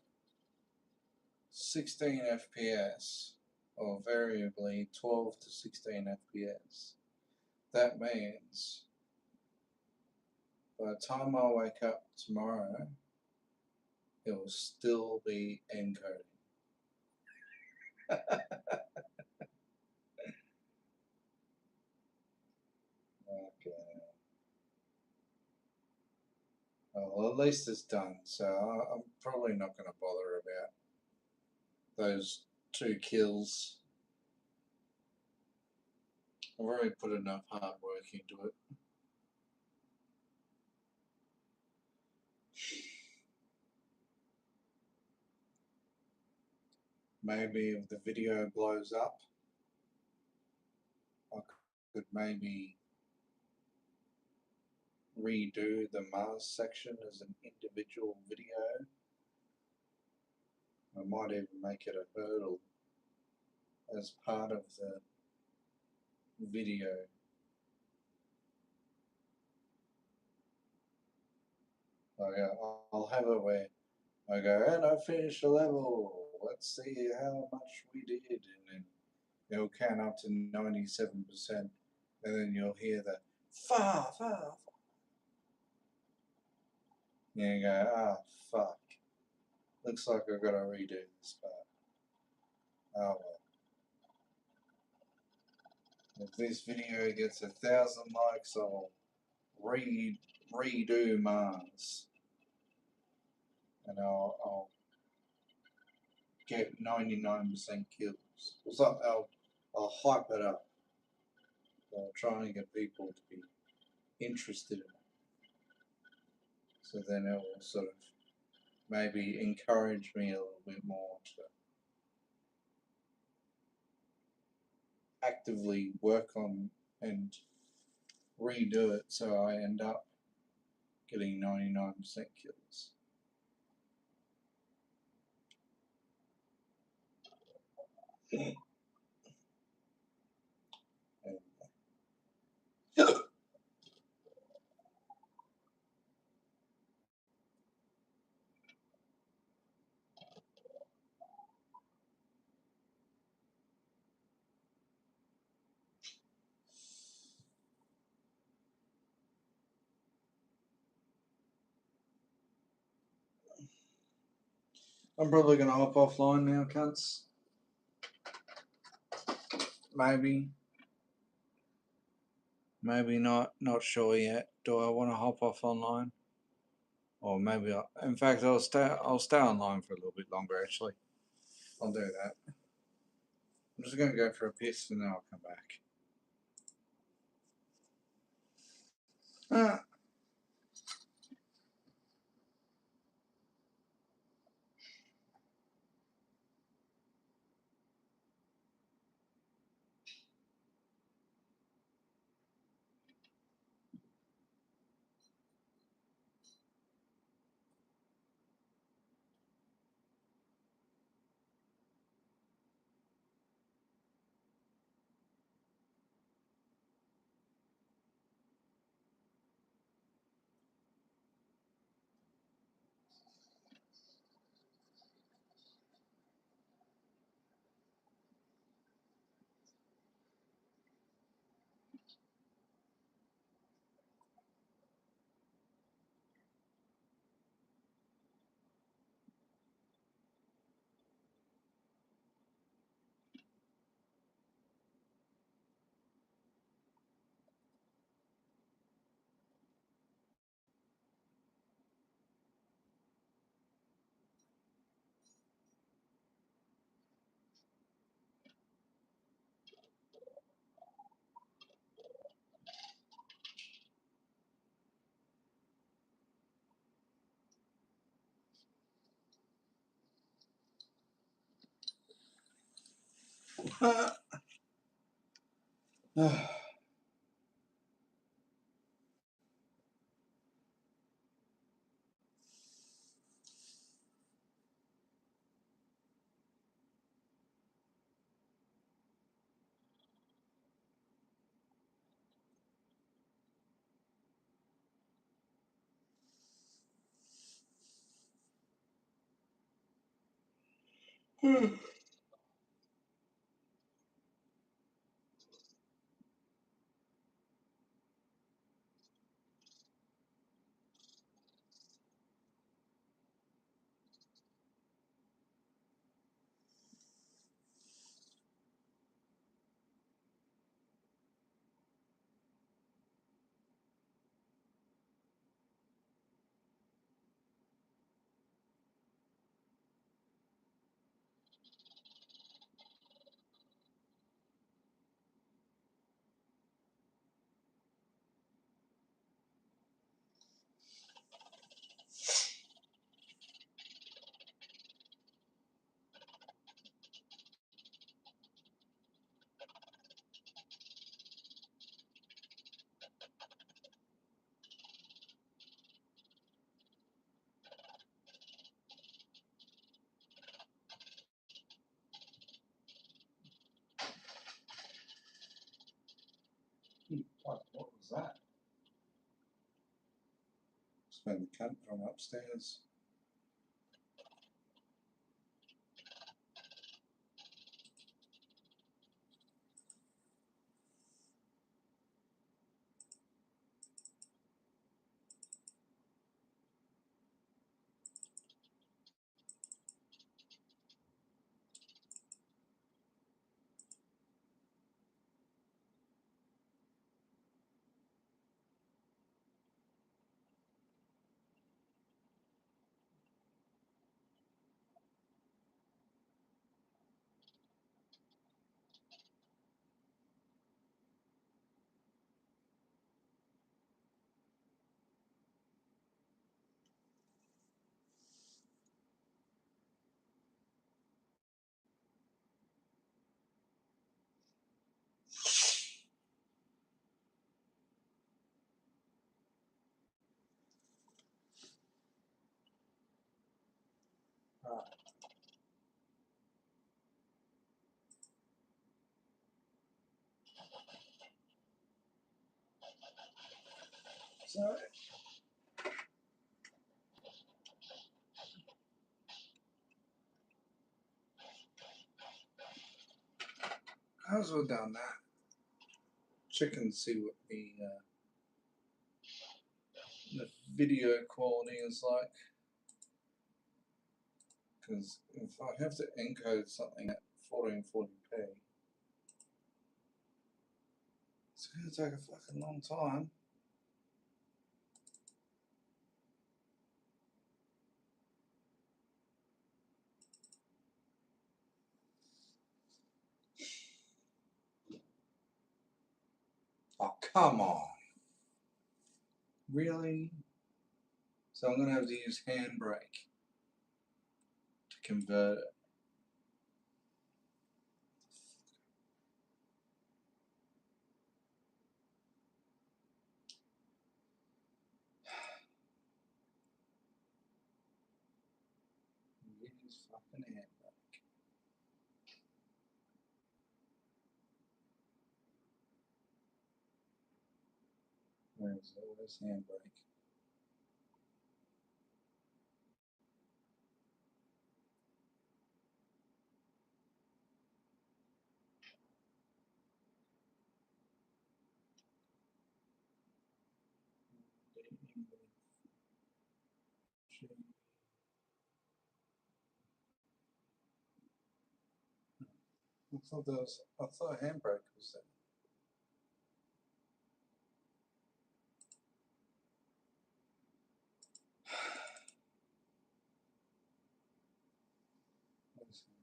16 FPS, or variably 12 to 16 FPS. That means by the time I wake up tomorrow, it will still be encoding. Okay. Well, at least it's done, so I'm probably not going to bother about those 2 kills. I've already put enough hard work into it. Maybe if the video blows up, I could maybe redo the Mars section as an individual video. I might even make it a hurdle as part of the video. Oh yeah, I'll have it where I go, and I finished the level, let's see how much we did, and then It'll count up to 97%, and then you'll hear the far, far. And you go, ah, fuck. Looks like I've got to redo this part. Oh well. If this video gets 1,000 likes, I'll redo Mars, and I'll get 99% kills. So I'll hype it up. I'll try and get people to be interested in it. So then it will sort of maybe encourage me a little bit more to actively work on and redo it so I end up getting 99% kills. I'm probably going to hop offline now, cunts. Maybe. Maybe not. Not sure yet. Do I want to hop off online? Or maybe in fact, I'll stay online for a little bit longer, actually. I'll do that. I'm just going to go for a piss and then I'll come back. Ah. What was that? Spend the cunt from upstairs. So as we've done that, check and see what the video quality is like. Because if I have to encode something at 1440p, it's going to take a fucking long time. Oh, come on. Really? So I'm going to have to use Handbrake to convert it. Use fucking Handbrake. Where is it? Where's Handbrake? I thought Handbrake was there. Where's Handbrake?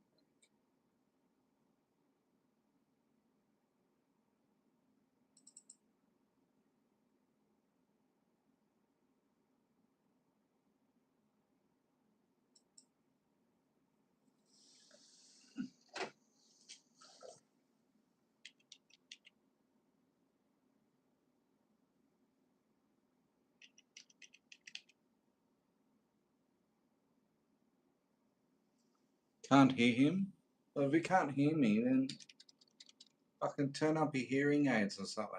Can't hear him? Well, if you can't hear me, then I can turn up your hearing aids or something.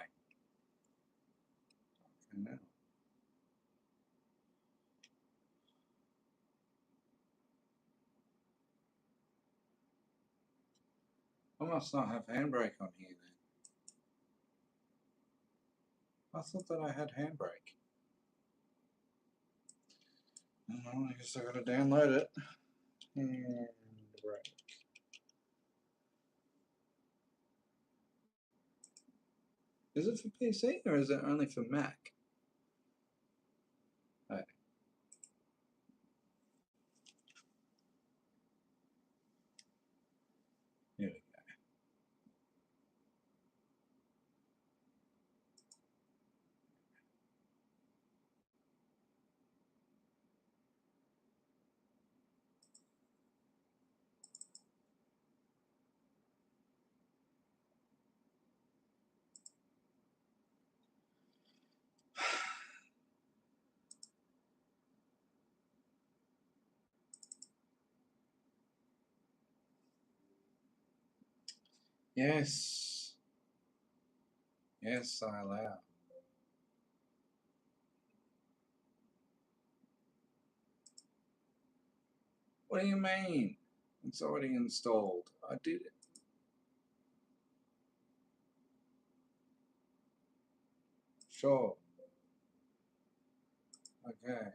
Okay, now. I must not have Handbrake on here then. I thought that I had Handbrake. Well, I guess I gotta download it. Handbrake. Is it for PC or is it only for Mac? Oh. Here we go. Yes. Yes, I allow. What do you mean? It's already installed. I did it. Sure. Okay.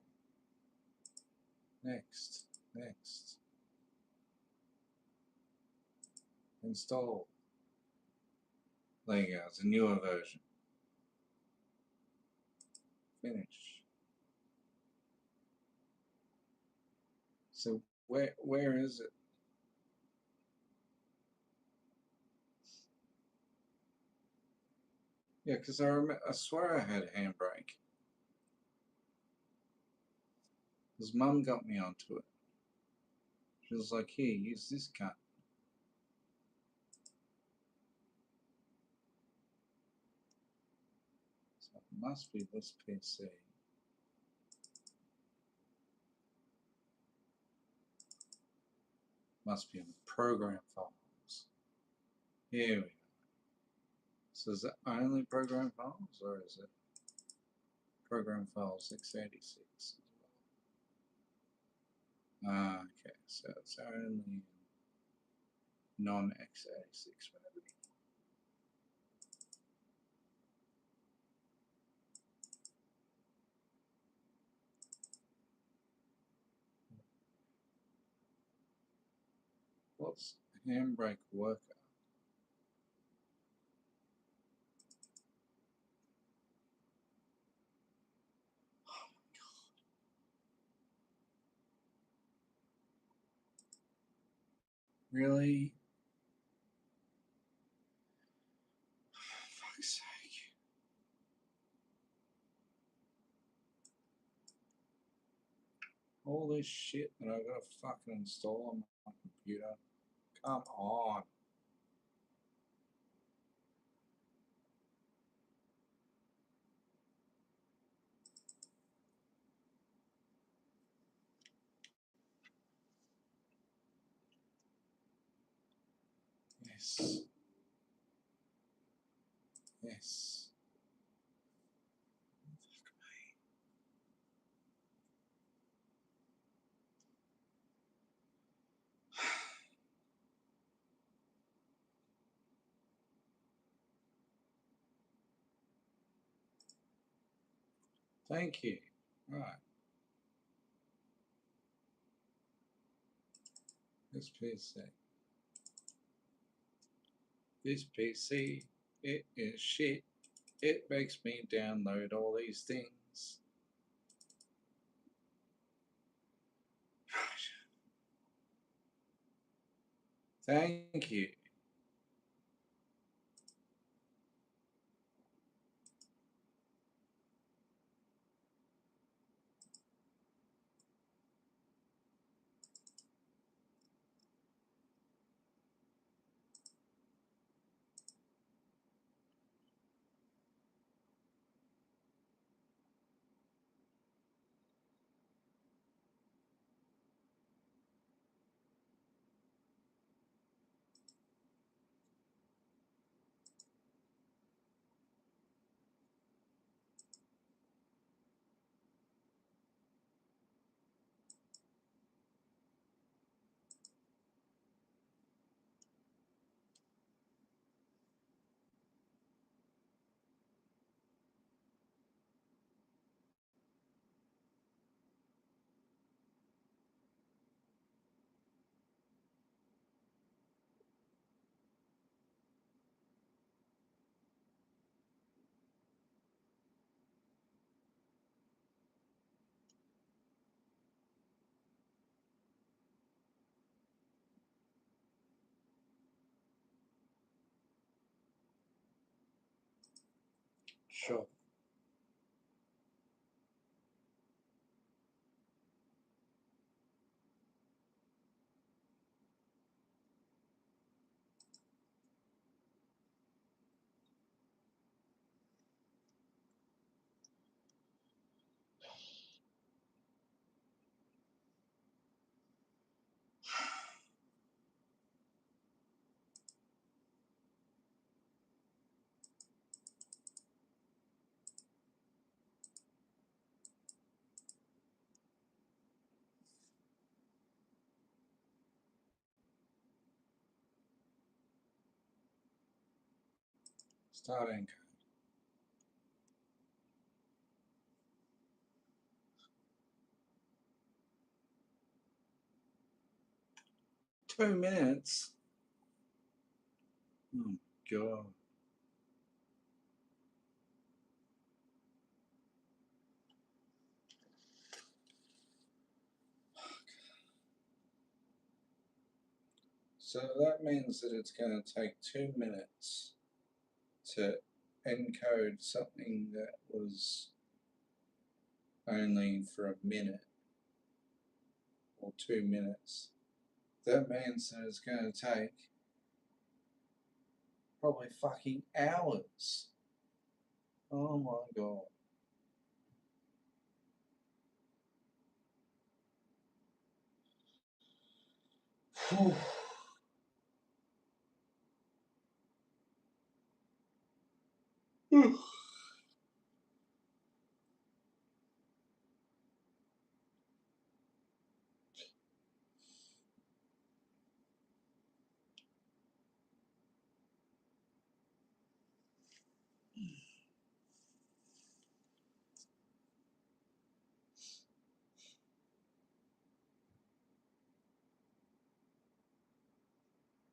Next. Next. Install. There you go. It's a newer version. Finish. So where is it? Yeah, because I swear I had Handbrake. His mum got me onto it. She was like, here, use this cunt. So it must be this PC. Must be in the program files. Here we go. So is it only program files or is it program files x86 as well. Okay, so it's only non-x86 maybe. What's handbrake worker? Really? For fuck's sake. All this shit that I've got to fucking install on my computer. Come on. Yes. Yes. Thank you. Right. This PC. This PC, it is shit. It makes me download all these things. Thank you. Sure. Starting. 2 minutes. Oh God. So that means that it's going to take 2 minutes to encode something that was only for a minute or 2 minutes. That means that it's going to take probably fucking hours. Oh my God. Whew.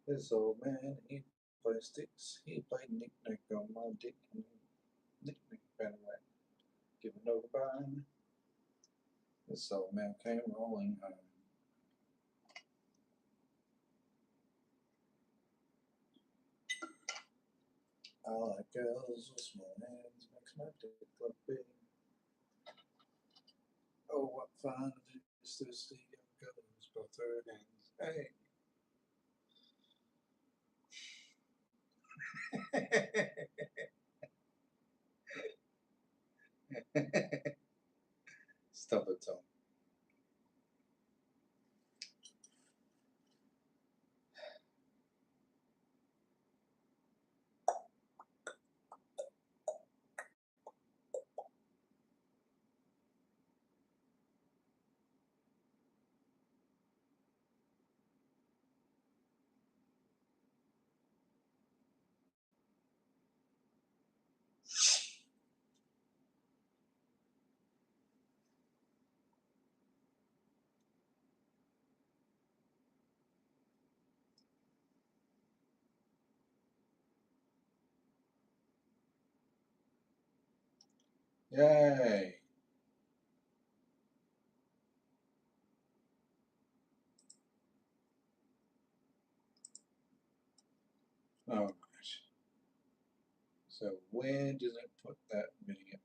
This old man, he plays sticks. He played knick-knack on my dick, and knick-knack ran away, giving no goodbye. This old man came rolling home. I like girls with small hands, makes my dick look big. Oh, what fun it is to see young girls both her hands. Hey. Stop it, Tom. Yay! All right. So where does it put that video?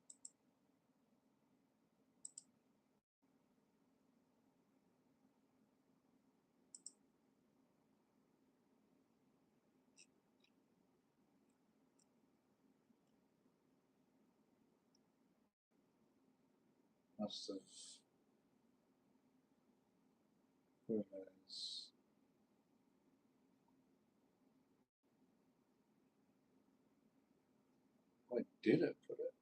Must have put it as. Where did it put it?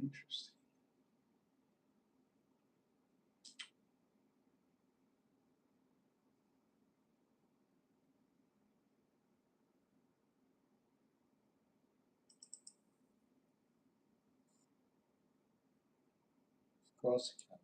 Interesting. Of course it can.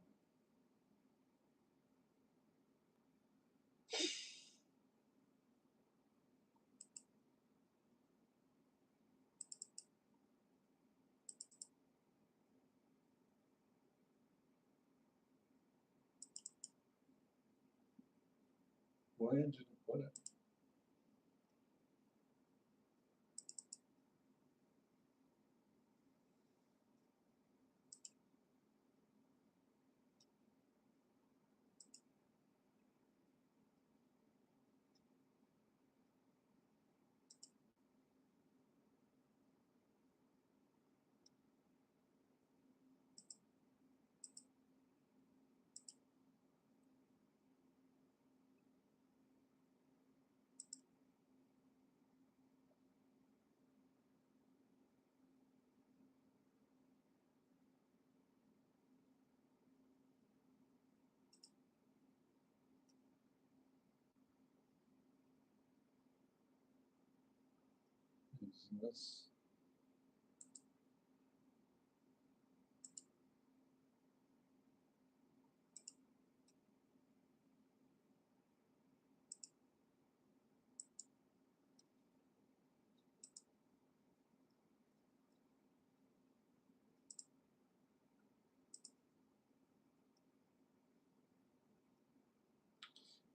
Where did it put it? Is this?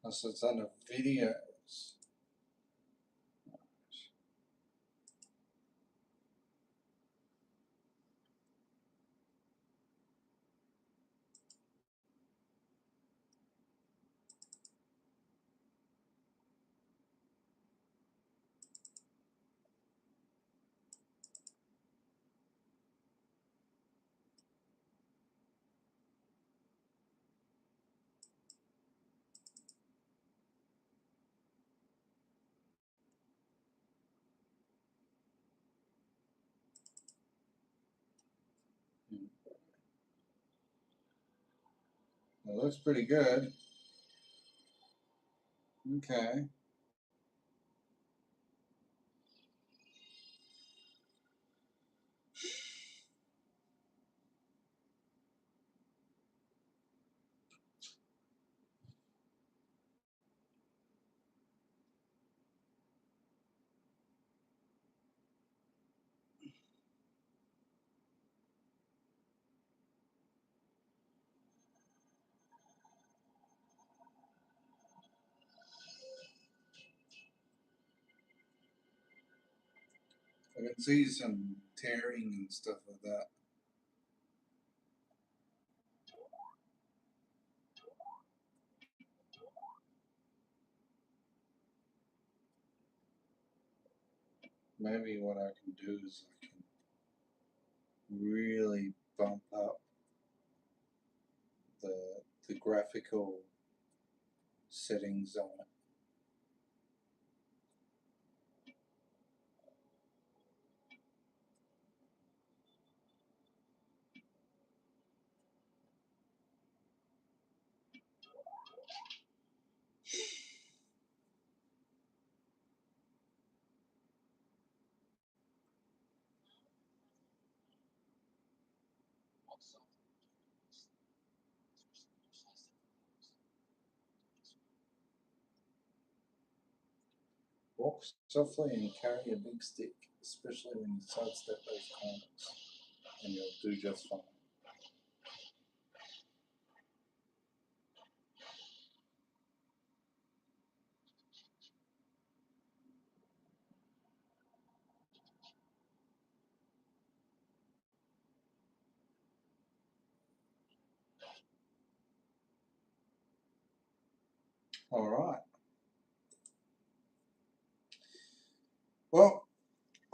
Oh, so it's under videos. It looks pretty good. Okay. I can see some tearing and stuff like that. Maybe what I can do is I can really bump up the graphical settings on it. Walk softly especially when you slice it Walk softly and carry a big stick, especially when you sidestep those corners, and you'll do just fine. All right. Well,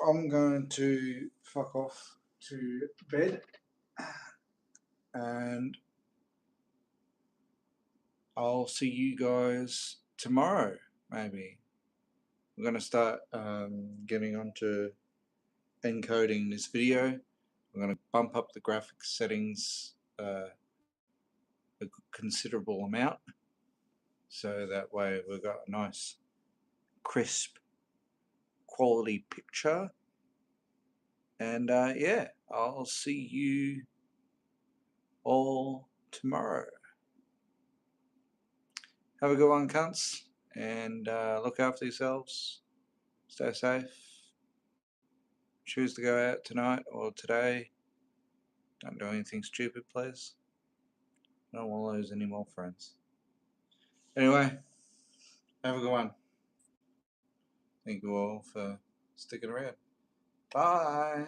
I'm going to fuck off to bed, and I'll see you guys tomorrow, maybe. I'm going to start getting onto encoding this video. I'm going to bump up the graphics settings a considerable amount, so that way we've got a nice crisp quality picture. And yeah, I'll see you all tomorrow. Have a good one, cunts, and look after yourselves. Stay safe. Choose to go out tonight or today. Don't do anything stupid, please. I don't want to lose any more friends. Anyway, have a good one. Thank you all for sticking around. Bye.